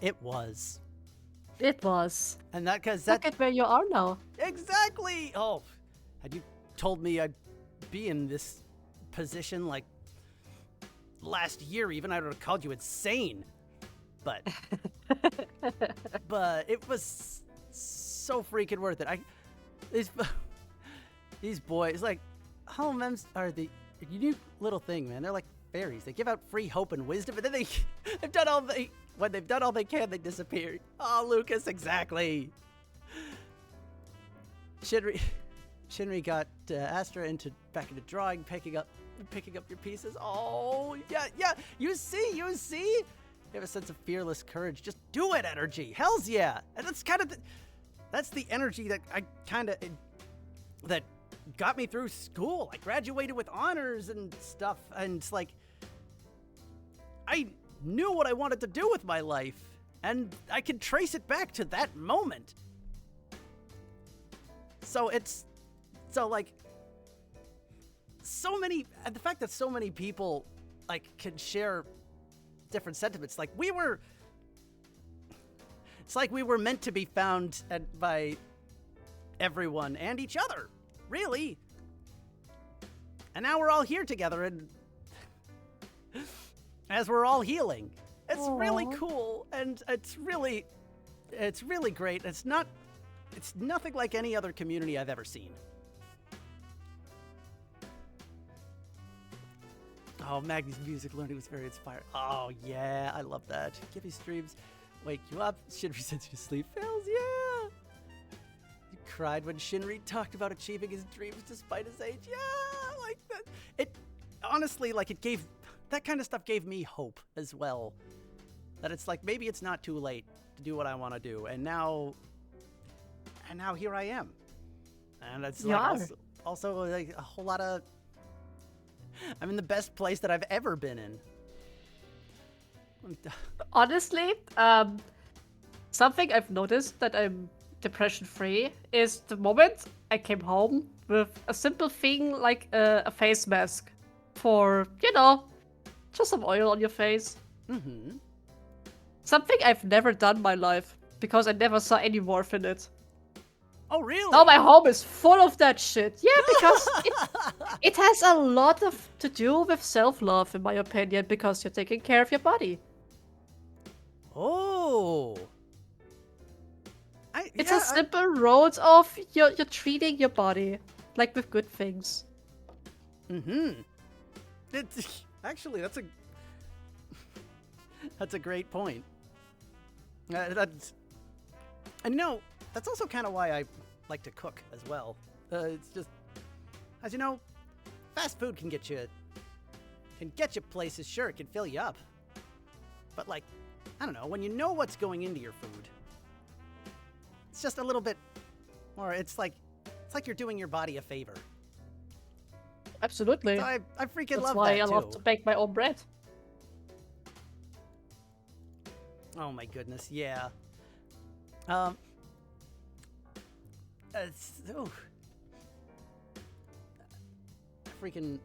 Speaker 2: It was.
Speaker 1: It was.
Speaker 2: And that, because
Speaker 1: Look at where you are now.
Speaker 2: Exactly! Oh, had you told me I'd be in this position like last year even, I would have called you insane. But it was so freaking worth it. These boys, like, Holomems are the unique little thing, man. They're like fairies. They give out free hope and wisdom, and then when they've done all they can, they disappear. Oh, Lucas, exactly. Shinri got Astra back into drawing, picking up your pieces. Oh, yeah. You see. You have a sense of fearless courage. Just do it, energy. Hells yeah. And that's kind of that's the energy that that got me through school. I graduated with honors and stuff, and it's like I knew what I wanted to do with my life, and I can trace it back to that moment. So the fact that so many people like can share different sentiments, like it's like we were meant to be found by everyone and each other, really. And now we're all here together, and as we're all healing. It's really cool, and it's really great. It's nothing like any other community I've ever seen. Oh, Magni's music learning was very inspiring. Oh yeah, I love that. Gibby streams wake you up. Shinri sends you to sleep. Hells yeah! You cried when Shinri talked about achieving his dreams despite his age. Yeah, like that. It honestly, like, that kind of stuff gave me hope as well. That it's like, maybe it's not too late to do what I want to do. And now here I am. And it's like also like a whole lot of I'm in the best place that I've ever been in.
Speaker 1: Honestly, something I've noticed that I'm depression-free is the moment I came home with a simple thing like a face mask for, just some oil on your face.
Speaker 2: Mm-hmm.
Speaker 1: Something I've never done in my life because I never saw any worth in it.
Speaker 2: Oh, really?
Speaker 1: Now my home is full of that shit. Yeah, because it has a lot to do with self-love, in my opinion, because you're taking care of your body.
Speaker 2: Oh.
Speaker 1: It's a simple road of you're treating your body like with good things.
Speaker 2: Mm-hmm. Actually, that's a great point. That's also kind of why I like to cook as well. It's just, as you know, fast food can get you places. Sure, it can fill you up, but like, I don't know, when you know what's going into your food, it's just a little bit more. It's like you're doing your body a favor.
Speaker 1: Absolutely.
Speaker 2: So I freaking love that too.
Speaker 1: That's why I love to bake my own bread.
Speaker 2: Oh my goodness, yeah. Freaking.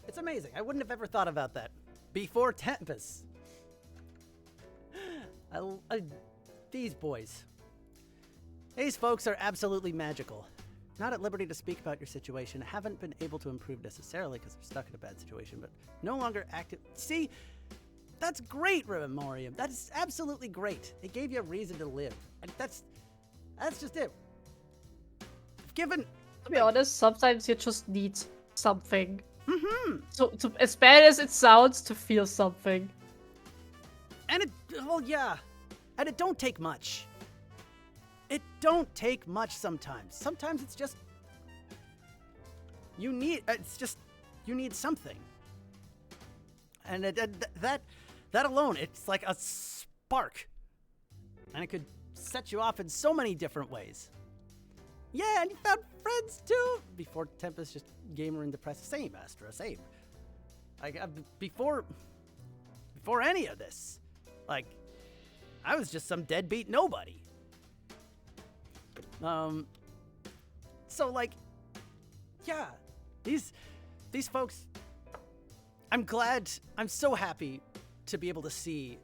Speaker 2: It's amazing. I wouldn't have ever thought about that before Tempus. These boys. These folks are absolutely magical. Not at liberty to speak about your situation. Haven't been able to improve necessarily because they're stuck in a bad situation, but no longer active. See, that's great, Memoriam. That is absolutely great. It gave you a reason to live. And that's just it. Given.
Speaker 1: To be honest, sometimes you just need something.
Speaker 2: Mm-hmm.
Speaker 1: So, as bad as it sounds, to feel something.
Speaker 2: And and it don't take much. It don't take much sometimes. Sometimes it's just you need something. And that alone, it's like a spark. And it could set you off in so many different ways. Yeah, and you found friends too. Before Tempus, just gamer and depressed. Same, Astra, same. Before any of this, like, I was just some deadbeat nobody. So like, yeah, these folks, I'm so happy to be able to see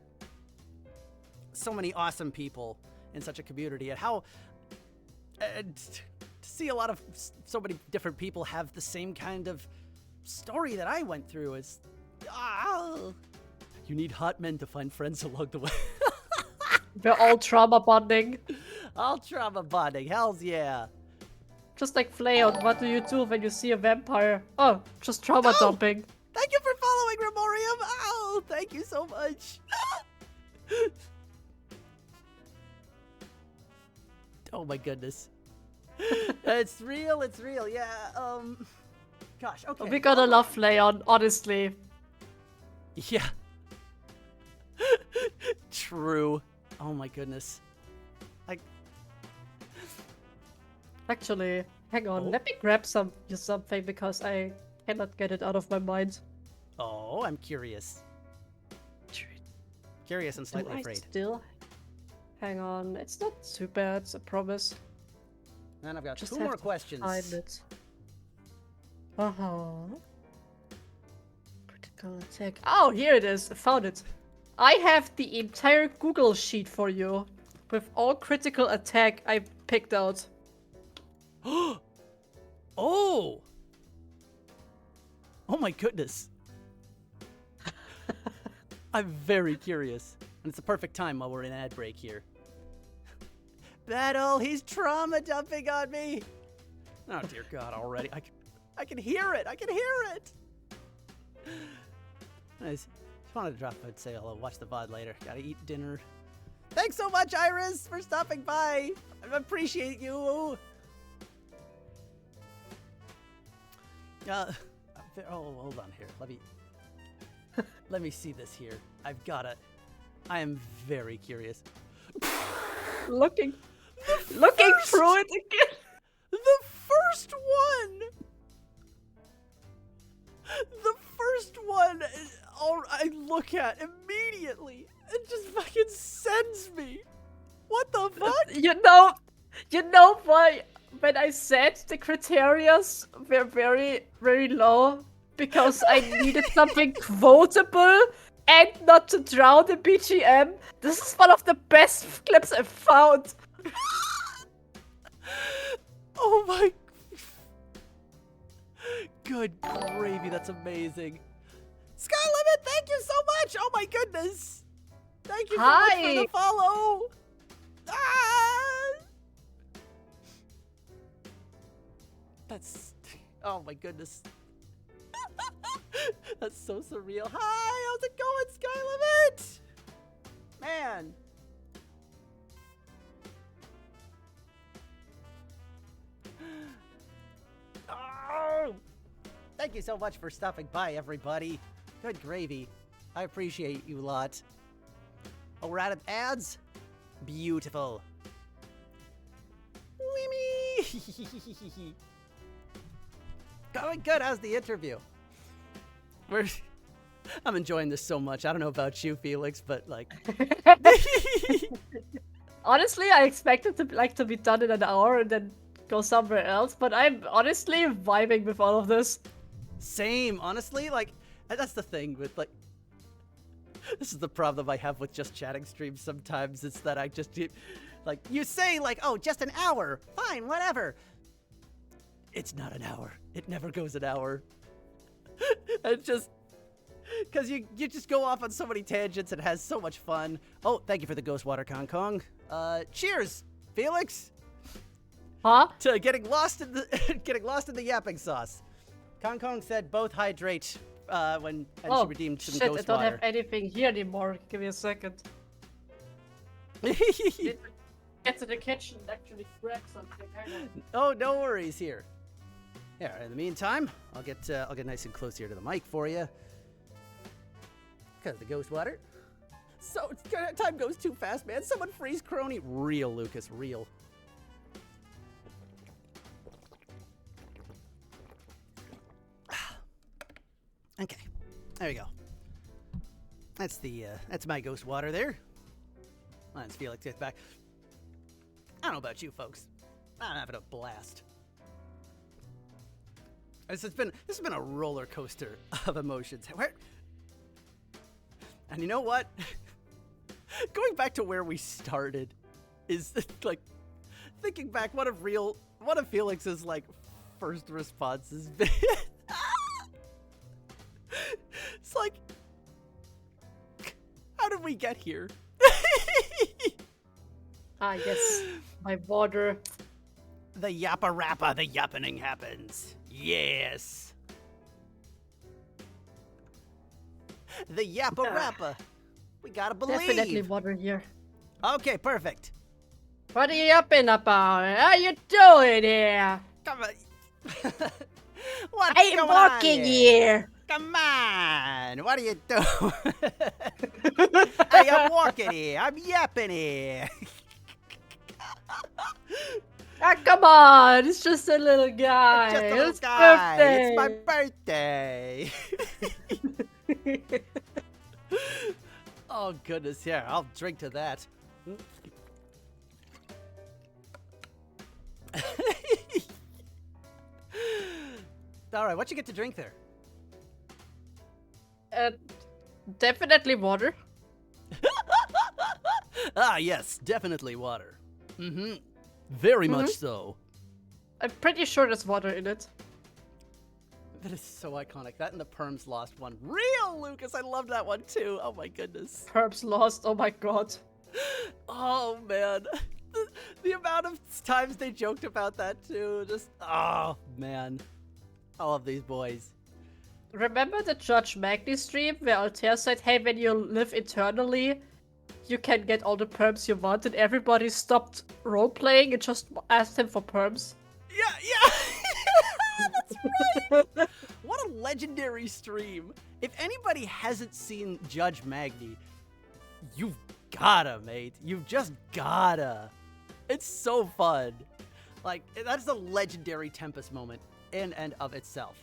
Speaker 2: so many awesome people in such a community, and how to see a lot of so many different people have the same kind of story that I went through. Is you need hot men to find friends along the way.
Speaker 1: We're all trauma bonding.
Speaker 2: All trauma bonding, hells yeah.
Speaker 1: Just like Flayon, what do you do when you see a vampire? Oh, just trauma dumping.
Speaker 2: Thank you for following, Memoriam. Oh, thank you so much. Oh my goodness. It's real, yeah. Gosh, okay.
Speaker 1: We gotta love Flayon, honestly.
Speaker 2: Yeah. True. Oh my goodness.
Speaker 1: Actually, hang on. Let me grab something because I cannot get it out of my mind.
Speaker 2: Oh, I'm curious. Curious and slightly afraid.
Speaker 1: Still? Hang on. It's not too bad, I promise.
Speaker 2: And I've got
Speaker 1: Just
Speaker 2: two
Speaker 1: have
Speaker 2: more
Speaker 1: to
Speaker 2: questions.
Speaker 1: Find it. Critical attack. Oh, here it is. I found it. I have the entire Google sheet for you with all critical attack I picked out.
Speaker 2: Oh! Oh my goodness. I'm very curious. And it's the perfect time while we're in ad break here. Battle, he's trauma dumping on me. Oh dear God, already. I can hear it. I can hear it. Nice. Just wanted to drop by and say hello. Watch the VOD later. Gotta eat dinner. Thanks so much, Iris, for stopping by. I appreciate you. Hold on here. Let me see this here. I am very curious.
Speaker 1: Looking through it again.
Speaker 2: The first one. The first one I look at immediately, it just fucking sends me. What the fuck?
Speaker 1: You know why when I said the criterias were very, very low? Because I needed something quotable and not to drown the BGM. This is one of the best clips I've found.
Speaker 2: Oh my. Good gravy, that's amazing. Sky Limit, thank you so much. Oh my goodness. Thank you so much for the follow. Ah! That's. Oh my goodness. That's so surreal. Hi, how's it going, Sky Limit? Man. Oh! Thank you so much for stopping by, everybody. Good gravy. I appreciate you lot. Oh, we're out of ads? Beautiful. Wee-mee! Going good. How's the interview? I'm enjoying this so much. I don't know about you, Felix, but like...
Speaker 1: Honestly, I expected to be done in an hour and then go somewhere else, but I'm honestly vibing with all of this.
Speaker 2: Same, honestly, like, that's the thing with, like, this is the problem I have with just chatting streams sometimes, it's that I just, like, you say, like, oh, just an hour, fine, whatever. It's not an hour. It never goes an hour. It's just, because you just go off on so many tangents and has so much fun. Oh, thank you for the Ghost Water Kong Kong. Cheers, Felix.
Speaker 1: Huh?
Speaker 2: To getting lost in the yapping sauce. Kong Kong said both hydrate when she redeemed some
Speaker 1: shit,
Speaker 2: ghost
Speaker 1: I don't
Speaker 2: water.
Speaker 1: have anything here anymore. Give me a second. Get to the kitchen and actually grab something. Hang on.
Speaker 2: Oh, no worries here. Yeah, in the meantime, I'll get nice and close here to the mic for you. Because the ghost water. So time goes too fast, man. Someone freeze Crony. Real, Lucas, real. Okay, there we go. That's my ghost water there. Let's Felix get back. I don't know about you folks. I'm having a blast. This has been a roller coaster of emotions. And you know what? Going back to where we started is like thinking back. One of Felix's like first responses. It's like, how did we get here?
Speaker 1: Yes, my water.
Speaker 2: The yappa rappa, the yappening happens. Yes. The yappa rappa. We gotta believe.
Speaker 1: Definitely water here.
Speaker 2: Okay, perfect.
Speaker 1: What are you upping about? How you doing here?
Speaker 2: Come on.
Speaker 1: I am walking here.
Speaker 2: Come on. What are you doing? I am walking here. I'm yapping here.
Speaker 1: Ah, come on. It's just a little guy.
Speaker 2: Just a little
Speaker 1: it's
Speaker 2: guy.
Speaker 1: birthday.
Speaker 2: It's my birthday. Oh, goodness. Yeah, I'll drink to that. All right, what you get to drink there?
Speaker 1: Definitely water.
Speaker 2: Ah, yes, definitely water. Mm-hmm. Very much so.
Speaker 1: I'm pretty sure there's water in it.
Speaker 2: That is so iconic. That and the Perms Lost one. Real, Lucas. I love that one, too. Oh, my goodness.
Speaker 1: Perps lost. Oh my god.
Speaker 2: Oh, man. The amount of times they joked about that, too. Just, oh, man. I love these boys.
Speaker 1: Remember the Judge Magni stream where Altair said, hey, when you live eternally, you can get all the perms you want, and everybody stopped role-playing and just asked him for perms?
Speaker 2: Yeah. That's right. What a legendary stream. If anybody hasn't seen Judge Magni, you've gotta, mate. You've just gotta. It's so fun. Like, that's a legendary Tempest moment in and of itself.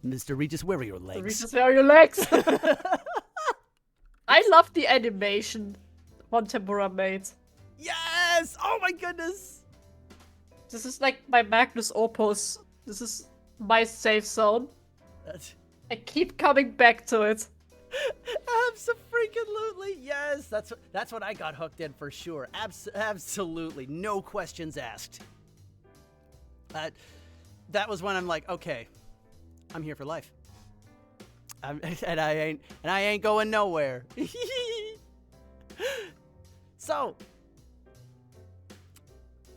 Speaker 2: Mr. Regis, where are your legs?
Speaker 1: Regis, where are your legs? I love the animation One Tempura made.
Speaker 2: Yes! Oh my goodness!
Speaker 1: This is like my magnus opus. This is my safe zone. I keep coming back to it.
Speaker 2: Abso-freaking-lutely, yes! That's what I got hooked in for sure. Absolutely, no questions asked. That was when I'm like, okay, I'm here for life. And I ain't going nowhere. So,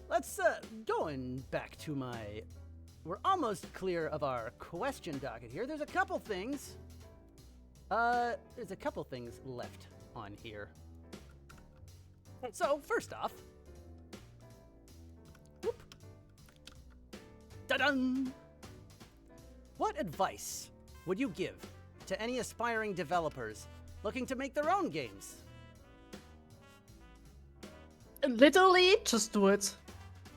Speaker 2: let's going back to my. We're almost clear of our question docket here. There's a couple things. There's a couple things left on here. So first off, whoop, da-dun! What advice would you give to any aspiring developers looking to make their own games?
Speaker 1: Literally, just do it.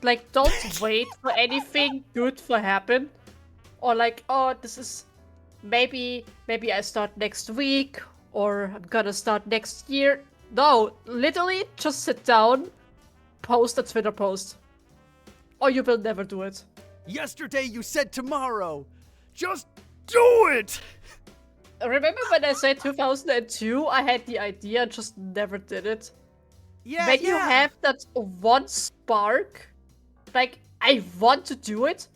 Speaker 1: Like, don't wait for anything good to happen. Or like, oh, this is... Maybe I start next week. Or I'm gonna start next year. No, literally, just sit down, post a Twitter post. Or you will never do it.
Speaker 2: Yesterday you said tomorrow. Just do it!
Speaker 1: Remember when I said 2002, I had the idea and just never did it?
Speaker 2: Yeah,
Speaker 1: When you have that one spark, like, I want to do it,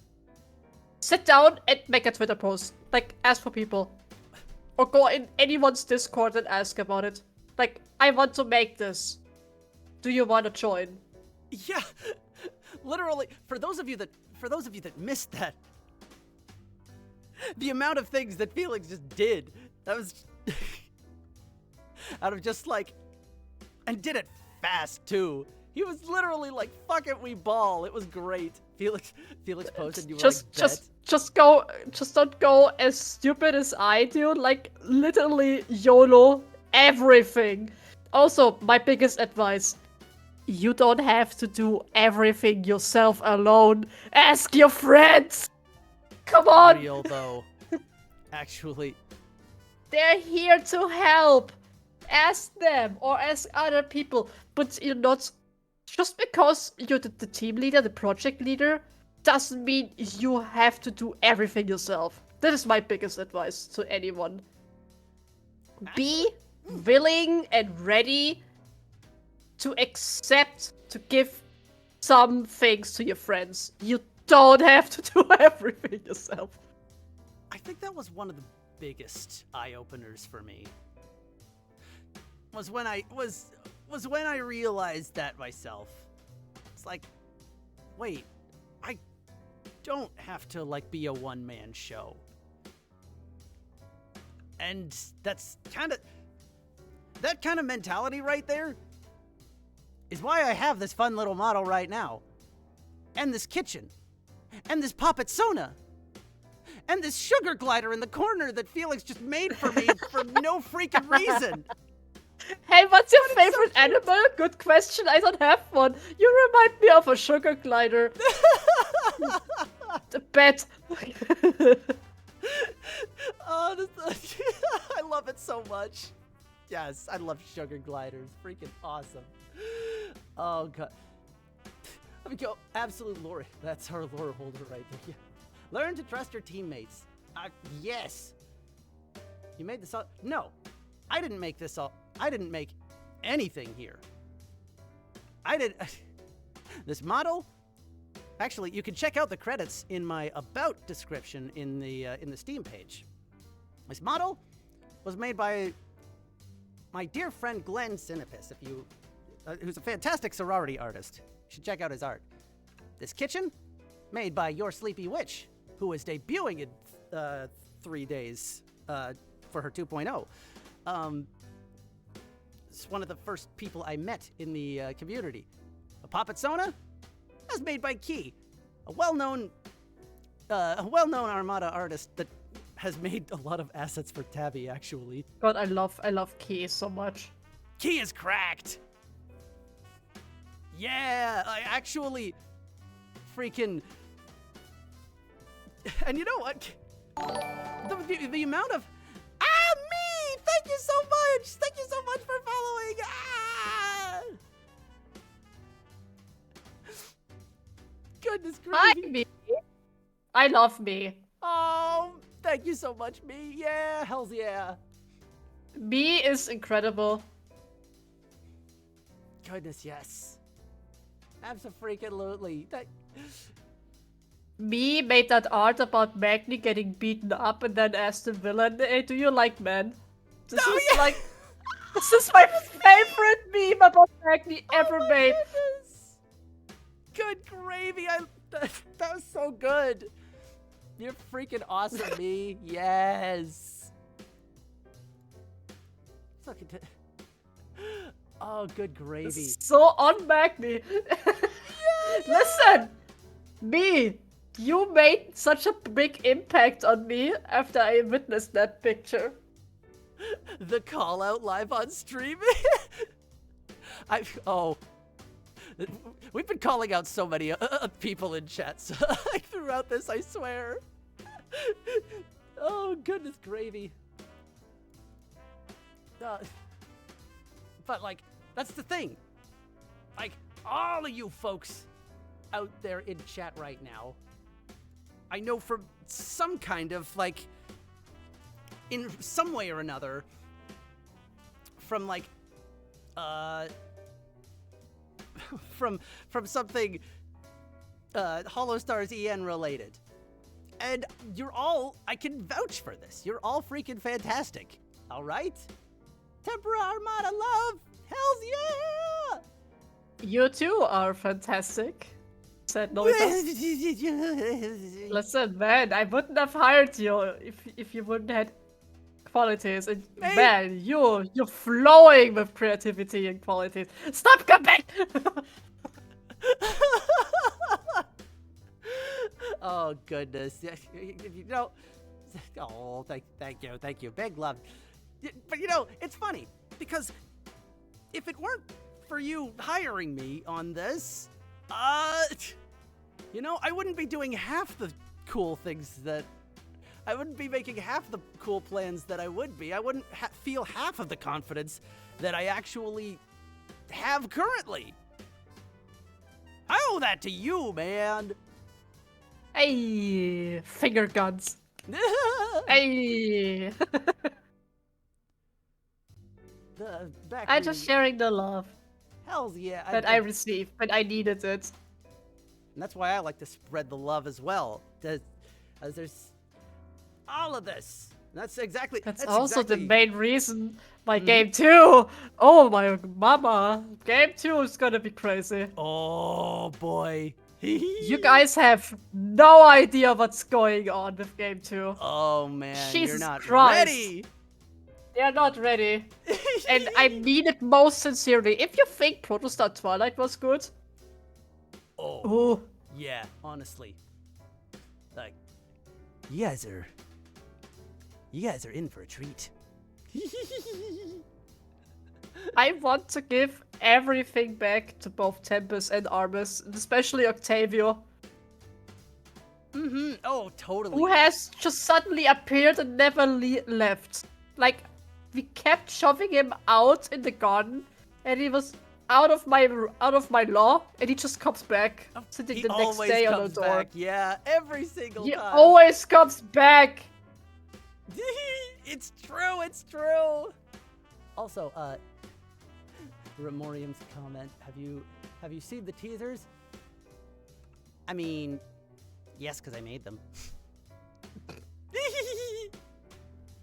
Speaker 1: sit down and make a Twitter post. Like, ask for people. Or go in anyone's Discord and ask about it. Like, I want to make this. Do you want to join?
Speaker 2: Yeah, literally. For those of you that missed that, the amount of things that Felix just did, that was out of just like, and did it fast too. He was literally like, "Fuck it, we ball." It was great. Felix posted. You were like,
Speaker 1: just don't go as stupid as I do. Like, literally YOLO everything. Also, my biggest advice: you don't have to do everything yourself alone. Ask your friends. Come on.
Speaker 2: real though. Actually,
Speaker 1: They're here to help. Ask them or ask other people. But you're not... Just because you're the team leader, the project leader, doesn't mean you have to do everything yourself. That is my biggest advice to anyone. Be willing and ready to accept to give some things to your friends. You don't have to do everything yourself.
Speaker 2: I think that was one of the biggest eye-openers for me. Was when I realized that myself. It's like, wait, I don't have to like be a one-man show. And that's that kind of mentality right there is why I have this fun little model right now. And this kitchen. And this Poppet Sona. And this sugar glider in the corner that Felix just made for me for no freaking reason.
Speaker 1: Hey, what's your favorite animal? Good question. I don't have one. You remind me of a sugar glider. The pet.
Speaker 2: Oh, I love it so much. Yes, I love sugar gliders. Freaking awesome. Oh, God. Let me go. Absolute lore. That's our lore holder right there. Yeah. Learn to trust your teammates. Yes. You made this all. No, I didn't make this all. I didn't make anything here. I did. This model. Actually, you can check out the credits in my about description in the Steam page. This model was made by my dear friend Glenn Sinopis, who's a fantastic sorority artist. You should check out his art. This kitchen, made by Your Sleepy Witch, who is debuting in 3 days for her 2.0. It's one of the first people I met in the community. A Poppet Sona, that's made by Key, a well-known Armada artist that has made a lot of assets for Tabby, actually.
Speaker 1: God, I love Key so much.
Speaker 2: Key is cracked. Yeah, I actually freaking. And you know what? The amount of me! Thank you so much! Thank you so much for following! Goodness
Speaker 1: Hi,
Speaker 2: gracious!
Speaker 1: me. I love me.
Speaker 2: Oh, thank you so much, me. Yeah, hells yeah.
Speaker 1: Me is incredible.
Speaker 2: Goodness, yes. Abso-freaking-lutely.
Speaker 1: Me made that art about Magni getting beaten up and then asked the villain, hey, do you like men? This
Speaker 2: Oh,
Speaker 1: is
Speaker 2: yeah.
Speaker 1: like... This is my favorite meme about Magni ever
Speaker 2: my
Speaker 1: made.
Speaker 2: goodness. Good gravy. That was so good. You're freaking awesome, me. Yes. Look at that. Oh, good gravy.
Speaker 1: So on Magni. Listen, me, you made such a big impact on me after I witnessed that picture.
Speaker 2: The call out live on stream. We've been calling out so many people in chats throughout this, I swear. Oh, goodness gravy. But, like, that's the thing. Like, all of you folks out there in chat right now, I know from some kind of, like, in some way or another, from, like, from something, Holostars EN related. And you're all, I can vouch for this. You're all freaking fantastic. All right? Tempura Armada love! Hells yeah!
Speaker 1: You too are fantastic, said Novita. Listen, man, I wouldn't have hired you if you wouldn't have qualities. And man, you're flowing with creativity and qualities. Stop coming!
Speaker 2: Oh goodness, you know. Oh, thank you, big love. But you know, it's funny because if it weren't for you hiring me on this, you know, I wouldn't be doing half the cool things that. I wouldn't be making half the cool plans that I would be. I wouldn't feel half of the confidence that I actually have currently. I owe that to you, man.
Speaker 1: Hey, finger guns. Hey. I'm just sharing the love
Speaker 2: Hells yeah.
Speaker 1: that I received, but I needed it.
Speaker 2: And that's why I like to spread the love as well. As there's all of this. That's exactly.
Speaker 1: That's also
Speaker 2: exactly,
Speaker 1: the main reason my game 2. Oh my mama. Game 2 is gonna be crazy.
Speaker 2: Oh boy.
Speaker 1: You guys have no idea what's going on with game 2.
Speaker 2: Oh man,
Speaker 1: Jesus
Speaker 2: you're not
Speaker 1: Christ.
Speaker 2: ready.
Speaker 1: They're not ready. And I mean it most sincerely. If you think Protostar Twilight was good.
Speaker 2: Oh.
Speaker 1: Ooh.
Speaker 2: Yeah, honestly. Like, you guys are in for a treat.
Speaker 1: I want to give everything back to both Tempus and Armus, especially Octavio.
Speaker 2: Mm-hmm. Oh, totally.
Speaker 1: Who has just suddenly appeared and never left. Like, we kept shoving him out in the garden, and he was out of my law, and he just comes back, sitting the next day on the door.
Speaker 2: Back. Yeah, every single
Speaker 1: He
Speaker 2: time.
Speaker 1: always comes back.
Speaker 2: It's true. It's true. Also, Remorium's comment. Have you seen the teasers? I mean, yes, because I made them.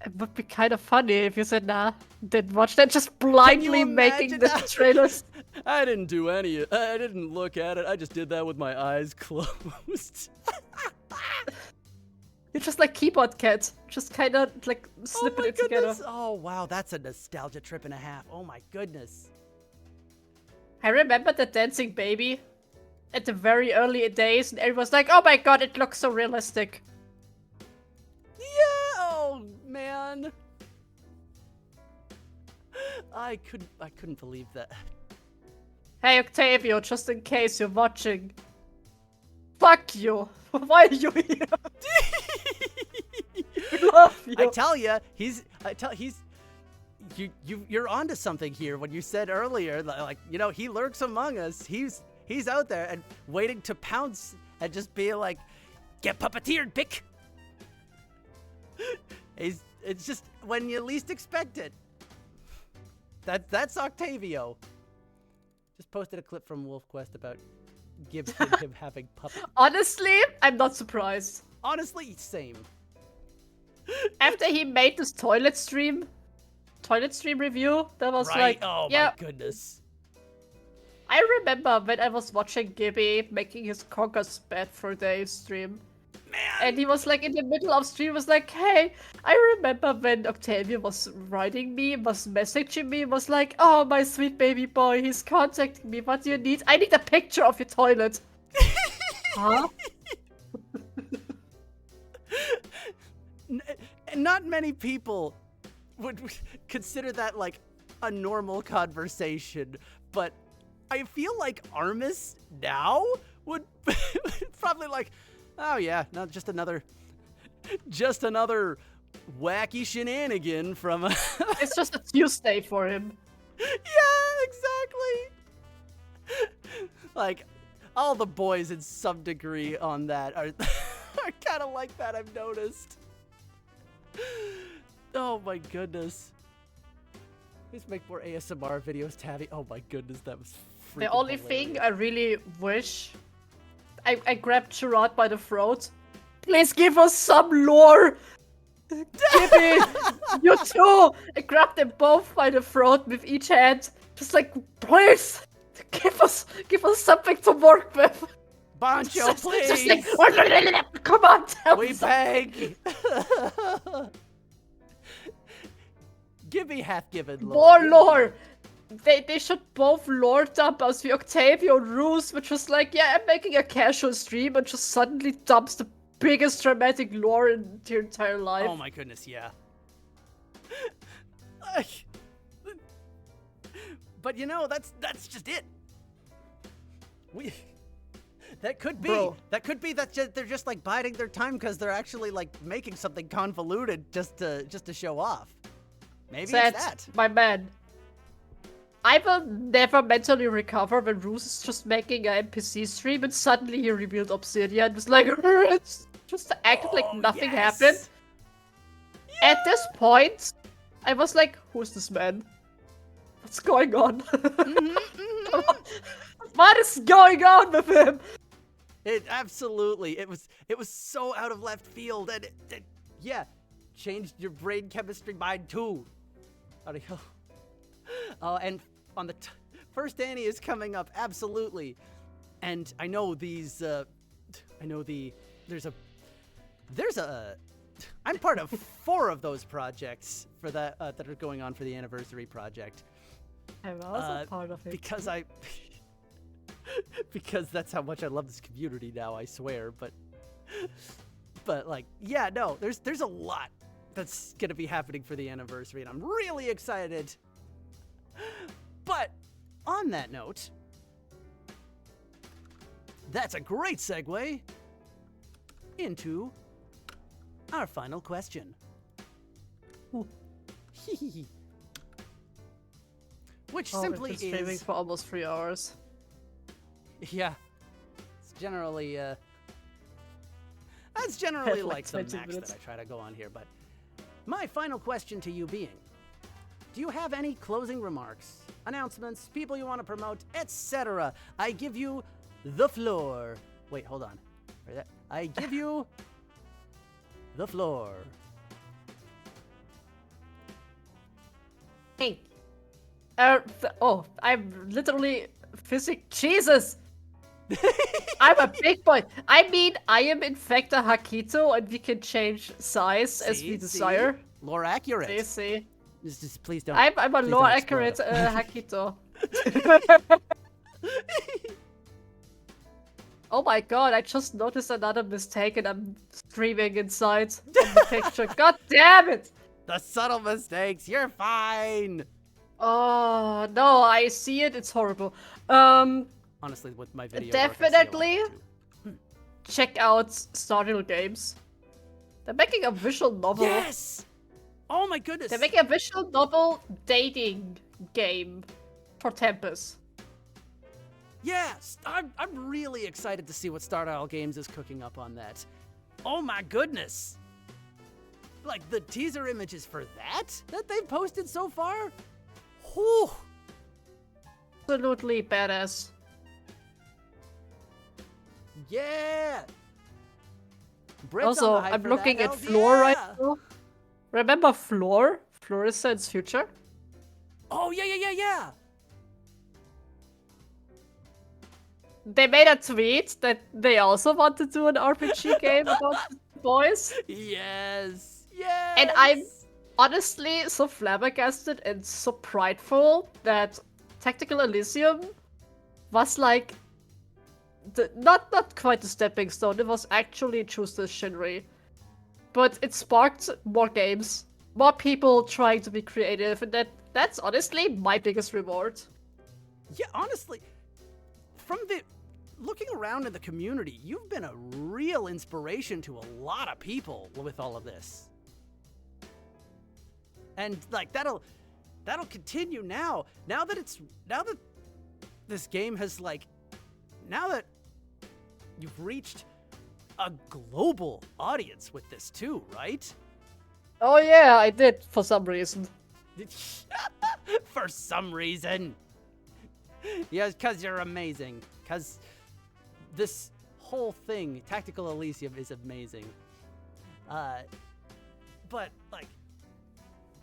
Speaker 1: It would be kind of funny if you said, nah, didn't watch that, just blindly making the trailers.
Speaker 2: I didn't do any. I didn't look at it. I just did that with my eyes closed.
Speaker 1: You're just like Keyboard Cat, just kind of like snipping it together.
Speaker 2: Oh wow, that's a nostalgia trip and a half. Oh my goodness.
Speaker 1: I remember the dancing baby at the very early days, and everyone was like, "Oh my god, it looks so realistic."
Speaker 2: Yeah. Oh man. I couldn't believe that.
Speaker 1: Hey Octavio, just in case you're watching. Fuck you. Why are you here? love you.
Speaker 2: I tell you, you're onto something here when you said earlier, like, you know, he lurks among us. He's out there and waiting to pounce and just be like, get puppeteered, pick. It's just when you least expect it. That's Octavio. Just posted a clip from WolfQuest about Gibbs and him having puppet.
Speaker 1: Honestly, I'm not surprised.
Speaker 2: Honestly, same.
Speaker 1: After he made this toilet stream review, that was
Speaker 2: Right?
Speaker 1: like,
Speaker 2: Oh
Speaker 1: yeah.
Speaker 2: my goodness.
Speaker 1: I remember when I was watching Gibby making his Conker's Bad for Day stream.
Speaker 2: Man.
Speaker 1: And he was like in the middle of stream, was like, hey, I remember when Octavio was writing me, was messaging me, was like, oh, my sweet baby boy, he's contacting me, what do you need? I need a picture of your toilet. Huh?
Speaker 2: Not many people would consider that like a normal conversation, but I feel like Armis now would probably like, oh yeah, no, just another wacky shenanigan from.
Speaker 1: It's just a Tuesday for him.
Speaker 2: Yeah, exactly. Like all the boys in some degree on that are kind of like that. I've noticed. Oh my goodness. Please make more ASMR videos, Tabby. Oh my goodness, that was freaking
Speaker 1: The only
Speaker 2: hilarious.
Speaker 1: thing I really wish, I grabbed Gerard by the throat. Please give us some lore. Gibby, you too. I grabbed them both by the throat with each hand, just like, please, give us something to work with.
Speaker 2: Bancho, please.
Speaker 1: Just like, come on, tell
Speaker 2: We
Speaker 1: me something.
Speaker 2: beg. Gibby hath given
Speaker 1: More
Speaker 2: lore.
Speaker 1: lore. They should both lore dump us with Octavio and Roos, which was like, yeah, I'm making a casual stream, and just suddenly dumps the biggest dramatic lore in your entire life.
Speaker 2: Oh my goodness, yeah. But you know, that's just it. That could be.
Speaker 1: Bro.
Speaker 2: That could be that they're just like biding their time because they're actually like making something convoluted just to show off. Maybe it's that.
Speaker 1: My man. I will never mentally recover when Roos is just making an NPC stream and suddenly he revealed Obsidian and was like, it's just acted like nothing happened.
Speaker 2: Yeah.
Speaker 1: At this point, I was like, who's this man? What's going on? What is going on with him?
Speaker 2: It absolutely. It was so out of left field, and it yeah, changed your brain chemistry mind too. Oh, and on the first Annie is coming up, absolutely. And I know these. There's a. I'm part of 4 of those projects for that that are going on for the anniversary project.
Speaker 1: I'm also part of it.
Speaker 2: Because that's how much I love this community now, I swear. But like, yeah, no, there's a lot that's gonna be happening for the anniversary, and I'm really excited. But on that note, that's a great segue into our final question. Which simply
Speaker 1: we've been streaming
Speaker 2: is
Speaker 1: for almost 3 hours.
Speaker 2: yeah. It's generally that's generally
Speaker 1: Like
Speaker 2: like the
Speaker 1: 20
Speaker 2: max
Speaker 1: minutes.
Speaker 2: that I try to go on here, but my final question to you being, do you have any closing remarks, announcements, people you want to promote, etc.? I give you the floor. Wait, hold on. I give you the floor.
Speaker 1: Hey. I'm literally Jesus. I'm a big boy. I mean, I am in fact a Hakito, and we can change size as we desire.
Speaker 2: Lore accurate.
Speaker 1: See.
Speaker 2: Just please don't.
Speaker 1: I'm a
Speaker 2: please
Speaker 1: lore
Speaker 2: don't explode
Speaker 1: accurate
Speaker 2: it.
Speaker 1: Hakito. Oh my god, I just noticed another mistake and I'm screaming inside from the picture. God damn it!
Speaker 2: The subtle mistakes. You're fine.
Speaker 1: Oh no, I see it. It's horrible.
Speaker 2: Honestly, with my video, work, I see a lot
Speaker 1: Definitely
Speaker 2: too.
Speaker 1: check out Stardew Games. They're making a visual novel.
Speaker 2: Yes! Oh my goodness!
Speaker 1: They're making a visual novel dating game for Tempus.
Speaker 2: Yes! I'm really excited to see what Star Isle Games is cooking up on that. Oh my goodness! Like, the teaser images for that they've posted so far? Whew!
Speaker 1: Absolutely badass.
Speaker 2: Yeah! Brit's
Speaker 1: Also,
Speaker 2: on the hype
Speaker 1: I'm
Speaker 2: for
Speaker 1: looking
Speaker 2: that.
Speaker 1: at
Speaker 2: Hell
Speaker 1: Floor right
Speaker 2: yeah!
Speaker 1: now. Remember Floor? Floor is SEANCE future.
Speaker 2: Oh, yeah!
Speaker 1: They made a tweet that they also want to do an RPG game about the boys.
Speaker 2: Yes!
Speaker 1: And I'm honestly so flabbergasted and so prideful that Tactical Elysium was like not quite a stepping stone. It was actually Choose the Shinry, but it sparked more games, more people trying to be creative, and that's honestly my biggest reward.
Speaker 2: Yeah, honestly, from the looking around in the community, you've been a real inspiration to a lot of people with all of this. And like that'll continue now. Now that this game has now that you've reached a global audience with this too, right?
Speaker 1: Oh yeah, I did for some reason.
Speaker 2: For some reason. Yes, because you're amazing. Because this whole thing, Tactical Elysium, is amazing. But, like,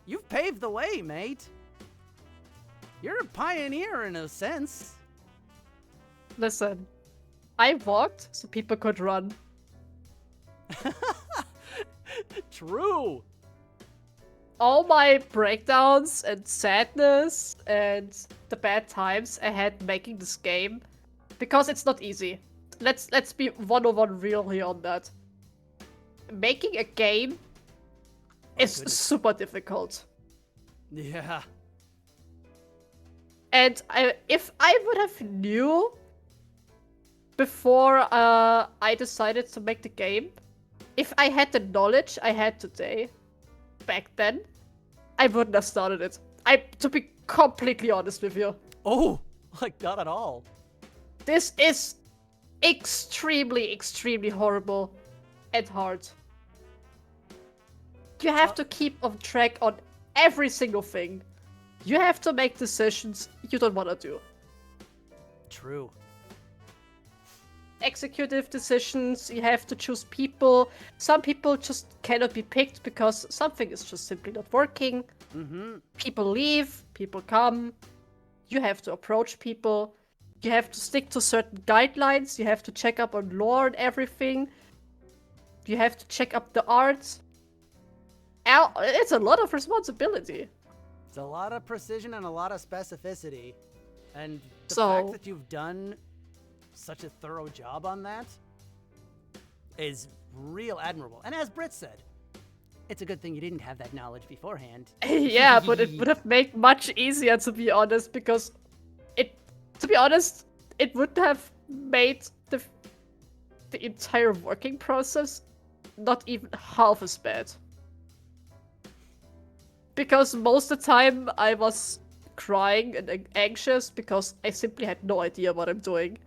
Speaker 2: you've paved the way, mate. You're a pioneer in a sense.
Speaker 1: Listen, I walked so people could run.
Speaker 2: True.
Speaker 1: All my breakdowns and sadness and the bad times I had making this game, because it's not easy. Let's be 101 real here on that. Making a game is super difficult.
Speaker 2: Yeah.
Speaker 1: And if I would have knew before I decided to make the game, if I had the knowledge I had today, back then, I wouldn't have started it. To be completely honest with you.
Speaker 2: Oh, like not at all.
Speaker 1: This is extremely, extremely horrible and hard. You have to keep on track on every single thing. You have to make decisions you don't want to do.
Speaker 2: True.
Speaker 1: Executive decisions, you have to choose people. Some people just cannot be picked because something is just simply not working.
Speaker 2: Mm-hmm.
Speaker 1: People leave, people come. You have to approach people. You have to stick to certain guidelines. You have to check up on lore and everything. You have to check up the art. It's a lot of responsibility.
Speaker 2: It's a lot of precision and a lot of specificity. And the
Speaker 1: So-
Speaker 2: fact that you've done such a thorough job on that is real admirable. And as Britt said, it's a good thing you didn't have that knowledge beforehand.
Speaker 1: Yeah, but it would have made much easier, to be honest, because it would have made the entire working process not even half as bad. Because most of the time I was crying and anxious because I simply had no idea what I'm doing.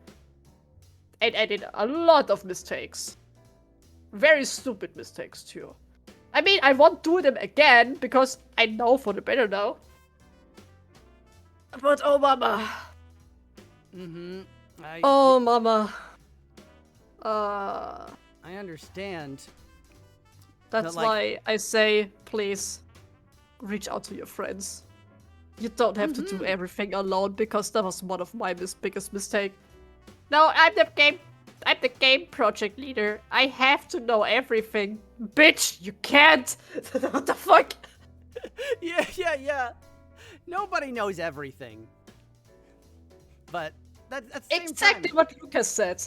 Speaker 1: And I did a lot of mistakes. Very stupid mistakes too. I mean, I won't do them again because I know for the better now. But oh mama.
Speaker 2: Mm-hmm.
Speaker 1: Oh mama.
Speaker 2: I understand.
Speaker 1: That's
Speaker 2: like-
Speaker 1: why I say, please, reach out to your friends. You don't have to do everything alone because that was one of my biggest mistakes. No, I'm the game project leader. I have to know everything. Bitch, you can't. What the fuck?
Speaker 2: Yeah. Nobody knows everything. But that's the same
Speaker 1: Exactly
Speaker 2: time.
Speaker 1: what Lucas said.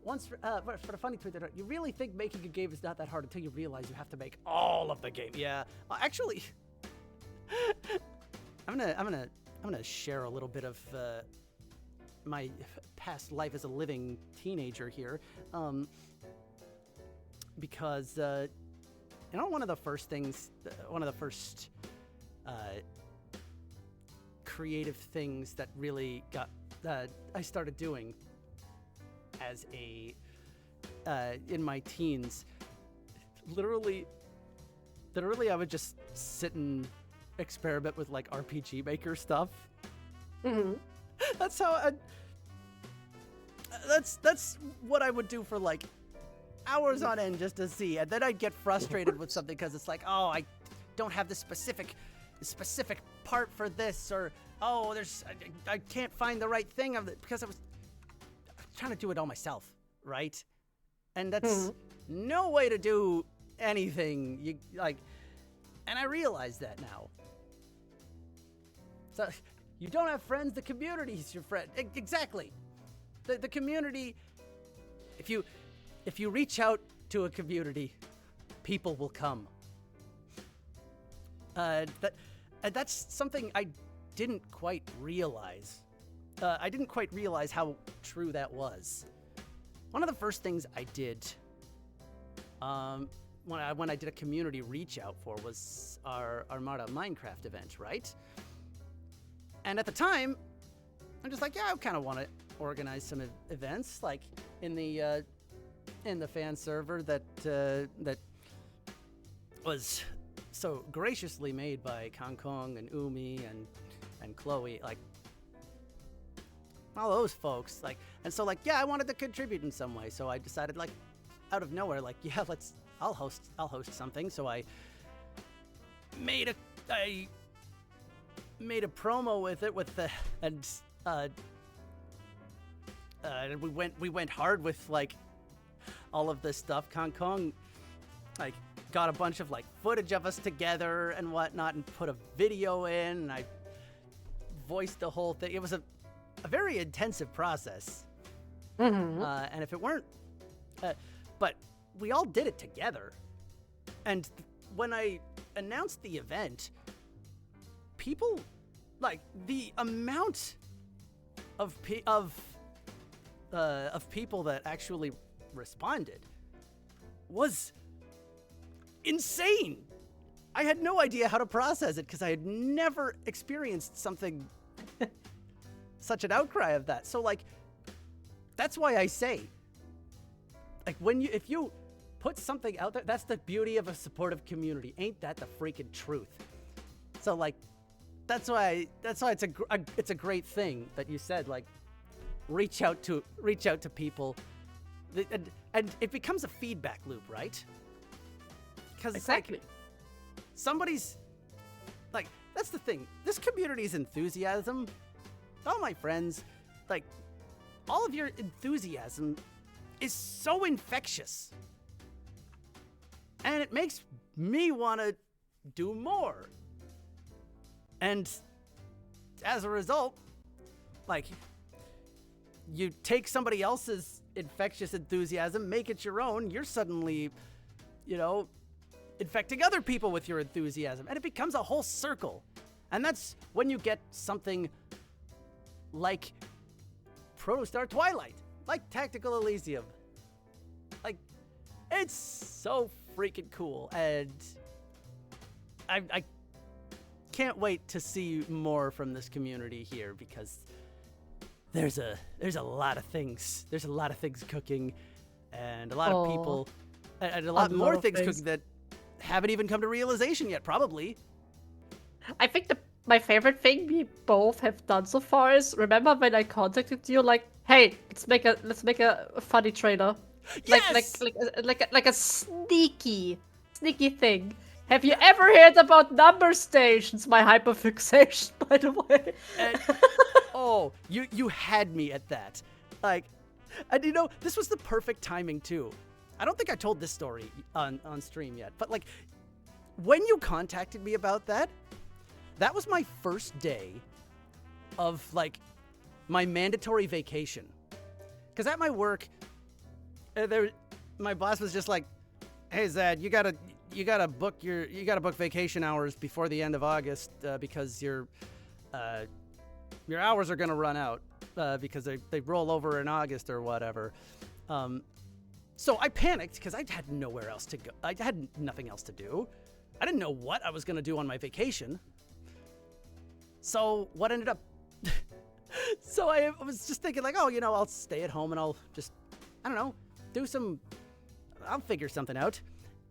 Speaker 2: Once for the funny tweet, you really think making a game is not that hard until you realize you have to make all of the game. Yeah, actually, I'm gonna share a little bit of my past life as a living teenager here. because one of the first creative things that really I started doing as in my teens, literally I would just sit and experiment with like RPG Maker stuff.
Speaker 1: Mm-hmm.
Speaker 2: That's what I would do for like hours on end just to see, and then I'd get frustrated with something because it's like, oh, I don't have the specific part for this, or oh, I can't find the right thing because I was trying to do it all myself, right? And that's no way to do anything. And I realize that now. So you don't have friends, the community's your friend. Exactly. The community, if you reach out to a community, people will come. That's something I didn't quite realize. I didn't quite realize how true that was. One of the first things I did when I did a community reach out for was our Armada Minecraft event, right? And at the time, I'm just like, yeah, I kind of want to organize some events, like in the fan server that was so graciously made by Kong Kong and Umi and Chloe, like all those folks, like, and so like, yeah, I wanted to contribute in some way, so I decided, like, out of nowhere, like, yeah, I'll host something. So I made a promo with it and we went hard with like all of this stuff. Kong Kong like got a bunch of like footage of us together and whatnot and put a video in, and I voiced the whole thing. It was a very intensive process.
Speaker 1: Mm-hmm.
Speaker 2: And if it weren't, but we all did it together. And when I announced the event, people, like, the amount of people that actually responded was insane. I had no idea how to process it because I had never experienced something such an outcry of that. So, like, that's why I say, like, if you put something out there, that's the beauty of a supportive community. Ain't that the freaking truth? So, like, that's why it's a great thing that you said, like, reach out to people, and it becomes a feedback loop, right? Because
Speaker 1: Exactly.
Speaker 2: like, somebody's like, that's the thing. This community's enthusiasm, all my friends, like, all of your enthusiasm is so infectious. And it makes me want to do more. And as a result, like, you take somebody else's infectious enthusiasm, make it your own, you're suddenly, infecting other people with your enthusiasm. And it becomes a whole circle. And that's when you get something like Protostar Twilight, like Tactical Elysium. Like, it's so freaking cool, and I can't wait to see more from this community here, because there's a lot of things. There's a lot of things cooking, and a lot of people, and a lot more things cooking that haven't even come to realization yet, probably.
Speaker 1: I think my favorite thing we both have done so far is, remember when I contacted you, like, hey, let's make a funny trailer.
Speaker 2: Yes!
Speaker 1: Like a sneaky thing. Have you ever heard about number stations? My hyperfixation, by the way.
Speaker 2: And, oh, you had me at that. Like, and this was the perfect timing too. I don't think I told this story on stream yet, but like, when you contacted me about that was my first day of like my mandatory vacation. Because at my work, my boss was just like, "Hey Zad, you gotta book vacation hours before the end of August because your hours are gonna run out because they roll over in August or whatever." So I panicked because I had nowhere else to go. I had nothing else to do. I didn't know what I was going to do on my vacation. So what ended up... So I was just thinking like, oh, you know, I'll stay at home and I'll just, I don't know, I'll figure something out.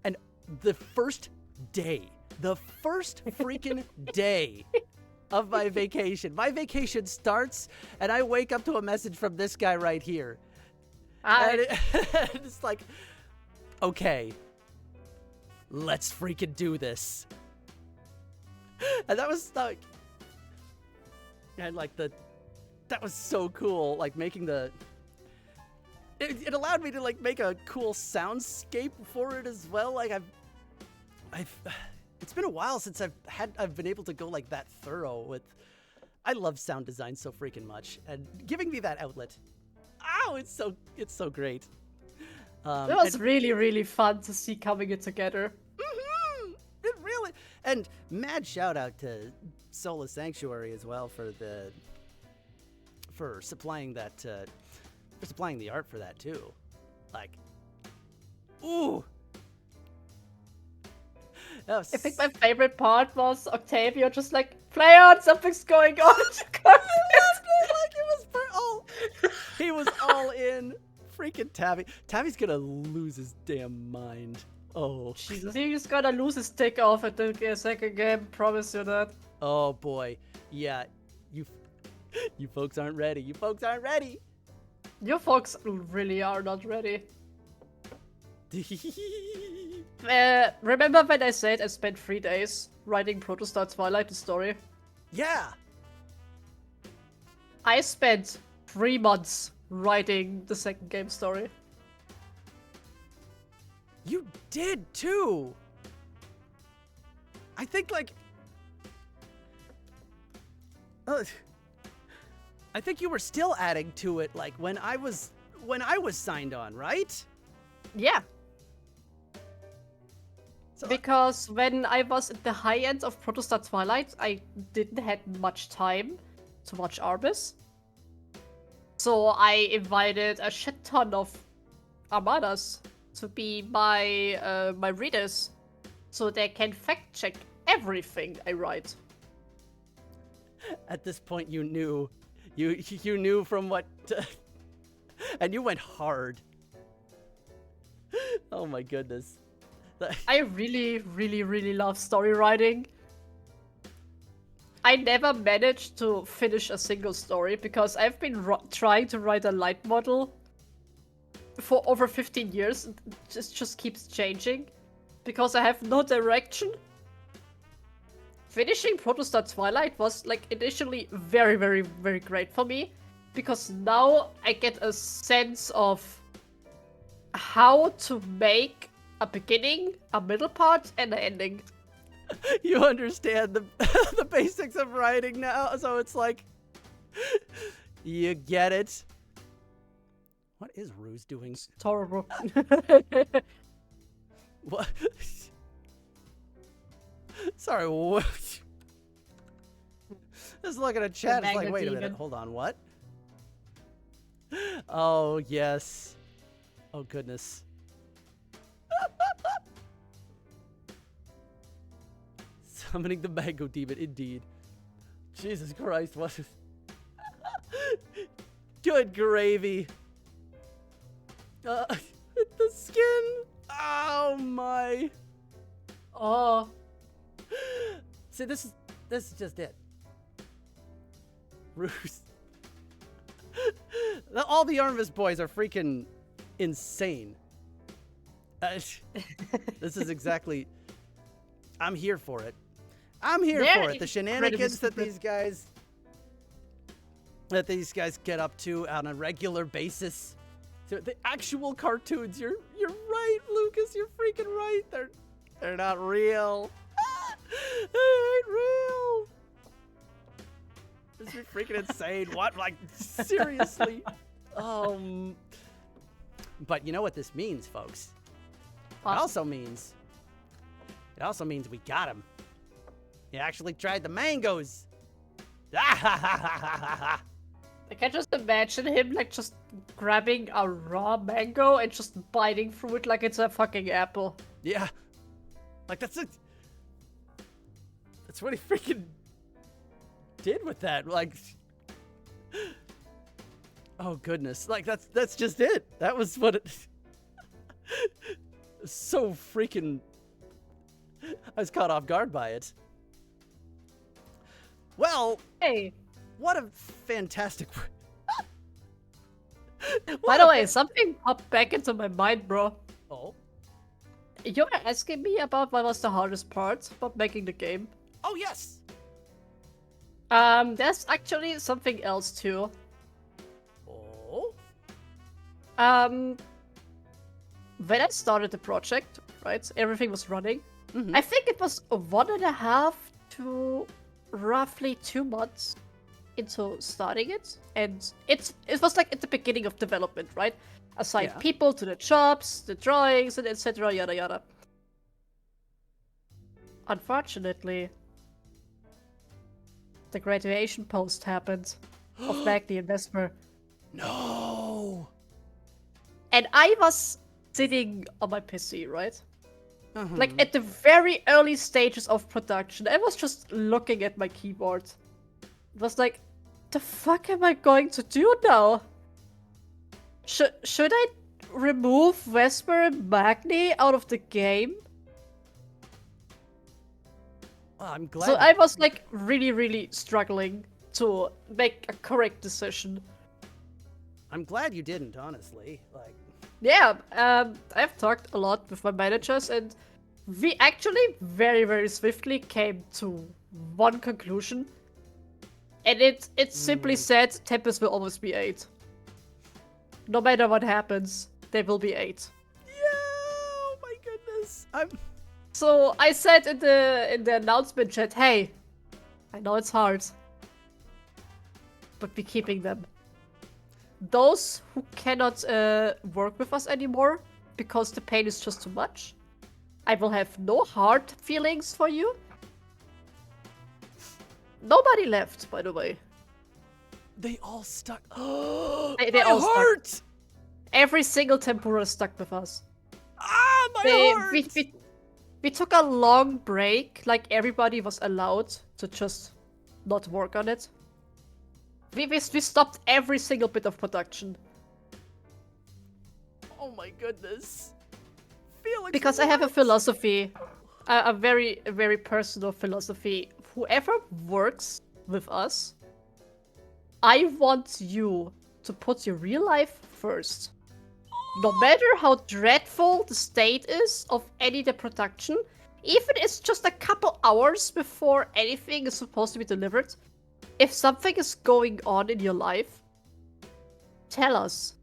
Speaker 2: And the first freaking day of my vacation starts and I wake up to a message from this guy right here. And it's like, okay, let's freaking do this. And that was like, and like that was so cool. Like making it allowed me to like make a cool soundscape for it as well. Like it's been a while since I've been able to go like that thorough with. I love sound design so freaking much, and giving me that outlet. Oh, it's so great.
Speaker 1: It was really, really fun to see coming it together.
Speaker 2: Mm-hmm. It really, and mad shout out to Solar Sanctuary as well for supplying that, for supplying the art for that too. Like, ooh.
Speaker 1: I think my favorite part was Octavio just like, play on, something's going on.
Speaker 2: He was all in. Freaking Tabby. Tabby's gonna lose his damn mind. Oh.
Speaker 1: Jesus, he's gonna lose his tick off at the second game, promise you that.
Speaker 2: Oh boy. Yeah, you folks aren't ready. You folks aren't ready.
Speaker 1: You folks really are not ready. Remember when I said I spent 3 days writing Protostar Twilight, the story?
Speaker 2: Yeah.
Speaker 1: I spent 3 months writing the second game story.
Speaker 2: You did too. I think like... I think you were still adding to it like when I was signed on, right?
Speaker 1: Yeah.
Speaker 2: So,
Speaker 1: because when I was at the high end of Protostar Twilight, I didn't have much time to watch Arbis. So I invited a shit ton of Armadas to be my readers, so they can fact check everything I write.
Speaker 2: At this point, you knew from what, and you went hard. Oh my goodness.
Speaker 1: I really, really, really love story writing. I never managed to finish a single story because I've been trying to write a light model for over 15 years. It just keeps changing because I have no direction. Finishing Protostar Twilight was like initially very, very, very great for me because now I get a sense of how to make a beginning, a middle part, and an ending.
Speaker 2: You understand the basics of writing now, so it's like you get it. What is Ruse doing?
Speaker 1: It's horrible.
Speaker 2: What? Sorry, what? Just looking at chat, it's like, wait a minute, hold on, what? Oh, yes. Oh, goodness. Summoning the mango demon, indeed. Jesus Christ, what is... Good gravy. The skin. Oh, my.
Speaker 1: Oh.
Speaker 2: See, this is just it. Ruse. All the Armvis boys are freaking insane. This is get I'm here for it. I'm here for it. The shenanigans that these guys get up to on a regular basis. The actual cartoons. You're right, Lucas. You're freaking right. They're not real. They ain't real. This is freaking insane. What? Like, seriously? But you know what this means, folks? It also means we got him. He actually tried the mangoes.
Speaker 1: I can just imagine him like just grabbing a raw mango and just biting through it like it's a fucking apple.
Speaker 2: Yeah. Like that's what he freaking did with that. Like, oh goodness. Like that's just it. That was what it so freaking I was caught off guard by it. Well,
Speaker 1: Hey,
Speaker 2: what a fantastic
Speaker 1: by the way, something popped back into my mind, bro.
Speaker 2: Oh.
Speaker 1: You were asking me about what was the hardest part about making the game.
Speaker 2: Oh yes.
Speaker 1: There's actually something else too.
Speaker 2: Oh.
Speaker 1: When I started the project, right, everything was running.
Speaker 2: Mhm.
Speaker 1: I think it was 1.5 to roughly 2 months into starting it, and it was like at the beginning of development, right? Assign
Speaker 2: Yeah.
Speaker 1: people to the jobs, the drawings, and etc. Yada yada. Unfortunately, the graduation post happened of Back the Investor.
Speaker 2: No.
Speaker 1: And I was sitting on my PC, right?
Speaker 2: Mhm.
Speaker 1: Like at the very early stages of production. I was just looking at my keyboard. It was like, the fuck am I going to do now? Should I remove Vesper and Magni out of the game?
Speaker 2: Well, I'm glad.
Speaker 1: So I was like really struggling to make a correct decision.
Speaker 2: I'm glad you didn't, honestly. Like,
Speaker 1: Yeah, I've talked a lot with my managers, and we actually very swiftly came to one conclusion. And it simply said Tempest will always be 8. No matter what happens, there will be 8.
Speaker 2: yeah. Oh my goodness.
Speaker 1: So I said in the announcement chat, hey, I know it's hard, but we're keeping them. Those who cannot work with us anymore because the pain is just too much, I will have no hard feelings for you. Nobody left, by the way.
Speaker 2: They all stuck. Oh,
Speaker 1: They
Speaker 2: my
Speaker 1: all stuck.
Speaker 2: heart.
Speaker 1: Every single tempura stuck with us.
Speaker 2: Ah, my heart.
Speaker 1: We took a long break, like everybody was allowed to just not work on it. We stopped every single bit of production.
Speaker 2: Oh my goodness. Felix.
Speaker 1: Because I have a
Speaker 2: what?
Speaker 1: philosophy, a very personal philosophy. Whoever works with us, I want you to put your real life first. No matter how dreadful the state is of any of the production, even it's just a couple hours before anything is supposed to be delivered, if something is going on in your life, tell us.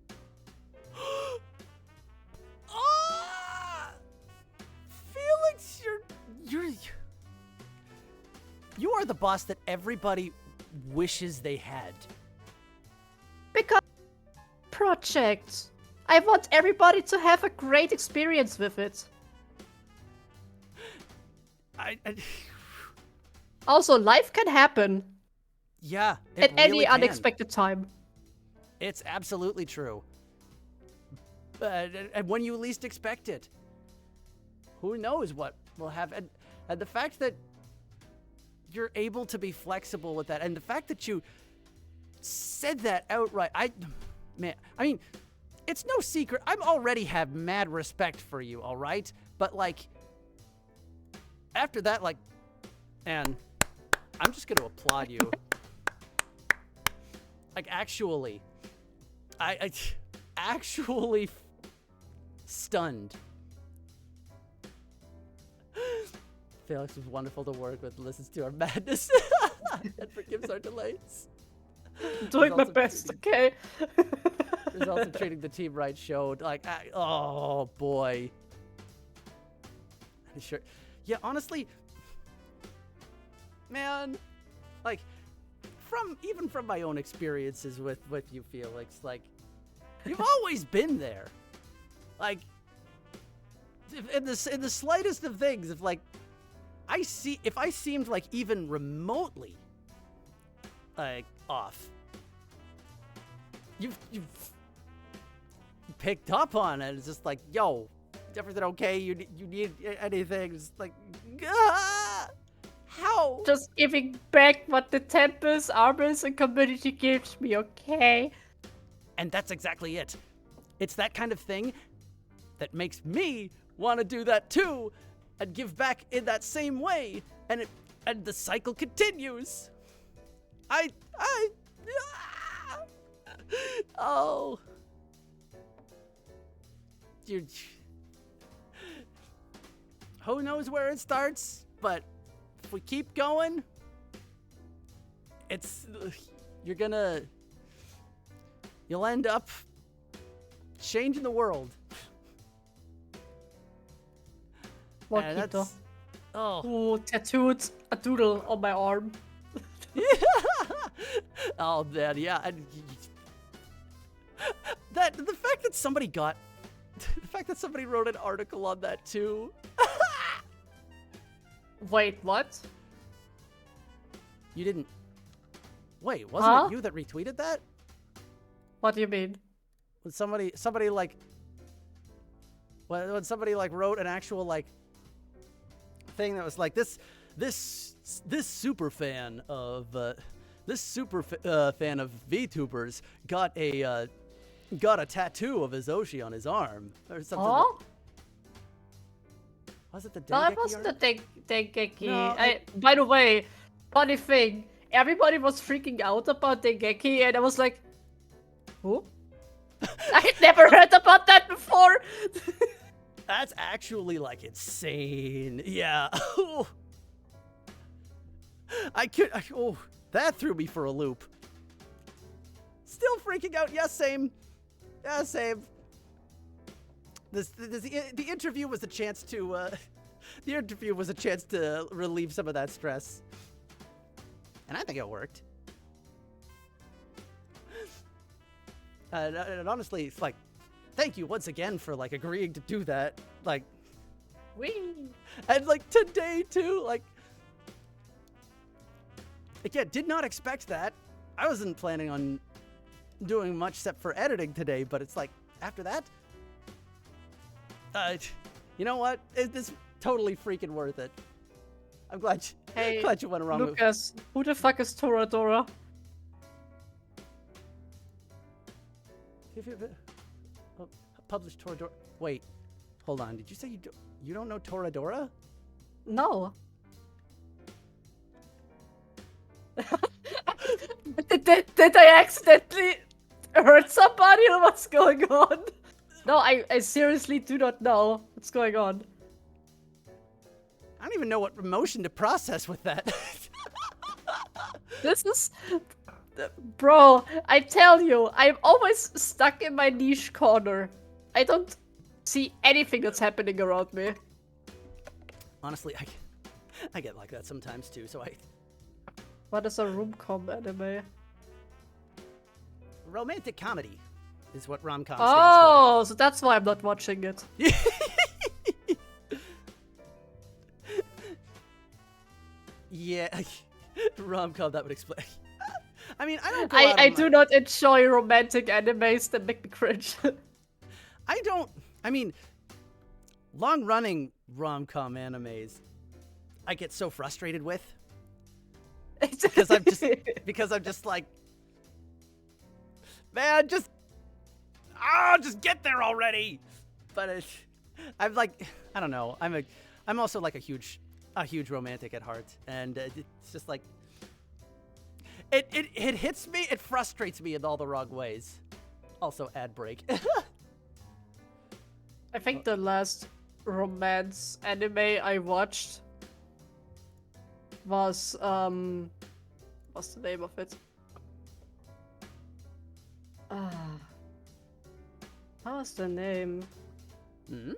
Speaker 2: Ah! Felix, you are the boss that everybody wishes they had.
Speaker 1: Because project. I want everybody to have a great experience with it.
Speaker 2: I
Speaker 1: Also, life can happen
Speaker 2: yeah, it
Speaker 1: at any
Speaker 2: really can.
Speaker 1: unexpected time.
Speaker 2: It's absolutely true. And when you least expect it, who knows what will happen? And the fact that you're able to be flexible with that, and the fact that you said that outright, I mean, it's no secret. I already have mad respect for you, all right? But like, after that, like, and I'm just gonna applaud you. Like, actually, I actually stunned. Felix was wonderful to work with, listens to our madness, and forgives our delays.
Speaker 1: Doing my
Speaker 2: also
Speaker 1: best, okay?
Speaker 2: There's also treating the team right showed. Like, oh boy. Sure. Yeah, honestly, man, like, even from my own experiences with you, Felix, like, you've always been there. Like, in the slightest of things, if I seemed like even remotely like off, you've picked up on it. It's just like, yo, is everything okay? You need anything? It's like, how?
Speaker 1: Just giving back what the Tempus, Armors, and community gives me, okay?
Speaker 2: And that's exactly it. It's that kind of thing that makes me want to do that too, and give back in that same way, and the cycle continues. Oh. Who knows where it starts, but if we keep going, you'll end up changing the world.
Speaker 1: Wakito.
Speaker 2: Oh.
Speaker 1: Ooh, tattooed a doodle on my arm.
Speaker 2: Oh, man, yeah. And the fact that somebody wrote an article on that too.
Speaker 1: Wait, what?
Speaker 2: You didn't. Wait, wasn't it you that retweeted that?
Speaker 1: What do you mean?
Speaker 2: When somebody like when somebody like wrote an actual like thing that was like this super fan of VTubers got a tattoo of Izoshi on his arm or something.
Speaker 1: Oh?
Speaker 2: Was it the Dengeki?
Speaker 1: No, it wasn't the Dengeki.
Speaker 2: No,
Speaker 1: by the way, funny thing, everybody was freaking out about Dengeki, and I was like, who? I had never heard about that before.
Speaker 2: That's actually like insane. Yeah. That threw me for a loop. Still freaking out. Yeah, same. Yeah, same. The interview was a chance to relieve some of that stress, and I think it worked. And honestly, it's like, thank you once again for like agreeing to do that. Like, and like today too. Like, again, did not expect that. I wasn't planning on doing much except for editing today, but it's like after that. You know what? It's totally freaking worth it. I'm glad you went around.
Speaker 1: Lucas, who the fuck is Toradora?
Speaker 2: Published Toradora. Wait, hold on. Did you say you don't know Toradora?
Speaker 1: No. did I accidentally hurt somebody or what's going on? No, I seriously do not know what's going on.
Speaker 2: I don't even know what emotion to process with that.
Speaker 1: This is... Bro, I tell you, I'm always stuck in my niche corner. I don't see anything that's happening around me.
Speaker 2: Honestly, I get like that sometimes too, so
Speaker 1: What is a rom-com anime?
Speaker 2: Romantic comedy is what rom-com
Speaker 1: Oh, so that's why I'm not watching it.
Speaker 2: Yeah, rom-com, that would explain. I mean, I don't go
Speaker 1: I do not enjoy romantic animes that make me cringe.
Speaker 2: I mean, long-running rom-com animes, I get so frustrated with. Because I'm just like, man, just get there already. But I'm like, I don't know. I'm also like a huge romantic at heart, and it's just like, it hits me, it frustrates me in all the wrong ways. Also, ad break.
Speaker 1: I think the last romance anime I watched was what's the name of it? What was the name?
Speaker 2: Hmm?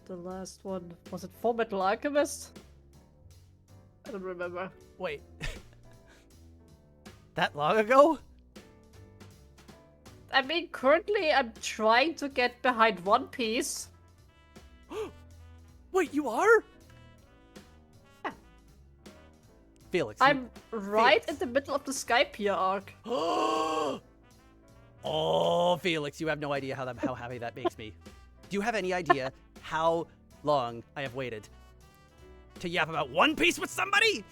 Speaker 1: The last one, was it Full Metal Alchemist? I don't remember.
Speaker 2: Wait. That long ago?
Speaker 1: I mean, currently I'm trying to get behind One Piece.
Speaker 2: Wait, you are?
Speaker 1: Yeah.
Speaker 2: Felix.
Speaker 1: I'm right in the middle of the Skypiea arc.
Speaker 2: Oh, Felix, you have no idea how happy that makes me. Do you have any idea how long I have waited to yap about One Piece with somebody?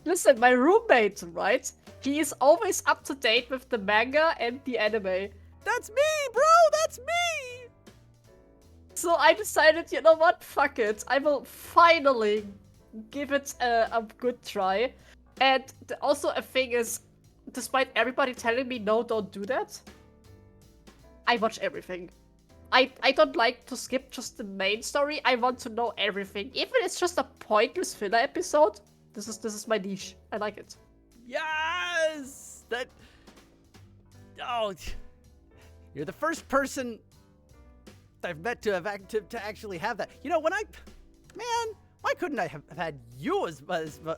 Speaker 1: Listen, my roommate, right? He is always up to date with the manga and the anime.
Speaker 2: That's me, bro! That's me!
Speaker 1: So I decided, you know what? Fuck it. I will finally give it a good try. And also a thing is, despite everybody telling me, no, don't do that, I watch everything. I don't like to skip just the main story. I want to know everything. Even if it's just a pointless filler episode, this is my niche. I like it.
Speaker 2: Yes! Oh, you're the first person I've met to actually have that. You know, why couldn't I have had you as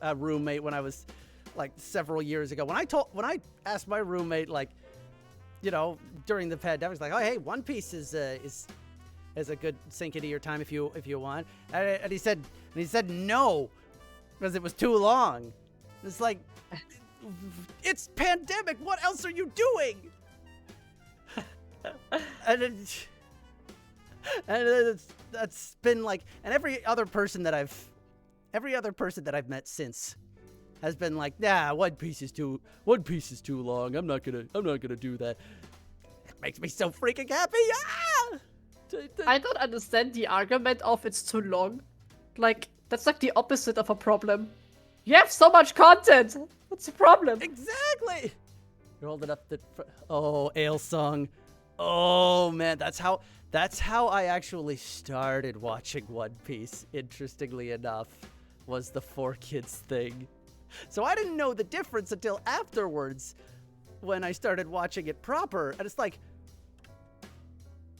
Speaker 2: a roommate when I was like several years ago? When I asked my roommate, like, you know, during the pandemic, I was like, oh hey, One Piece is a good sink into your time if you want, and he said no because it was too long. It's like, it's pandemic. What else are you doing? And that's been like, and every other person that I've met since has been like, nah, One Piece is too long. I'm not gonna do that. It makes me so freaking happy. Ah!
Speaker 1: I don't understand the argument of it's too long. Like, that's like the opposite of a problem. You have so much content. What's the problem?
Speaker 2: Exactly. You're holding up the Ale Song. Oh man, that's how I actually started watching One Piece, interestingly enough, was the 4Kids thing. So I didn't know the difference until afterwards when I started watching it proper. And it's like,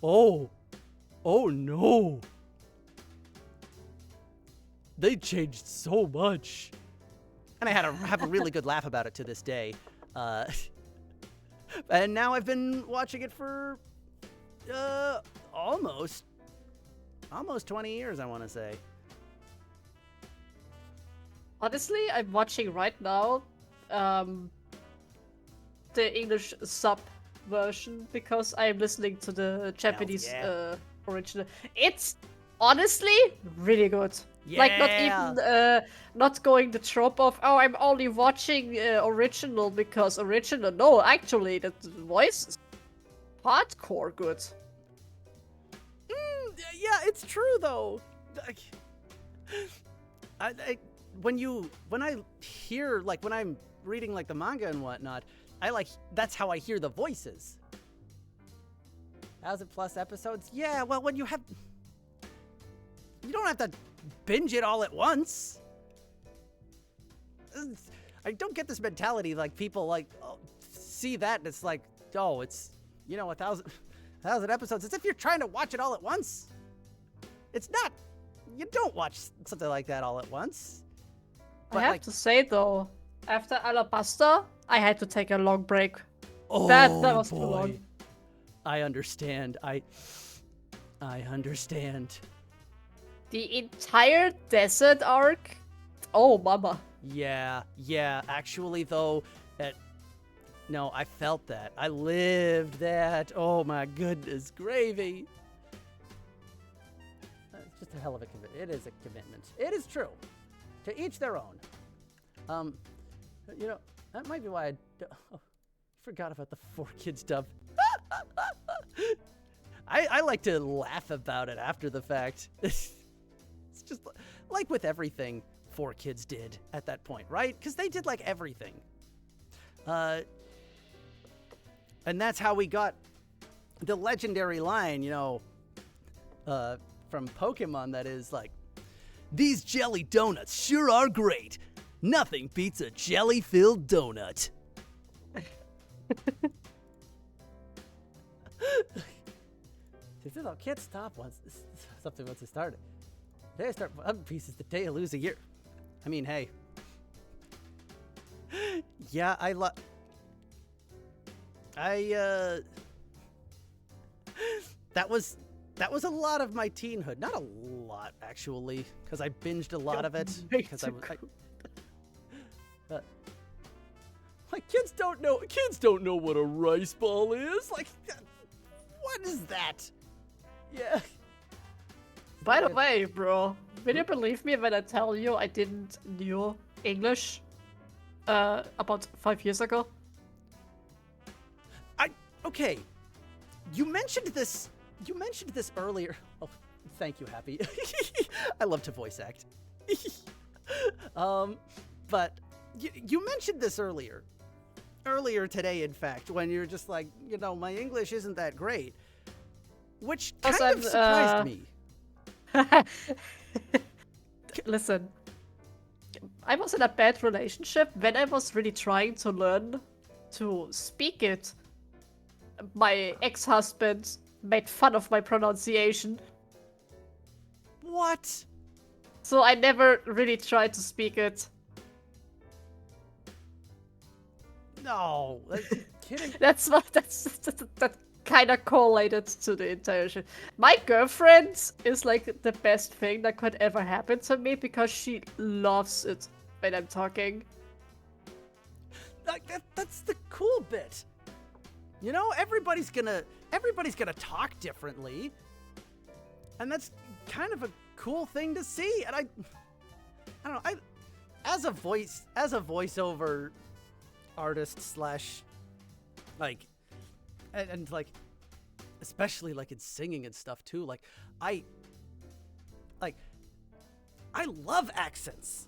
Speaker 2: oh no. They changed so much. And I have a really good laugh about it to this day. And now I've been watching it for almost 20 years, I want to say.
Speaker 1: Honestly, I'm watching right now the English sub version because I'm listening to the Japanese original. It's honestly really good.
Speaker 2: Yeah.
Speaker 1: Like, not even not going the trope of, oh, I'm only watching original because original. No, actually, the voice is hardcore good.
Speaker 2: Yeah, it's true though. When I hear, like, when I'm reading like the manga and whatnot, that's how I hear the voices. 1,000+ episodes? Yeah, well, you don't have to binge it all at once. I don't get this mentality, like, people like see that and it's like, oh, it's, you know, 1,000 episodes. As if you're trying to watch it all at once. It's not. You don't watch something like that all at once.
Speaker 1: But I have to say though, after Alabasta, I had to take a long break.
Speaker 2: Oh,
Speaker 1: that was too long.
Speaker 2: I understand. I understand.
Speaker 1: The entire desert arc? Oh, mama.
Speaker 2: Yeah. Actually, though, no, I felt that. I lived that. Oh my goodness, gravy. It's just a hell of a commitment. It is a commitment. It is true. To each their own. You know, that might be why I forgot about the 4Kids stuff. I like to laugh about it after the fact. It's just like with everything 4Kids did at that point, right? Because they did like everything. And that's how we got the legendary line, you know, from Pokemon that is like, these jelly donuts sure are great. Nothing beats a jelly-filled donut. I can't stop once it started. The day I start One Piece is the day I lose a year. I mean, hey. Yeah, that was a lot of my teenhood. Not a lot, actually, because I binged a lot of it. Because Like kids don't know what a rice ball is. Like, what is that? Yeah.
Speaker 1: By the way, bro, will you believe me when I tell you I didn't knew English about 5 years ago?
Speaker 2: Okay. You mentioned this earlier. Oh, thank you, Happy. I love to voice act. But you mentioned this earlier. Earlier today, in fact, when you're just like, my English isn't that great. Which kind of surprised me.
Speaker 1: Listen, I was in a bad relationship when I was really trying to learn to speak it. My ex-husband made fun of my pronunciation.
Speaker 2: What?
Speaker 1: So I never really tried to speak it.
Speaker 2: No, kidding.
Speaker 1: That's that kind of correlated to the entire shit. My girlfriend is like the best thing that could ever happen to me because she loves it when I'm talking.
Speaker 2: That's the cool bit. Everybody's gonna talk differently, and that's kind of a cool thing to see. And I don't know. As a voiceover artist slash like, and like, especially like in singing and stuff too. Like, I love accents.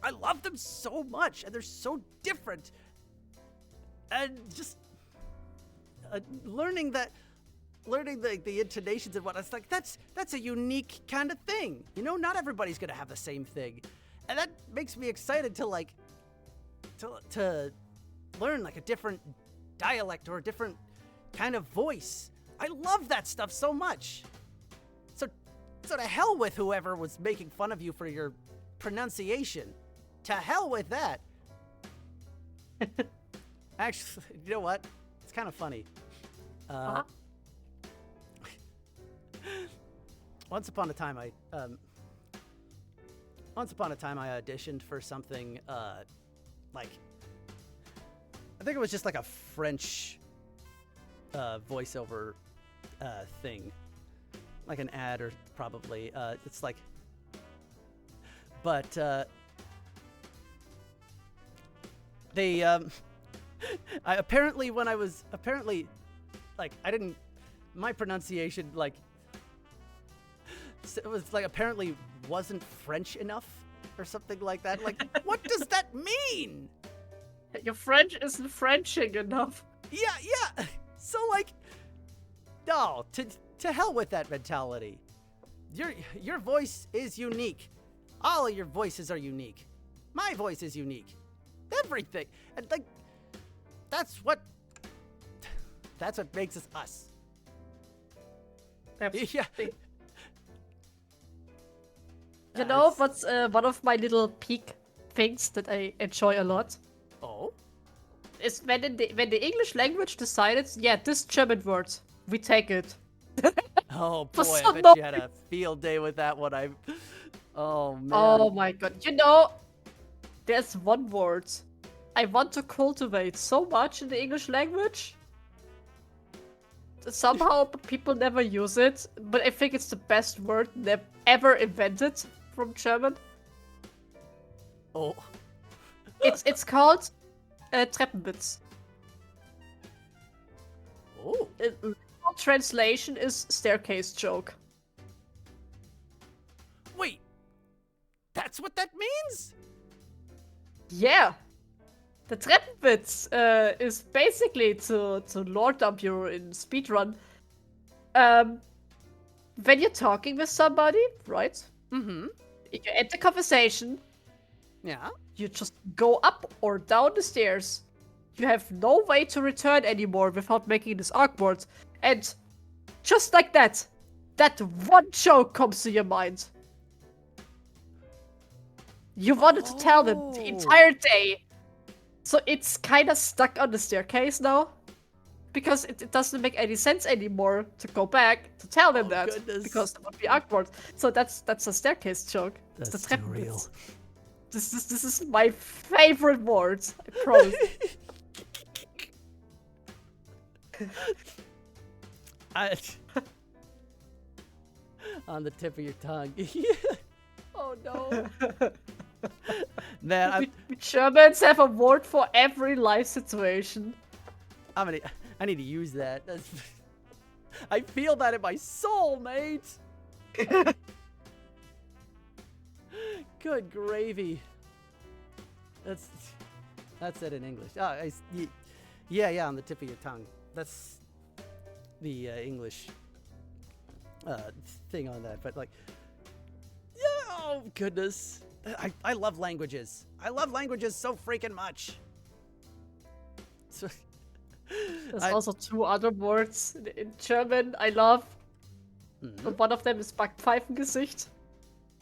Speaker 2: I love them so much, and they're so different. And just learning the intonations and whatnot, it's like that's a unique kind of thing. Not everybody's gonna have the same thing, and that makes me excited to like to learn like a different dialect or a different kind of voice. I love that stuff so much. So to hell with whoever was making fun of you for your pronunciation. To hell with that. Actually, you know what? It's kind of funny. Once upon a time, I auditioned for something like, I think it was just like a French voiceover thing, like an ad or probably. It's like, but they I apparently my pronunciation like it was like apparently wasn't French enough or something like that. Like, what does that mean?
Speaker 1: Your French isn't Frenching enough.
Speaker 2: Yeah. So like, no, to hell with that mentality. Your voice is unique. All of your voices are unique. My voice is unique. Everything. And like, that's what makes us us.
Speaker 1: Absolutely.
Speaker 2: Yeah.
Speaker 1: You know what's one of my little peak things that I enjoy a lot?
Speaker 2: Oh?
Speaker 1: Is when the English language decided, yeah, this German word, we take it.
Speaker 2: Oh boy,
Speaker 1: For
Speaker 2: I
Speaker 1: some
Speaker 2: bet you had a field day with that one. Oh man.
Speaker 1: Oh my god. There's one word I want to cultivate so much in the English language. Somehow people never use it, but I think it's the best word they've ever invented from German.
Speaker 2: Oh.
Speaker 1: It's called Treppenwitz.
Speaker 2: Oh.
Speaker 1: Translation is staircase joke.
Speaker 2: Wait. That's what that means?
Speaker 1: Yeah. The Treppenwitz is basically to lord dump you in speedrun. When you're talking with somebody, right?
Speaker 2: Mm-hmm.
Speaker 1: You end the conversation.
Speaker 2: Yeah.
Speaker 1: You just go up or down the stairs. You have no way to return anymore without making this awkward. And just like that one joke comes to your mind. You wanted to tell them the entire day. So it's kind of stuck on the staircase now. Because it doesn't make any sense anymore to go back to tell them that.
Speaker 2: Goodness.
Speaker 1: Because it would be awkward. So that's a staircase joke.
Speaker 2: That's
Speaker 1: the
Speaker 2: too real.
Speaker 1: This is my favorite word. I promise.
Speaker 2: On the tip of your tongue.
Speaker 1: Oh no.
Speaker 2: Man,
Speaker 1: We Germans have a word for every life situation.
Speaker 2: I need to use that. I feel that in my soul, mate. Good gravy. That's it in English. Yeah, on the tip of your tongue. That's the English thing on that. But like, yeah, oh goodness. I love languages. I love languages so freaking much. So,
Speaker 1: There's also two other words in German I love. And one of them is Backpfeifengesicht.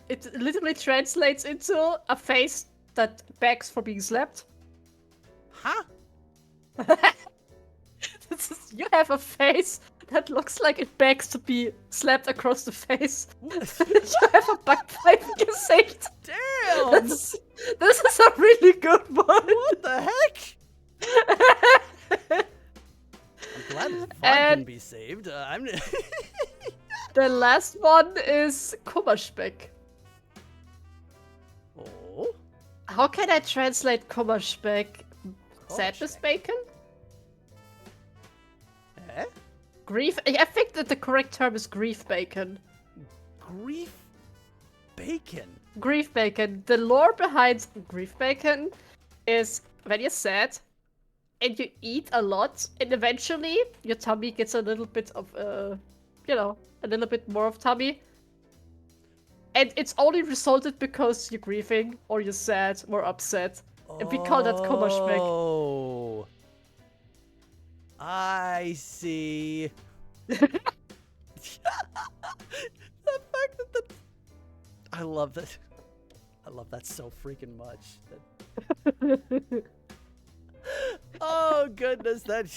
Speaker 1: It literally translates into a face that begs for being slapped.
Speaker 2: huh?
Speaker 1: You have a face that looks like it begs to be slapped across the face. You have a Backpfeifengesicht.
Speaker 2: Damn!
Speaker 1: This is a really good one.
Speaker 2: What the heck? I'm glad this VOD can be saved.
Speaker 1: The last one is Kummerspeck.
Speaker 2: Oh?
Speaker 1: How can I translate Kummerspeck? Sadness bacon?
Speaker 2: Eh?
Speaker 1: Grief? I think that the correct term is grief bacon.
Speaker 2: Grief bacon?
Speaker 1: Grief bacon. The lore behind grief bacon is when you're sad and you eat a lot, and eventually your tummy gets a little bit of, a little bit more of tummy. And it's only resulted because you're grieving, or you're sad, or upset. And we call that Kummerspeck.
Speaker 2: Oh. I see. The fact that I love that. I love that so freaking much. Oh goodness, that.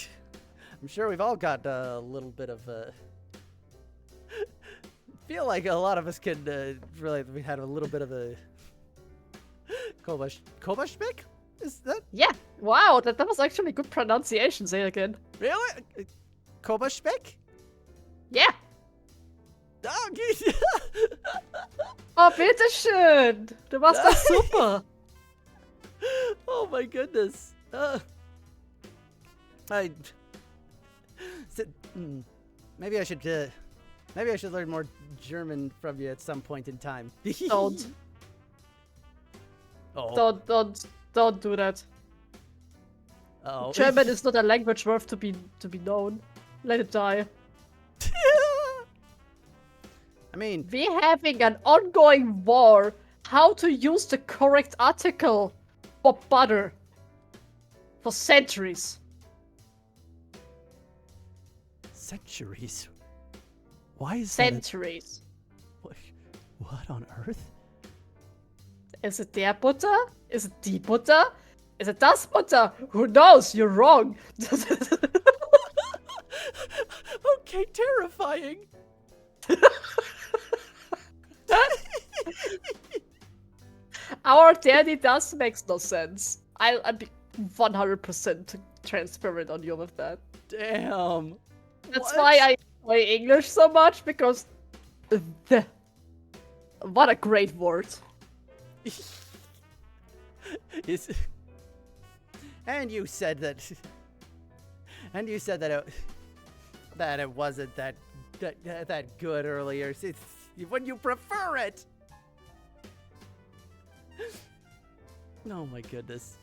Speaker 2: I'm sure we've all got a little bit of. Feel like a lot of us could really. We had a little bit of a. Kovašpek? Is that?
Speaker 1: Yeah. Wow, that was actually good pronunciation. Say it again.
Speaker 2: Really? Kovašpek?
Speaker 1: Yeah.
Speaker 2: Oh, okay.
Speaker 1: Oh, bitteschön. Du machst das super.
Speaker 2: Oh my goodness. Maybe I should learn more German from you at some point in time.
Speaker 1: Don't.
Speaker 2: Oh.
Speaker 1: Don't do that.
Speaker 2: Oh.
Speaker 1: German is not a language worth to be known. Let it die.
Speaker 2: I mean,
Speaker 1: We're having an ongoing war. How to use the correct article for butter for centuries.
Speaker 2: centuries. Why is
Speaker 1: Centuries.
Speaker 2: that? What on earth?
Speaker 1: Is it der Butter? Is it die Butter? Is it das Butter? Who knows? You're wrong.
Speaker 2: Okay, terrifying.
Speaker 1: Our daddy does makes no sense. I'll be 100% transparent on you with that.
Speaker 2: Damn.
Speaker 1: That's
Speaker 2: What?
Speaker 1: why I play English so much, because what a great word.
Speaker 2: Is and you said that it wasn't that good earlier. When you prefer it. Oh my goodness.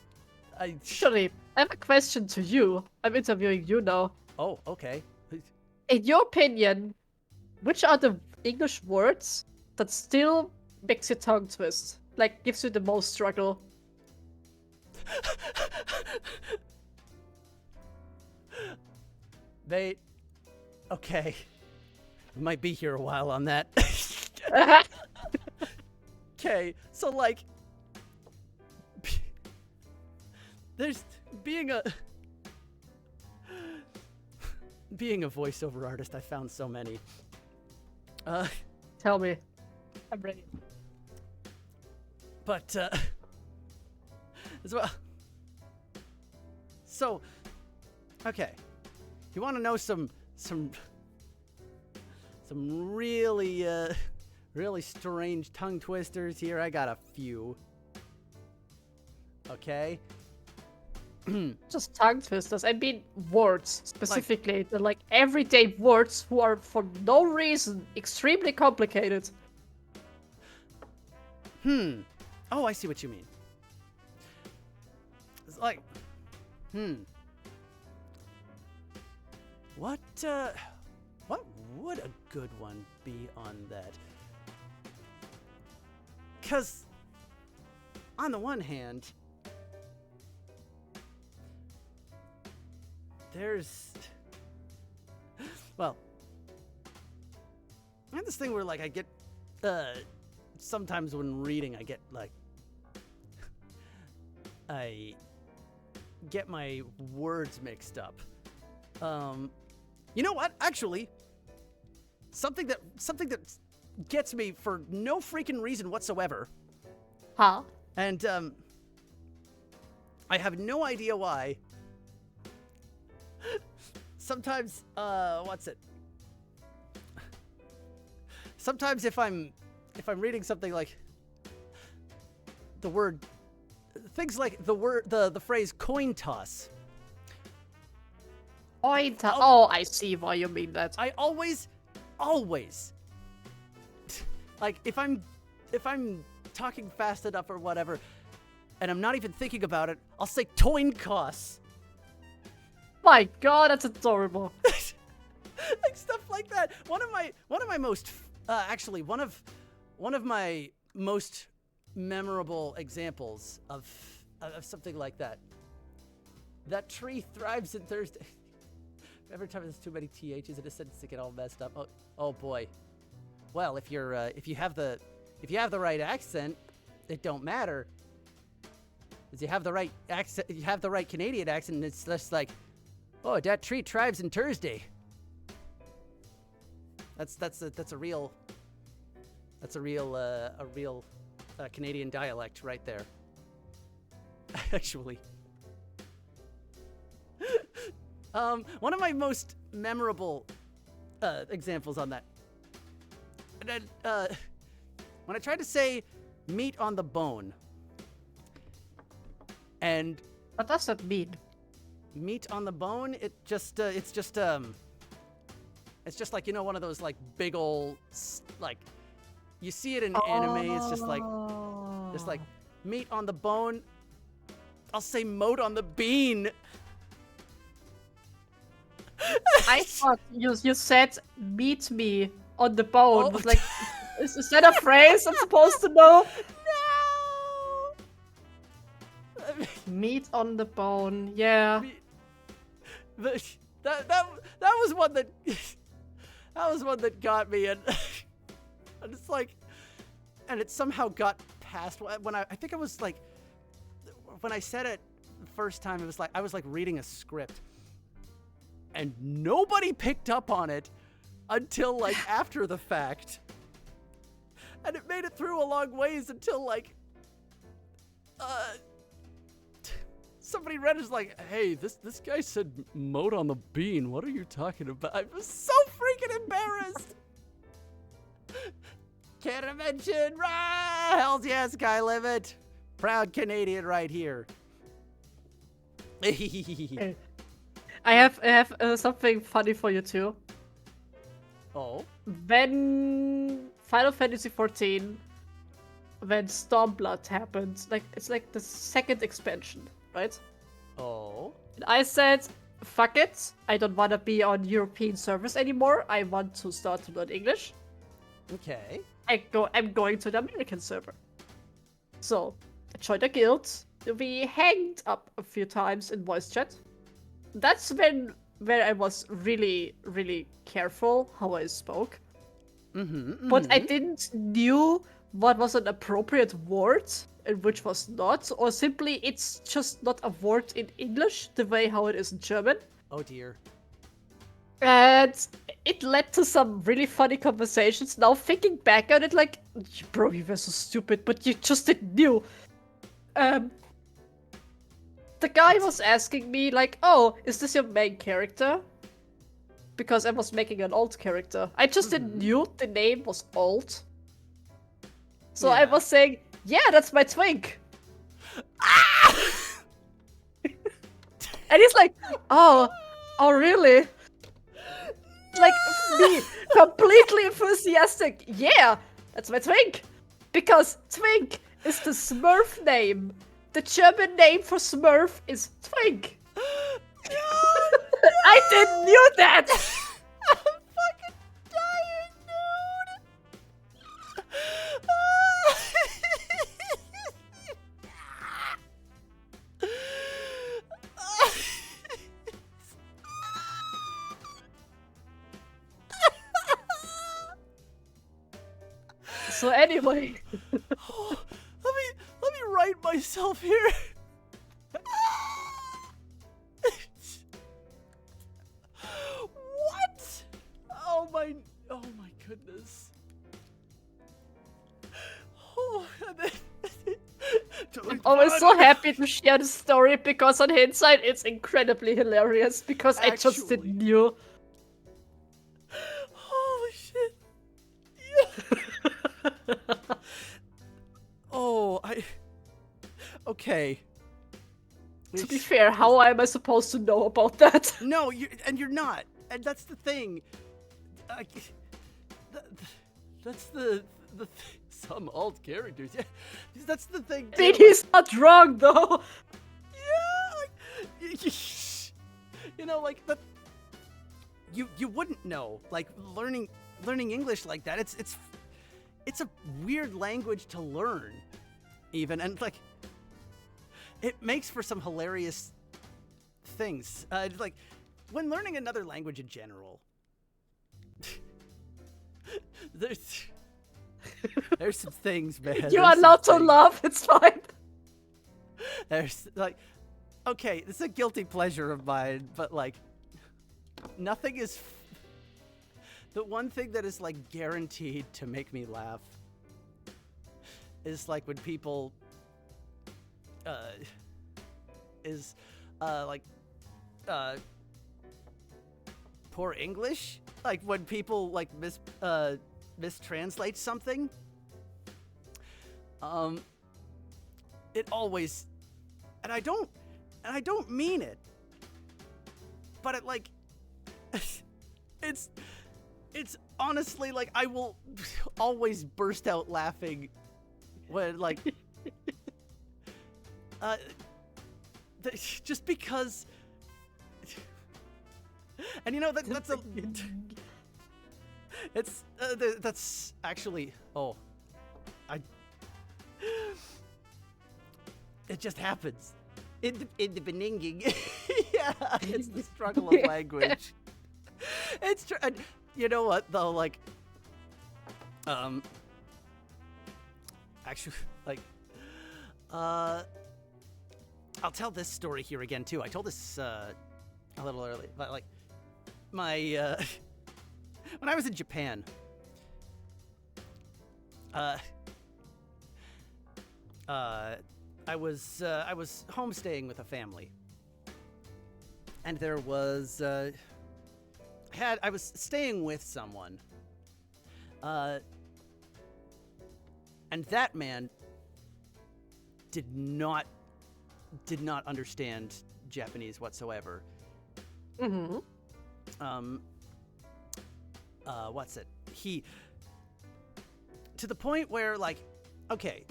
Speaker 1: Actually, I have a question to you. I'm interviewing you now.
Speaker 2: Oh, okay.
Speaker 1: In your opinion, which are the English words that still makes your tongue twist? Like, gives you the most struggle?
Speaker 2: Okay. We might be here a while on that. Okay, so like, there's being a voiceover artist. I found so many.
Speaker 1: Tell me. I'm ready.
Speaker 2: But as well. So, okay. If you want to know some really really strange tongue twisters here, I got a few. Okay.
Speaker 1: Just tongue twisters. I mean words specifically. They're like everyday words who are for no reason extremely complicated.
Speaker 2: Oh, I see what you mean. It's like, What would a good one be on that? 'Cause on the one hand, there's, well, I have this thing where like I get sometimes when reading I get like I get my words mixed up. You know what? Actually, something that gets me for no freaking reason whatsoever.
Speaker 1: Huh?
Speaker 2: And I have no idea why. Sometimes sometimes if I'm reading something like the word, things like the phrase coin toss.
Speaker 1: Oh, I see why you mean that.
Speaker 2: I always like if I'm talking fast enough or whatever and I'm not even thinking about it, I'll say coin toss.
Speaker 1: My god, that's adorable.
Speaker 2: Like stuff like that. One of my most actually one of my most memorable examples of something like that. That tree thrives in Thursday. Every time there's too many THs in a sentence to get all messed up. Oh boy. Well, if you have the right accent, it don't matter. Because you have the right accent, you have the right Canadian accent, and it's just like, oh, that tree thrives in Thursday. That's a real Canadian dialect right there. Actually. One of my most memorable examples on that. And then, when I tried to say meat on the bone, and
Speaker 1: What does that mean?
Speaker 2: meat on the bone, it's just like, you know, one of those like big old like, you see it in anime. It's just like meat on the bone. I'll say moat on the bean.
Speaker 1: I thought you said meet me on the bone.
Speaker 2: Oh.
Speaker 1: It was like, is that a phrase I'm supposed to know?
Speaker 2: No.
Speaker 1: Meat on the bone, yeah.
Speaker 2: That was one that got me, and it's like, and it somehow got past when I think it was like when I said it the first time. It was like I was like reading a script, and nobody picked up on it until like after the fact, and it made it through a long ways until like somebody read is like, hey, this guy said moat on the bean. What are you talking about? I was so freaking embarrassed. Can't mention, hells yeah, sky limit. Proud Canadian right here.
Speaker 1: I have something funny for you too.
Speaker 2: Oh?
Speaker 1: When Final Fantasy XIV, when Stormblood happened, like it's like the second expansion, right?
Speaker 2: Oh?
Speaker 1: And I said, fuck it, I don't want to be on European servers anymore. I want to start to learn English.
Speaker 2: Okay.
Speaker 1: I'm going to the American server. So I joined a guild. We hanged up a few times in voice chat. That's where I was really, really careful how I spoke. But I didn't knew what was an appropriate word and which was not, or simply it's just not a word in English the way how it is in German.
Speaker 2: Oh dear.
Speaker 1: And it led to some really funny conversations. Now thinking back on it, like, bro, you were so stupid, but you just didn't knew. the guy was asking me like, "Oh, is this your main character?" Because I was making an alt character. I just didn't knew the name was alt. So I
Speaker 2: Yeah.
Speaker 1: was saying, "Yeah, that's my twink." And he's like, "Oh, really?" Like me, completely enthusiastic. Yeah, that's my twink. Because twink is the Smurf name. The German name for Smurf is twink. I didn't knew that.
Speaker 2: I'm fucking dying, dude.
Speaker 1: So anyway,
Speaker 2: let me write myself here. What? Oh my goodness. Oh,
Speaker 1: I'm always so happy to share the story because on hindsight it's incredibly hilarious because I just
Speaker 2: Actually.
Speaker 1: didn't knew.
Speaker 2: Holy shit. Yeah. Oh, okay.
Speaker 1: To be fair, how am I supposed to know about that?
Speaker 2: No, you're not. And that's the thing. That's the some alt characters. Yeah, that's the thing.
Speaker 1: I mean,
Speaker 2: too.
Speaker 1: he's not wrong though.
Speaker 2: Yeah, you know, like that. You wouldn't know. Like learning English like that. It's a weird language to learn, even, and like it makes for some hilarious things. Like when learning another language in general. There's some things, man.
Speaker 1: You
Speaker 2: There's
Speaker 1: are
Speaker 2: some
Speaker 1: allowed to
Speaker 2: things.
Speaker 1: laugh, it's fine.
Speaker 2: There's like, okay, this is a guilty pleasure of mine, but like, nothing is. The one thing that is like guaranteed to make me laugh is like when people, poor English. Like when people like mistranslate something. It always, and I don't mean it, but it like, it's honestly like I will always burst out laughing when like, just because, and you know that's a, it's that's actually it just happens in the beginning. Yeah, it's the struggle of language. It's true. And you know what though, like, actually, like, I'll tell this story here again too. I told this a little early, but like, my when I was in Japan, I was homestaying with a family, and there was I was staying with someone, and that man did not understand Japanese whatsoever.
Speaker 1: Mm-hmm.
Speaker 2: What's it? He, to the point where, like, okay,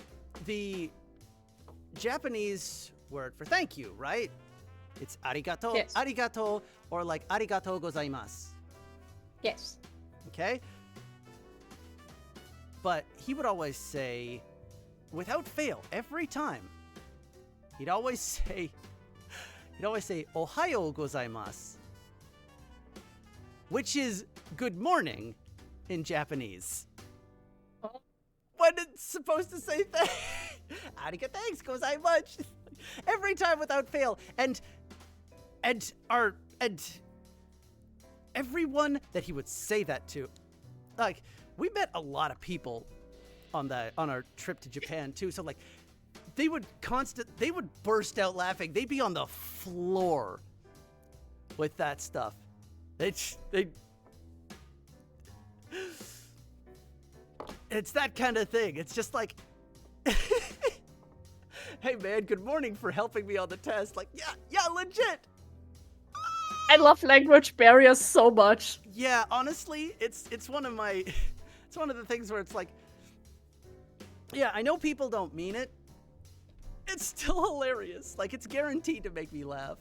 Speaker 2: the Japanese word for thank you, right? It's arigato,
Speaker 1: Yes.
Speaker 2: arigato, or like arigato gozaimasu.
Speaker 1: Yes.
Speaker 2: Okay? But he would always say, without fail, every time, he'd always say, ohayo gozaimasu, which is good morning in Japanese.
Speaker 1: Oh.
Speaker 2: When it's supposed to say arigato thanks gozaimasu. Every time without fail. And everyone that he would say that to, like, we met a lot of people on our trip to Japan too. So like, they would burst out laughing. They'd be on the floor with that stuff. It's that kind of thing. It's just like, hey man, good morning for helping me on the test. Like, yeah, legit.
Speaker 1: I love language barriers so much.
Speaker 2: Yeah, honestly, it's one of my, it's one of the things where it's like, yeah, I know people don't mean it. It's still hilarious. Like, it's guaranteed to make me laugh.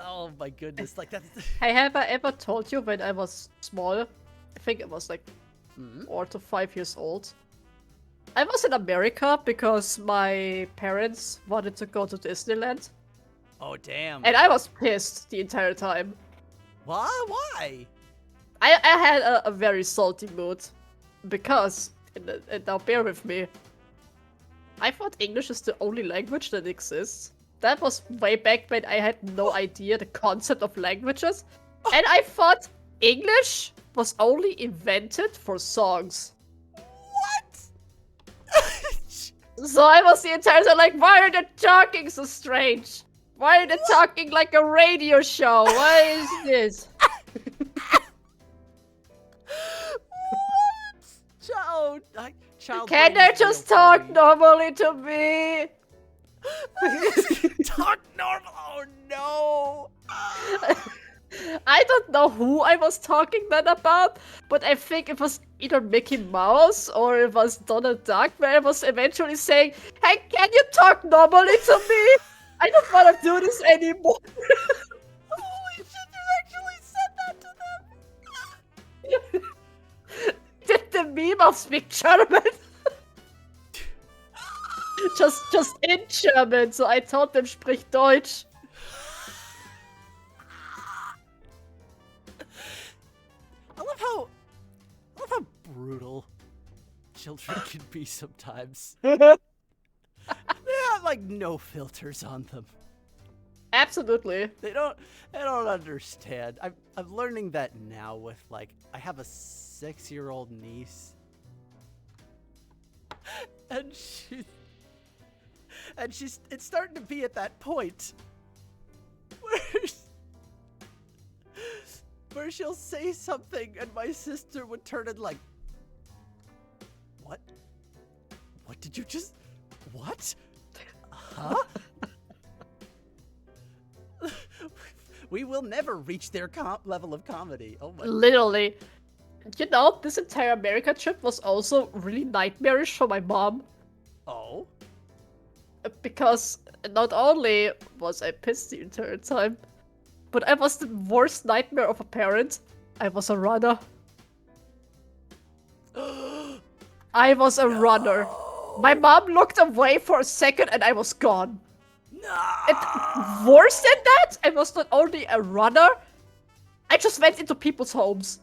Speaker 2: Oh my goodness, like that's...
Speaker 1: Have I ever told you when I was small? I think it was like 4 to 5 years old. I was in America because my parents wanted to go to Disneyland.
Speaker 2: Oh, damn.
Speaker 1: And I was pissed the entire time.
Speaker 2: Why?
Speaker 1: I had a very salty mood. Because, and now bear with me, I thought English is the only language that exists. That was way back when I had no idea the concept of languages. And I thought English was only invented for songs.
Speaker 2: What?
Speaker 1: So I was the entire time like, why are they talking so strange? Why are they talking like a radio show? Why is this?
Speaker 2: Child
Speaker 1: Can
Speaker 2: brain
Speaker 1: they
Speaker 2: is
Speaker 1: just
Speaker 2: real
Speaker 1: talk
Speaker 2: funny.
Speaker 1: normally to me?
Speaker 2: Talk normal. Oh no.
Speaker 1: I don't know who I was talking then about, but I think it was either Mickey Mouse or it was Donald Duck, where I was eventually saying, hey, can you talk normally to me? I don't want to do this anymore.
Speaker 2: Holy shit, you actually said that to them.
Speaker 1: Did the meme of speak German? just in German, so I told them sprich Deutsch.
Speaker 2: I love how brutal children can be sometimes. They have like no filters on them.
Speaker 1: Absolutely.
Speaker 2: They don't understand. I'm learning that now with like I have a 6-year-old niece. And it's starting to be at that point where she'll say something and my sister would turn and like, what did you just, what? Huh? We will never reach their level of comedy. Oh my.
Speaker 1: Literally. You know, this entire America trip was also really nightmarish for my mom.
Speaker 2: Oh?
Speaker 1: Because not only was I pissed the entire time, but I was the worst nightmare of a parent. I was a runner. I was a runner. My mom looked away for a second and I was gone.
Speaker 2: No.
Speaker 1: And worse than that, I was not only a runner, I just went into people's homes.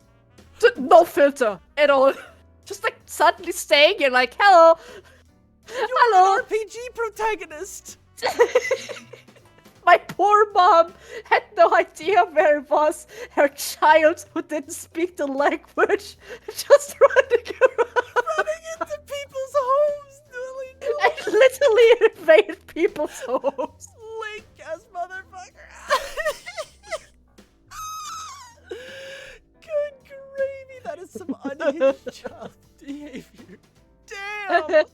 Speaker 1: No filter at all. Just like suddenly staying here like, hello. Hello.
Speaker 2: An RPG protagonist.
Speaker 1: My poor mom had no idea where it was. Her child who didn't speak the language just running around.
Speaker 2: Running into people's homes, Lily.
Speaker 1: I literally invaded people's homes.
Speaker 2: Link ass motherfucker. Good gravy. That is some unhinged child behavior. Damn.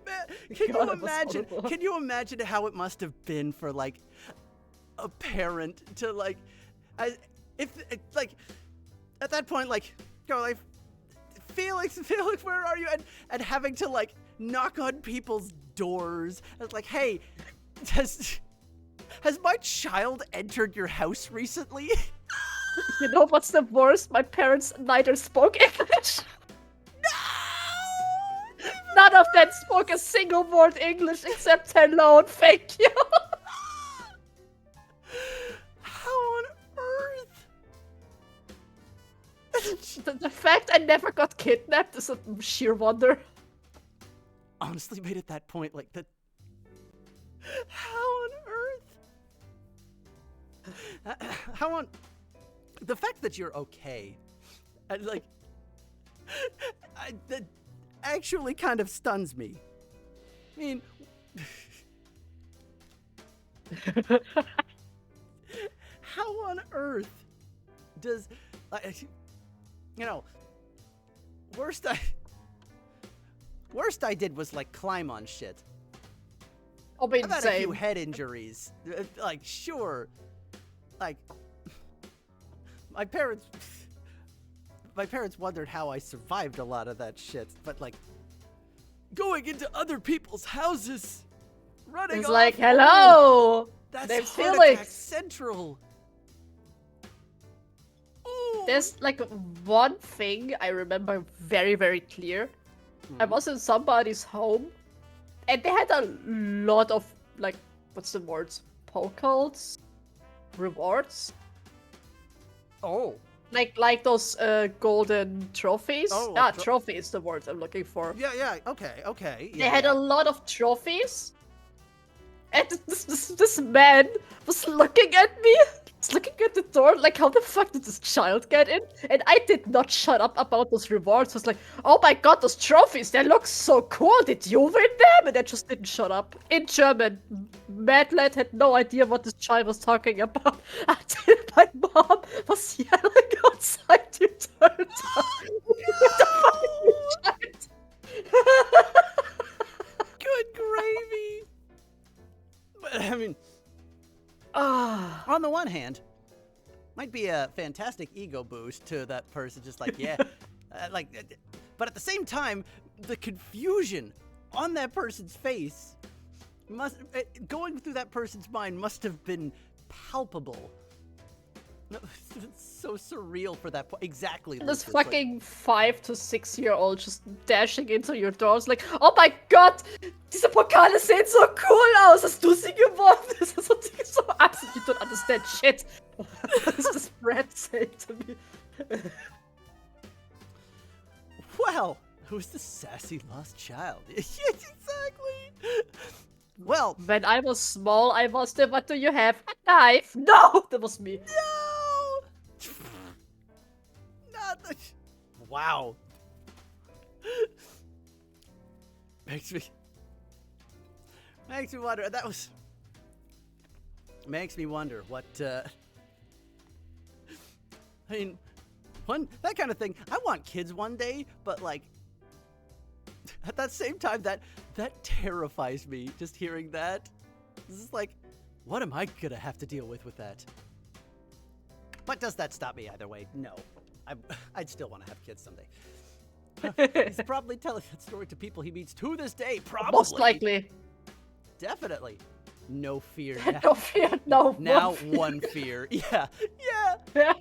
Speaker 2: Man, can you imagine how it must have been for like a parent to like, if like at that point like go like Felix, where are you? And having to like knock on people's doors and like, hey, has my child entered your house recently?
Speaker 1: You know what's the worst? My parents neither spoke English.
Speaker 2: No!
Speaker 1: None of them spoke a single word English except hello and thank you.
Speaker 2: How on earth?
Speaker 1: The fact I never got kidnapped is a sheer wonder.
Speaker 2: Honestly made it that point like that. How on earth? The fact that you're okay, like, that actually kind of stuns me. I mean, how on earth does, you know, worst I did was like climb on shit.
Speaker 1: I mean,
Speaker 2: I've had a
Speaker 1: same.
Speaker 2: few head injuries. Like, sure, like my parents wondered how I survived a lot of that shit, but like going into other people's houses, running
Speaker 1: It's
Speaker 2: off,
Speaker 1: like, hello!
Speaker 2: that's
Speaker 1: name's
Speaker 2: Heart
Speaker 1: Felix.
Speaker 2: Attack Central. Ooh.
Speaker 1: There's like one thing I remember very, very clear. I was in somebody's home, and they had a lot of, like, what's the word? Pokals? Rewards?
Speaker 2: Oh.
Speaker 1: Like those golden trophies?
Speaker 2: Oh,
Speaker 1: trophy is the word I'm looking for.
Speaker 2: Yeah, okay.
Speaker 1: They had a lot of trophies. And this man was looking at me. He's looking at the door like, how the fuck did this child get in? And I did not shut up about those rewards. I was like, oh my god, those trophies, they look so cool. Did you win them? And I just didn't shut up. In German. Mad Lad had no idea what this child was talking about until my mom was yelling outside to turn down. The fucking child.
Speaker 2: Good gravy. But I mean,
Speaker 1: Ah.
Speaker 2: on the one hand, might be a fantastic ego boost to that person, just like, yeah, but at the same time, the confusion on that person's face going through that person's mind must have been palpable. No, it's so surreal for that point. Exactly.
Speaker 1: This
Speaker 2: Lucas,
Speaker 1: fucking 5 to 6 year old just dashing into your doors like, oh my god, diese Pokale sehen so cool aus, hast du sie gewonnen? Das ist so absolut, you don't understand shit. What does this brat say to me?
Speaker 2: Well, who's the sassy lost child? Yes, exactly. Well,
Speaker 1: When I was small, I was the, what do you have? A knife? No! That was me.
Speaker 2: no! Not the... Wow. Makes me wonder. Makes me wonder what, I mean, that kind of thing. I want kids one day, but like, at that same time, that terrifies me, just hearing that. This is like, what am I gonna have to deal with that? But does that stop me either way? No. I'd still want to have kids someday. He's probably telling that story to people he meets to this day, probably.
Speaker 1: Most likely.
Speaker 2: Definitely. No fear.
Speaker 1: No fear, no.
Speaker 2: Now
Speaker 1: fear.
Speaker 2: one fear. Yeah.
Speaker 1: Yeah.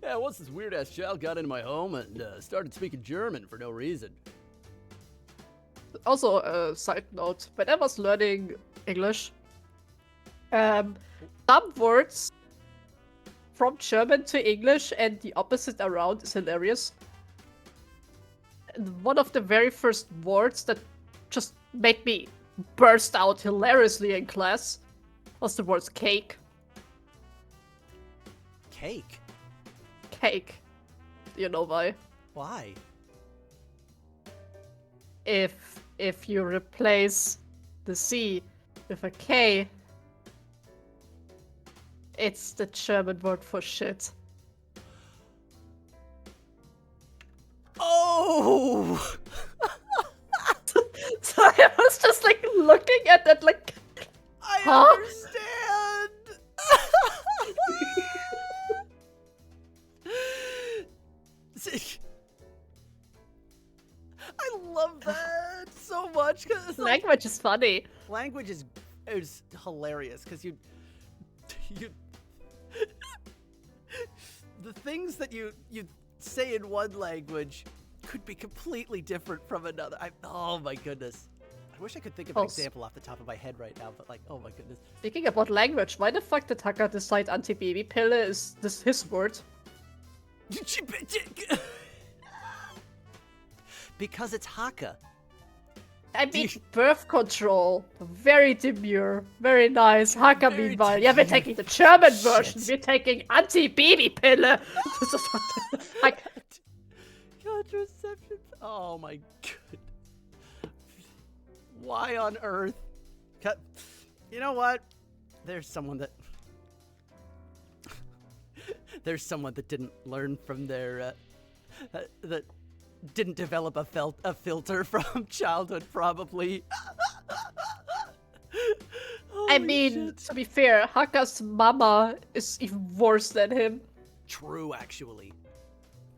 Speaker 2: Yeah, once this weird-ass child got into my home and started speaking German for no reason.
Speaker 1: Also, a side note, when I was learning English, some words from German to English and the opposite around is hilarious. And one of the very first words that just made me burst out hilariously in class was the word cake.
Speaker 2: Cake?
Speaker 1: Cake. You know why?
Speaker 2: Why?
Speaker 1: If you replace the C with a K, it's the German word for shit.
Speaker 2: Oh!
Speaker 1: So I was just like looking at that like,
Speaker 2: I
Speaker 1: huh?
Speaker 2: understand! See, I love that so much. 'Cause
Speaker 1: Language is funny.
Speaker 2: language is hilarious because you the things that you say in one language could be completely different from another. Oh my goodness. I wish I could think of an example off the top of my head right now, but like, oh my goodness.
Speaker 1: Speaking about language, why the fuck did Hacker decide anti-baby-pille is this his word?
Speaker 2: Because it's Haka.
Speaker 1: I mean, birth control. Very demure. Very nice. Haka,
Speaker 2: Very
Speaker 1: meanwhile. Yeah, we're taking the German version.
Speaker 2: Shit.
Speaker 1: We're taking Anti-Baby-Pille. This is like,
Speaker 2: Contraception. Oh my god. Why on earth? You know what? There's someone that didn't learn from their that didn't develop a filter from childhood, probably.
Speaker 1: I mean, to be fair, Haka's mama is even worse than him.
Speaker 2: True, actually.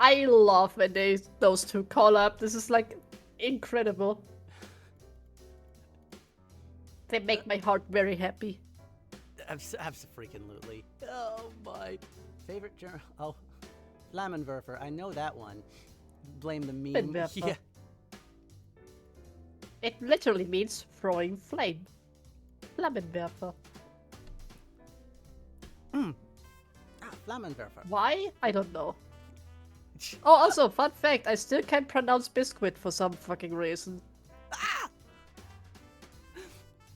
Speaker 1: I love when those two collab. This is like incredible. They make my heart very happy.
Speaker 2: Absolutely. Oh my favorite German. Oh, Flammenwerfer. I know that one. Blame the meme.
Speaker 1: Flammenwerfer.
Speaker 2: Yeah.
Speaker 1: It literally means throwing flame. Flammenwerfer.
Speaker 2: Flammenwerfer.
Speaker 1: Why? I don't know. Oh, also, fun fact, I still can't pronounce biscuit for some fucking reason.
Speaker 2: Ah!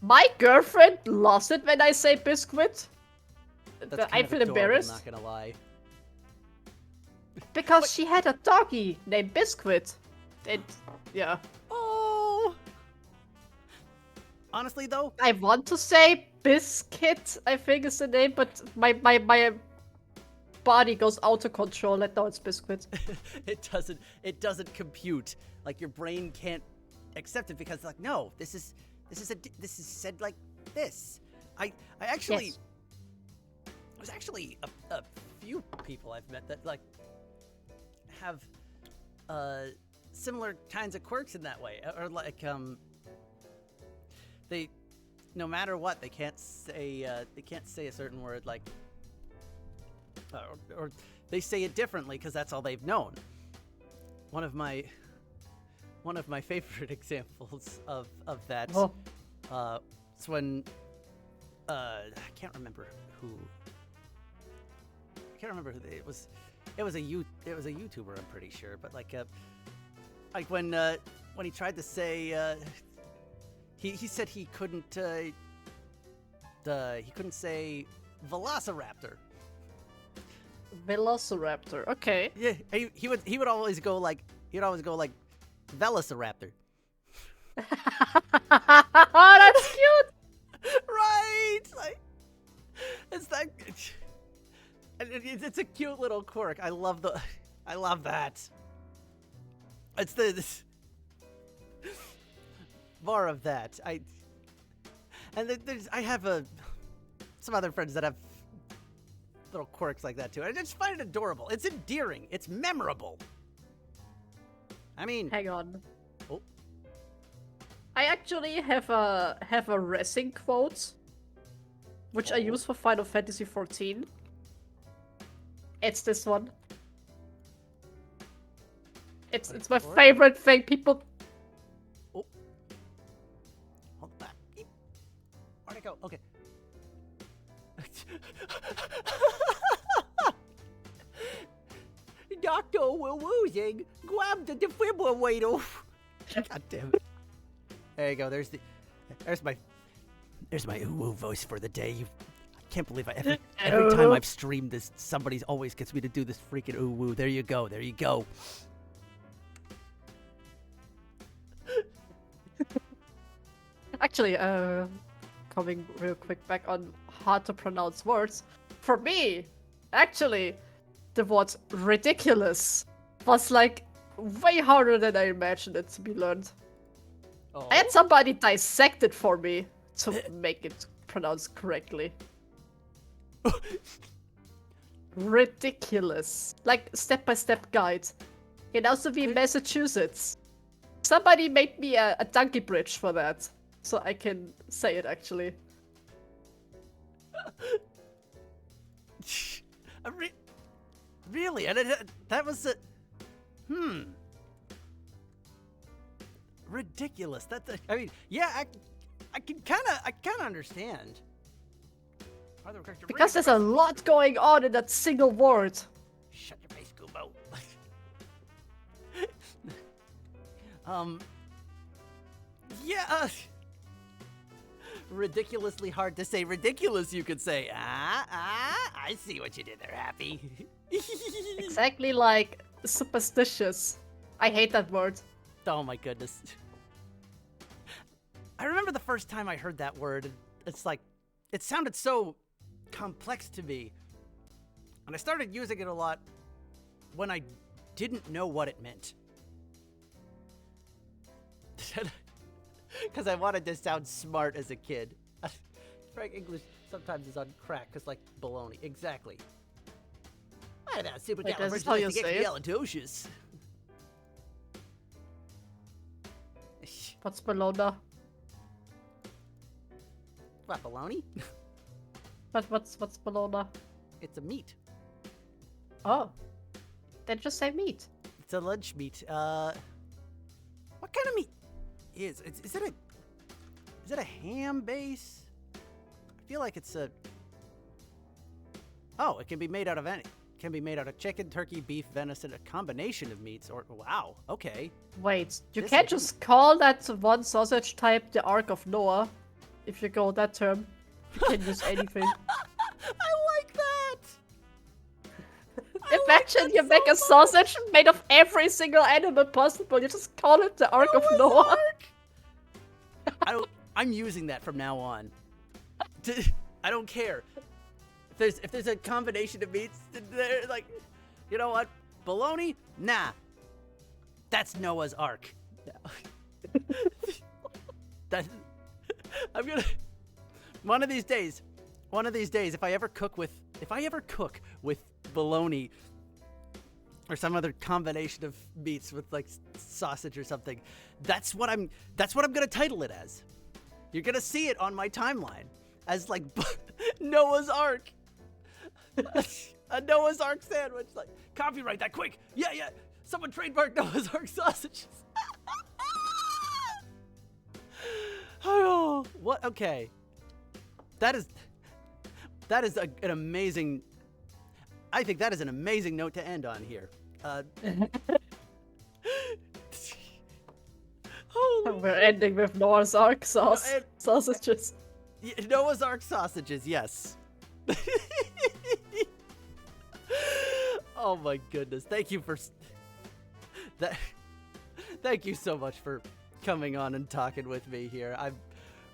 Speaker 1: My girlfriend loves it when I say biscuit.
Speaker 2: That's
Speaker 1: I
Speaker 2: kind of
Speaker 1: feel
Speaker 2: adorable,
Speaker 1: embarrassed.
Speaker 2: Not gonna lie.
Speaker 1: Because she had a doggy named Biscuit. And, yeah.
Speaker 2: Oh. Honestly, though,
Speaker 1: I want to say Biscuit, I think is the name, but my body goes out of control and now it's Biscuit.
Speaker 2: it doesn't compute. Like your brain can't accept it because like no, this is said like this. I actually
Speaker 1: Yes.
Speaker 2: there's actually a few people I've met that like have similar kinds of quirks in that way, or like they no matter what they can't say a certain word like or they say it differently because that's all they've known. One of my favorite examples of that is when I can't remember who it was. It was a YouTuber, I'm pretty sure, but like when he tried to say he said he couldn't say Velociraptor.
Speaker 1: Velociraptor, okay.
Speaker 2: Yeah, he would always go like Velociraptor.
Speaker 1: Oh, that's cute!
Speaker 2: Right, like it's that. It's a cute little quirk. I love that. It's this more of that. I have some other friends that have little quirks like that too. I just find it adorable. It's endearing. It's memorable. I mean,
Speaker 1: Hang on.
Speaker 2: Oh.
Speaker 1: I actually have a racing quote, which I use for Final Fantasy XIV. It's this one. It's my favorite thing. People.
Speaker 2: Oh. Hold back. Where'd it go? Okay. Doctor, we're losing. Grab the defibrillator. God damn it. There you go. There's my ooh voice for the day. I can't believe every time I've streamed this, somebody always gets me to do this freaking ooh woo. There you go. There you go.
Speaker 1: Actually, coming real quick back on hard to pronounce words. For me, actually, the word ridiculous was like way harder than I imagined it to be learned.
Speaker 2: Oh.
Speaker 1: I had somebody dissect it for me to make it pronounced correctly. Ridiculous. Like step-by-step guide. It also be Massachusetts. Somebody made me a donkey bridge for that. So I can say it actually.
Speaker 2: Really? And that was a... Ridiculous. I mean, yeah, I can kind of understand.
Speaker 1: Because there's a lot going on in that single word.
Speaker 2: Shut your face, Kubo. Yeah. Ridiculously hard to say. Ridiculous, you could say. I see what you did there, Happy.
Speaker 1: Exactly like superstitious. I hate that word.
Speaker 2: Oh my goodness. I remember the first time I heard that word. It's like, it sounded so complex to me. And I started using it a lot when I didn't know what it meant. Because I wanted to sound smart as a kid. Frank English sometimes is on crack, because like baloney. Exactly. What about
Speaker 1: Wait, this is how you say it?
Speaker 2: supercalifragilisticexpialidocious?
Speaker 1: What's bologna?
Speaker 2: What, baloney?
Speaker 1: What's bologna?
Speaker 2: It's a meat.
Speaker 1: Oh. Then just say meat.
Speaker 2: It's a lunch meat. What kind of meat is it a ham base? I feel like it's a... Oh, it can be made out of any. It can be made out of chicken, turkey, beef, venison, a combination of meats, or... Wow, okay.
Speaker 1: Wait, you
Speaker 2: This
Speaker 1: can't
Speaker 2: is-
Speaker 1: just call that one sausage type the Ark of Noah. If you go that term. You can use anything.
Speaker 2: I like that!
Speaker 1: Imagine you make a sausage made of every single animal possible. You just call it the Ark of Noah.
Speaker 2: I'm using that from now on. I don't care. If there's a combination of meats, they're like, you know what? Bologna? Nah. That's Noah's Ark. That I'm gonna one of these days, if I ever cook with bologna or some other combination of meats with like sausage or something, that's what I'm gonna title it as. You're gonna see it on my timeline as like Noah's Ark. A Noah's Ark sandwich. Like, copyright that quick. Yeah. Someone trademark Noah's Ark sausages. Oh, what? Okay. That is an amazing... I think that is an amazing note to end on here.
Speaker 1: We're ending with Noah's Ark sausages.
Speaker 2: Noah's Ark sausages, yes. Oh my goodness. Thank you for... Thank you so much for coming on and talking with me here. I'm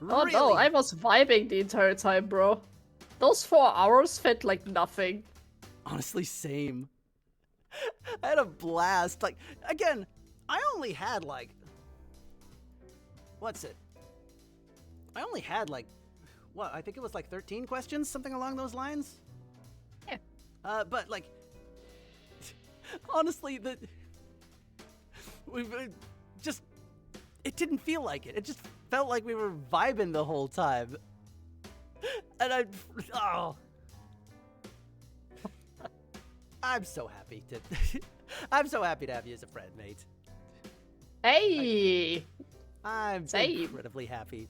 Speaker 1: Oh
Speaker 2: really...
Speaker 1: no, I was vibing the entire time, bro. Those 4 hours felt like nothing.
Speaker 2: Honestly, same. I had a blast. Like, again, I only had like... What's it? I only had like... What? I think it was like 13 questions? Something along those lines?
Speaker 1: Yeah.
Speaker 2: But like... Honestly, we've just... It didn't feel like it. It just felt like we were vibing the whole time. And I'm so happy to... I'm so happy to have you as a friend, mate.
Speaker 1: Hey!
Speaker 2: I'm
Speaker 1: Same.
Speaker 2: incredibly happy.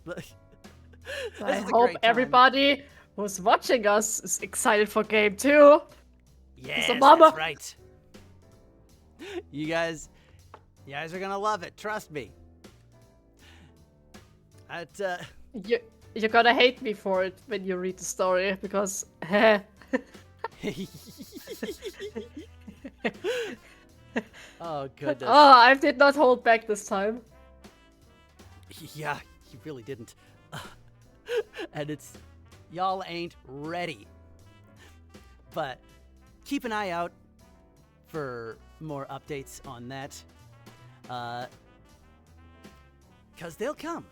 Speaker 1: I hope everybody who's watching us is excited for game 2.
Speaker 2: Yes,
Speaker 1: a mama.
Speaker 2: that's right. You guys are gonna love it. Trust me.
Speaker 1: You're gonna hate me for it when you read the story, because
Speaker 2: Oh goodness.
Speaker 1: Oh, I did not hold back this time.
Speaker 2: Yeah, you really didn't. And it's... Y'all ain't ready. But keep an eye out for more updates on that. 'Cause they'll come.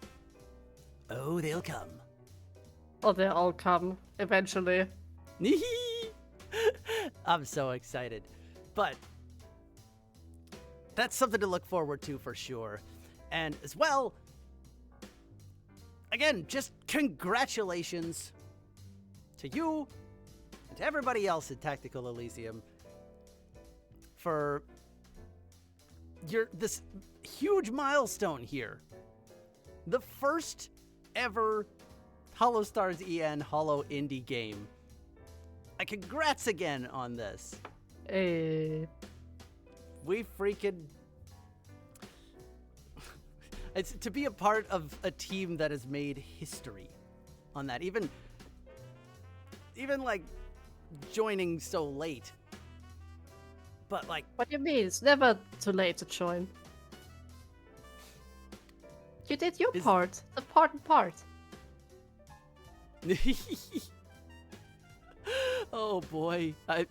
Speaker 2: Oh, they'll come.
Speaker 1: Oh, they'll all come eventually.
Speaker 2: I'm so excited. But that's something to look forward to for sure. And as well, again, just congratulations to you and to everybody else in Tactical Elysium for this huge milestone here. The first ever Holostars EN Holo Indie game. Congrats again on this.
Speaker 1: Hey.
Speaker 2: We freaking... It's to be a part of a team that has made history on that. Even like joining so late. But like,
Speaker 1: What do you mean? It's never too late to join. You did your part. The part.
Speaker 2: Oh boy, I'm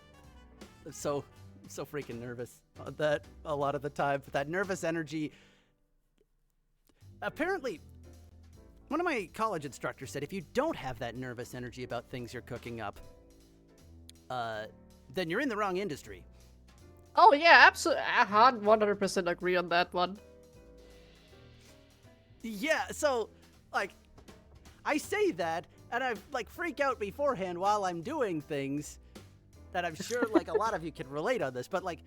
Speaker 2: so freaking nervous on that a lot of the time. But that nervous energy. Apparently, one of my college instructors said if you don't have that nervous energy about things you're cooking up, then you're in the wrong industry.
Speaker 1: Oh yeah, absolutely. I 100% agree on that one.
Speaker 2: Yeah, so like, I say that, and I like freak out beforehand while I'm doing things that I'm sure like a lot of you can relate on this, but like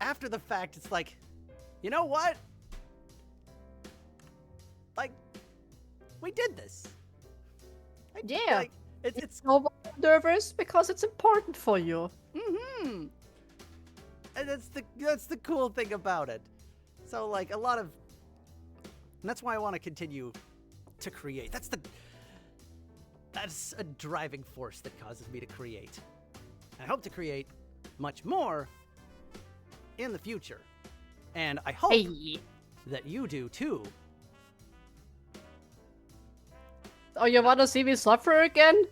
Speaker 2: after the fact, it's like, you know what? Like, we did this.
Speaker 1: Yeah.
Speaker 2: Like, it's
Speaker 1: so nervous because it's important for you.
Speaker 2: and that's the cool thing about it. So like a lot of, and that's why I want to continue to create. That's a driving force that causes me to create. I hope to create much more in the future, and I hope that you do too.
Speaker 1: Oh, you wanna see me suffer again?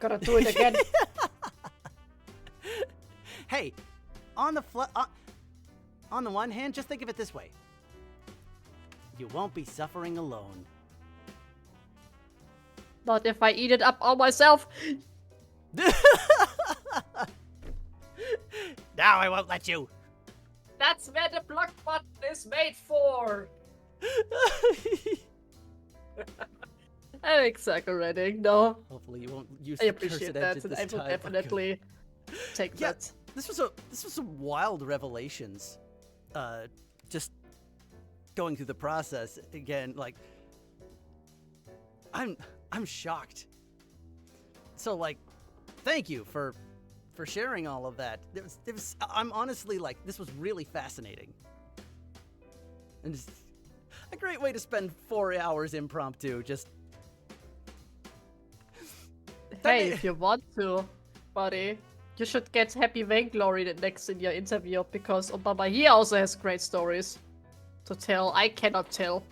Speaker 1: Gotta do it again.
Speaker 2: Hey, on the one hand, just think of it this way. You won't be suffering alone.
Speaker 1: Not if I eat it up all myself.
Speaker 2: Now I won't let you.
Speaker 1: That's where the block button is made for. I'm exaggerating, no.
Speaker 2: Hopefully you won't use
Speaker 1: I
Speaker 2: the
Speaker 1: appreciate
Speaker 2: cursed
Speaker 1: that,
Speaker 2: edge
Speaker 1: and
Speaker 2: this
Speaker 1: I will
Speaker 2: time.
Speaker 1: definitely take
Speaker 2: Yeah,
Speaker 1: that.
Speaker 2: this was some wild revelations. Just going through the process again, like I'm shocked. So like, thank you for sharing all of that. I'm honestly like, this was really fascinating. And it's a great way to spend 4 hours impromptu, just...
Speaker 1: Hey, if you want to, buddy, you should get Happy Vainglory next in your interview, because Obama, he also has great stories to tell. I cannot tell.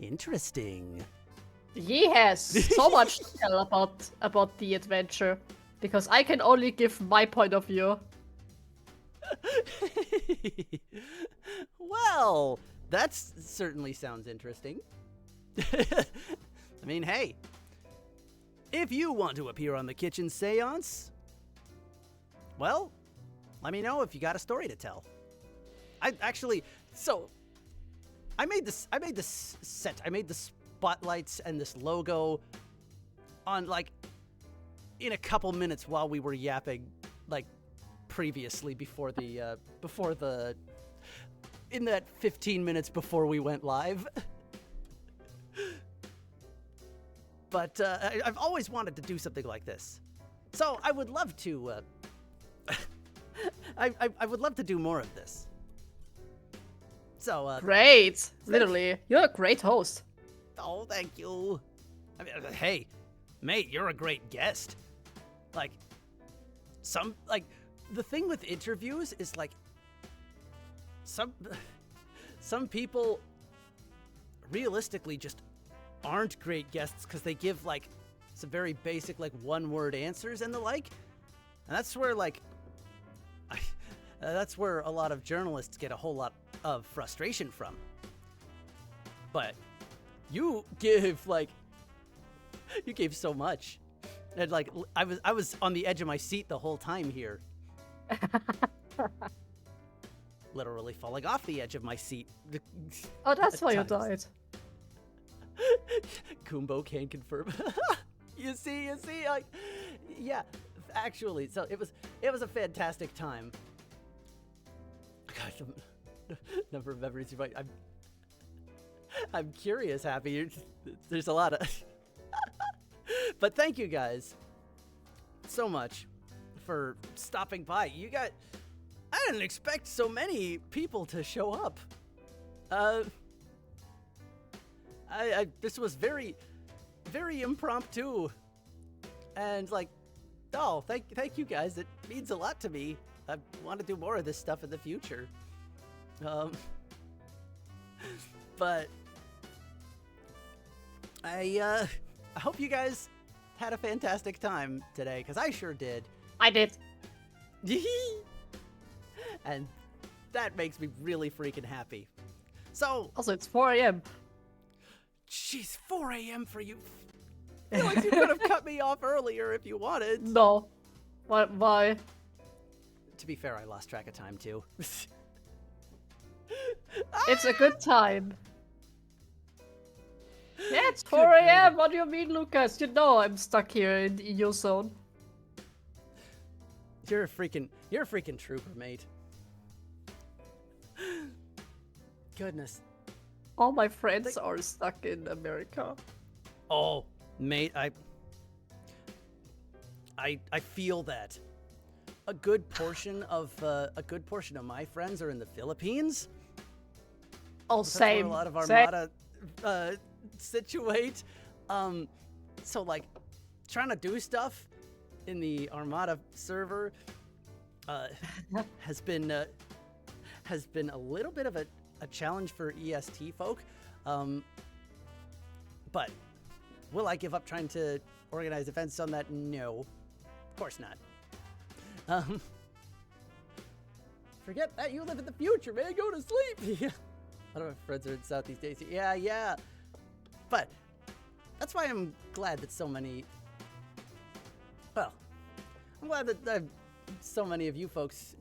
Speaker 2: Interesting.
Speaker 1: He has so much to tell about the adventure, because I can only give my point of view.
Speaker 2: Well, that certainly sounds interesting. I mean, hey, if you want to appear on the Kitchen Seance, well, let me know if you got a story to tell. I made this set. I made the spotlights and this logo on like in a couple minutes while we were yapping, like previously before the in that 15 minutes before we went live. But I've always wanted to do something like this, so I would love to. I would love to do more of this. So
Speaker 1: Great, literally, you're a great host.
Speaker 2: oh, thank you. I mean, hey, mate, you're a great guest. Like, the thing with interviews is like some people realistically just aren't great guests because they give like some very basic like one-word answers and the like, and that's where like that's where a lot of journalists get a whole lot of frustration from. But you gave so much, and like I was on the edge of my seat the whole time here. Literally falling off the edge of my seat.
Speaker 1: Oh, that's why you
Speaker 2: times.
Speaker 1: died.
Speaker 2: Kumbo can confirm. You see, like, yeah, actually, so it was a fantastic time. Gosh, number of memories. I'm curious, Happy. There's a lot of, but thank you guys so much for stopping by. I didn't expect so many people to show up. This was very, very impromptu. And like, oh, thank you guys. It means a lot to me. I want to do more of this stuff in the future. But I hope you guys had a fantastic time today, because I sure did.
Speaker 1: I did.
Speaker 2: And that makes me really freaking happy. So,
Speaker 1: Also, it's 4 a.m.
Speaker 2: Jeez, 4 a.m. for you. I feel like you could have cut me off earlier if you wanted.
Speaker 1: No. Why?
Speaker 2: To be fair, I lost track of time too.
Speaker 1: It's a good time. Yeah, it's 4 a.m. What do you mean, Lucas? You know I'm stuck here in the EU zone.
Speaker 2: You're a freaking trooper, mate. Goodness.
Speaker 1: All my friends are stuck in America.
Speaker 2: Oh, mate, I feel that. A good portion of my friends are in the Philippines.
Speaker 1: Oh,
Speaker 2: That's
Speaker 1: same.
Speaker 2: where a lot of
Speaker 1: Same.
Speaker 2: Armada situate. So like trying to do stuff in the Armada server has been a little bit of a challenge for EST folk. But will I give up trying to organize events on that? No, of course not. Forget that, you live in the future, man. Go to sleep. A lot of my friends are in Southeast Asia. Yeah. But that's why I'm glad that so many. Well, I'm glad that so many of you folks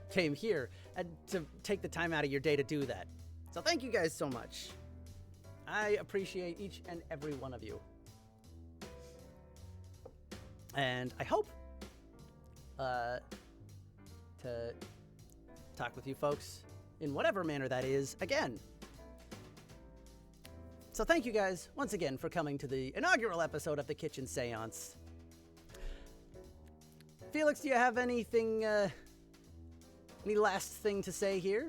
Speaker 2: came here and to take the time out of your day to do that. So thank you guys so much. I appreciate each and every one of you. And I hope to talk with you folks in whatever manner that is again. So thank you guys once again for coming to the inaugural episode of the Kitchen Seance. Felix, do you have anything, any last thing to say here?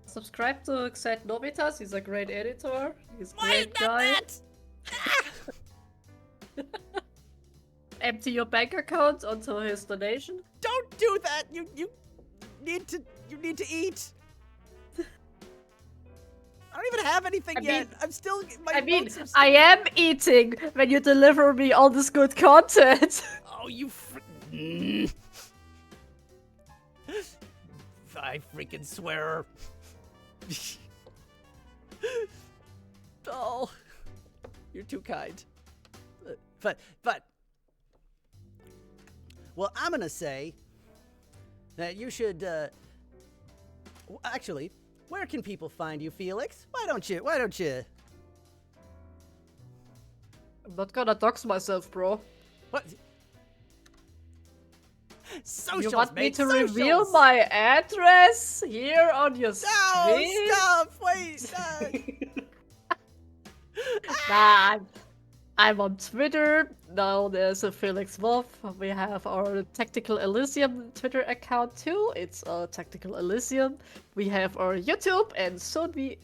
Speaker 1: Subscribe to Xed Novitas. He's a great editor. He's a great guy. Empty your bank account onto his donation.
Speaker 2: Don't do that. You need to eat. I don't even have anything yet. I'm still.
Speaker 1: I am eating when you deliver me all this good content.
Speaker 2: Oh, you. I freaking swear. Oh, you're too kind. But. Well, I'm gonna say that you should. Actually, where can people find you, Felix? Why don't you?
Speaker 1: I'm not gonna dox myself, bro.
Speaker 2: What? Socials,
Speaker 1: You want me
Speaker 2: mate,
Speaker 1: to
Speaker 2: socials.
Speaker 1: reveal my address here on your
Speaker 2: No,
Speaker 1: screen?
Speaker 2: stop! Wait.
Speaker 1: Nah, I'm on Twitter. Now there's a Felix Wuff. We have our Tactical Elysium Twitter account too. It's Tactical Elysium. We have our YouTube, and soon we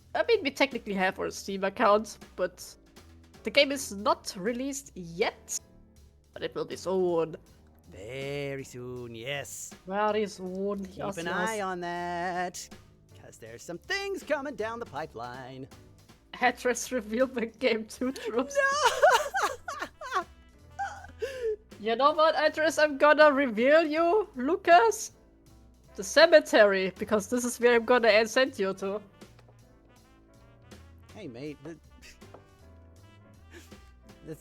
Speaker 1: technically have our Steam account, but the game is not released yet. But it will be soon.
Speaker 2: Very soon, yes.
Speaker 1: Very soon.
Speaker 2: Keep an eye on that, because there's some things coming down the pipeline.
Speaker 1: Address reveal when game 2 drops.
Speaker 2: No!
Speaker 1: You know what address I'm gonna reveal you, Lucas? The cemetery, because this is where I'm gonna send you to.
Speaker 2: Hey, mate.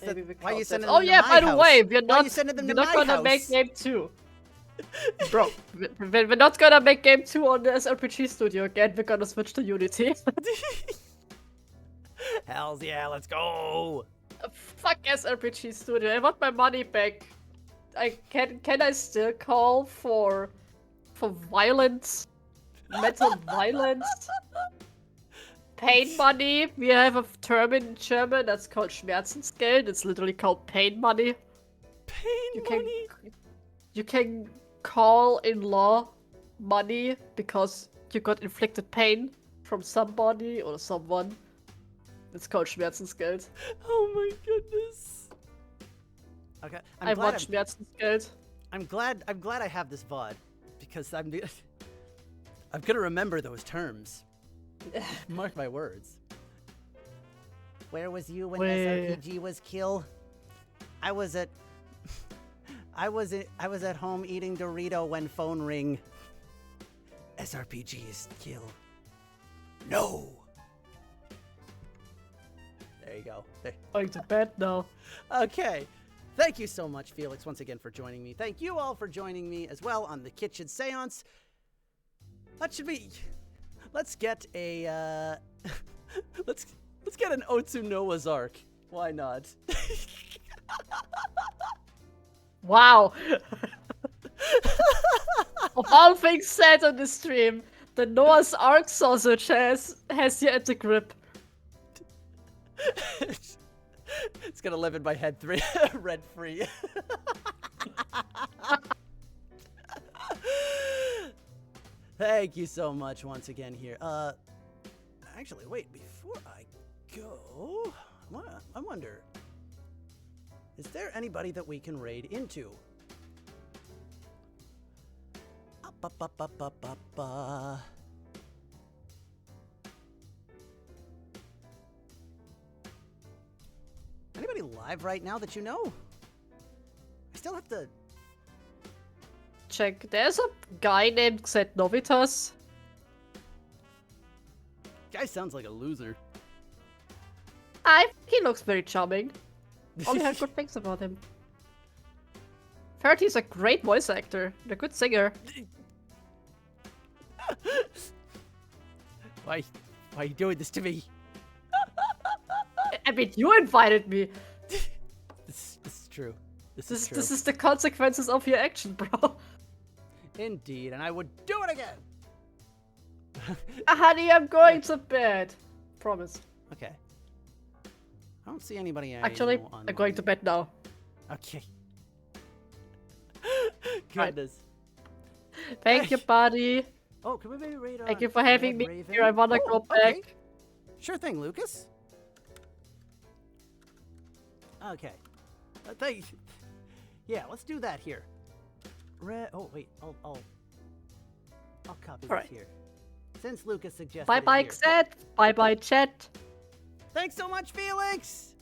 Speaker 1: Maybe we
Speaker 2: why are you
Speaker 1: call
Speaker 2: sending
Speaker 1: that-
Speaker 2: them
Speaker 1: Oh
Speaker 2: to
Speaker 1: yeah,
Speaker 2: my
Speaker 1: by the
Speaker 2: house?
Speaker 1: way,
Speaker 2: Why are you sending them
Speaker 1: we're
Speaker 2: to
Speaker 1: not
Speaker 2: my
Speaker 1: gonna make
Speaker 2: house?
Speaker 1: game 2. Bro, we're not gonna make game 2 on the SRPG Studio again, we're gonna switch to Unity.
Speaker 2: Hells yeah, let's go!
Speaker 1: Fuck SRPG Studio, I want my money back. Can I still call for violence? Mental violence? Pain money? We have a term in German that's called Schmerzensgeld. It's literally called pain money.
Speaker 2: Pain money.
Speaker 1: You can call in law money because you got inflicted pain from somebody or someone. It's called Schmerzensgeld.
Speaker 2: Oh my goodness. Okay,
Speaker 1: I want Schmerzensgeld.
Speaker 2: I'm glad I have this VOD because I'm gonna remember those terms. Mark my words. Where was you when SRPG was killed? I was at home eating Dorito when phone ring. SRPG is kill. No. There you go. There.
Speaker 1: Going to bed now.
Speaker 2: Okay. Thank you so much, Felix, once again for joining me. Thank you all for joining me as well on the Kitchen Seance. That should be. Let's get a. Let's get an Otsu Noah's Ark. Why not?
Speaker 1: Wow. Of all things said on the stream, the Noah's Ark sausage has you at the grip.
Speaker 2: It's gonna live in my head rent free. Thank you so much once again here. Actually, wait, before I go, I wonder, is there anybody that we can raid into? Anybody live right now that you know? I still have to
Speaker 1: check. There's a guy named Xet Novitas.
Speaker 2: Guy sounds like a loser.
Speaker 1: He looks very charming. Only heard good things about him. Heard he's a great voice actor and a good singer.
Speaker 2: Why are you doing this to me?
Speaker 1: I mean, you invited me.
Speaker 2: This is true. This
Speaker 1: is the consequences of your action, bro.
Speaker 2: Indeed, and I would do it again.
Speaker 1: Honey, I'm going to bed. Promise.
Speaker 2: Okay. I don't see anybody.
Speaker 1: Actually, I'm going to bed now.
Speaker 2: Okay. Goodness.
Speaker 1: Thank you, buddy.
Speaker 2: Oh, can we maybe raid on?
Speaker 1: Thank you for having me
Speaker 2: Raven?
Speaker 1: here. I wanna go back.
Speaker 2: Okay. Sure thing, Lucas. Okay. Yeah, let's do that here. Oh wait, I'll copy this here. Since Lucas suggested.
Speaker 1: Bye bye, Xet. Bye bye, chat.
Speaker 2: Thanks so much, Felix.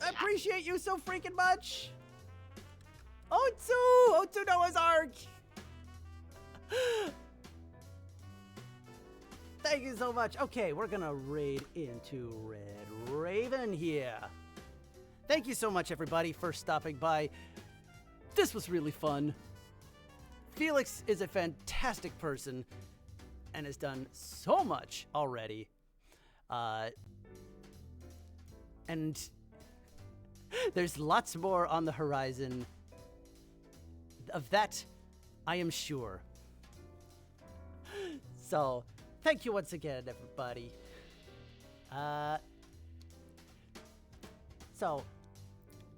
Speaker 2: I appreciate you so freaking much. Otsu Noah's Ark. Thank you so much. Okay, we're gonna raid into Red Raven here. Thank you so much, everybody, for stopping by. This was really fun. Felix is a fantastic person and has done so much already. And there's lots more on the horizon. Of that, I am sure. So, thank you once again, everybody. So,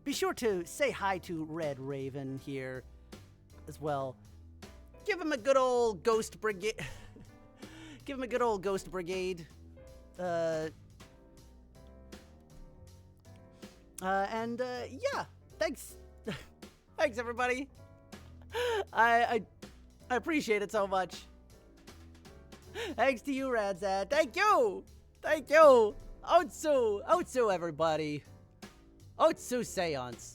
Speaker 2: be sure to say hi to Red Raven here as well. Give him a good old ghost brigade. Give him a good old ghost brigade. Yeah, thanks. Thanks, everybody. I appreciate it so much. Thanks to you, Radzad. Thank you. Thank you. Otsu, everybody. Otsu Seance.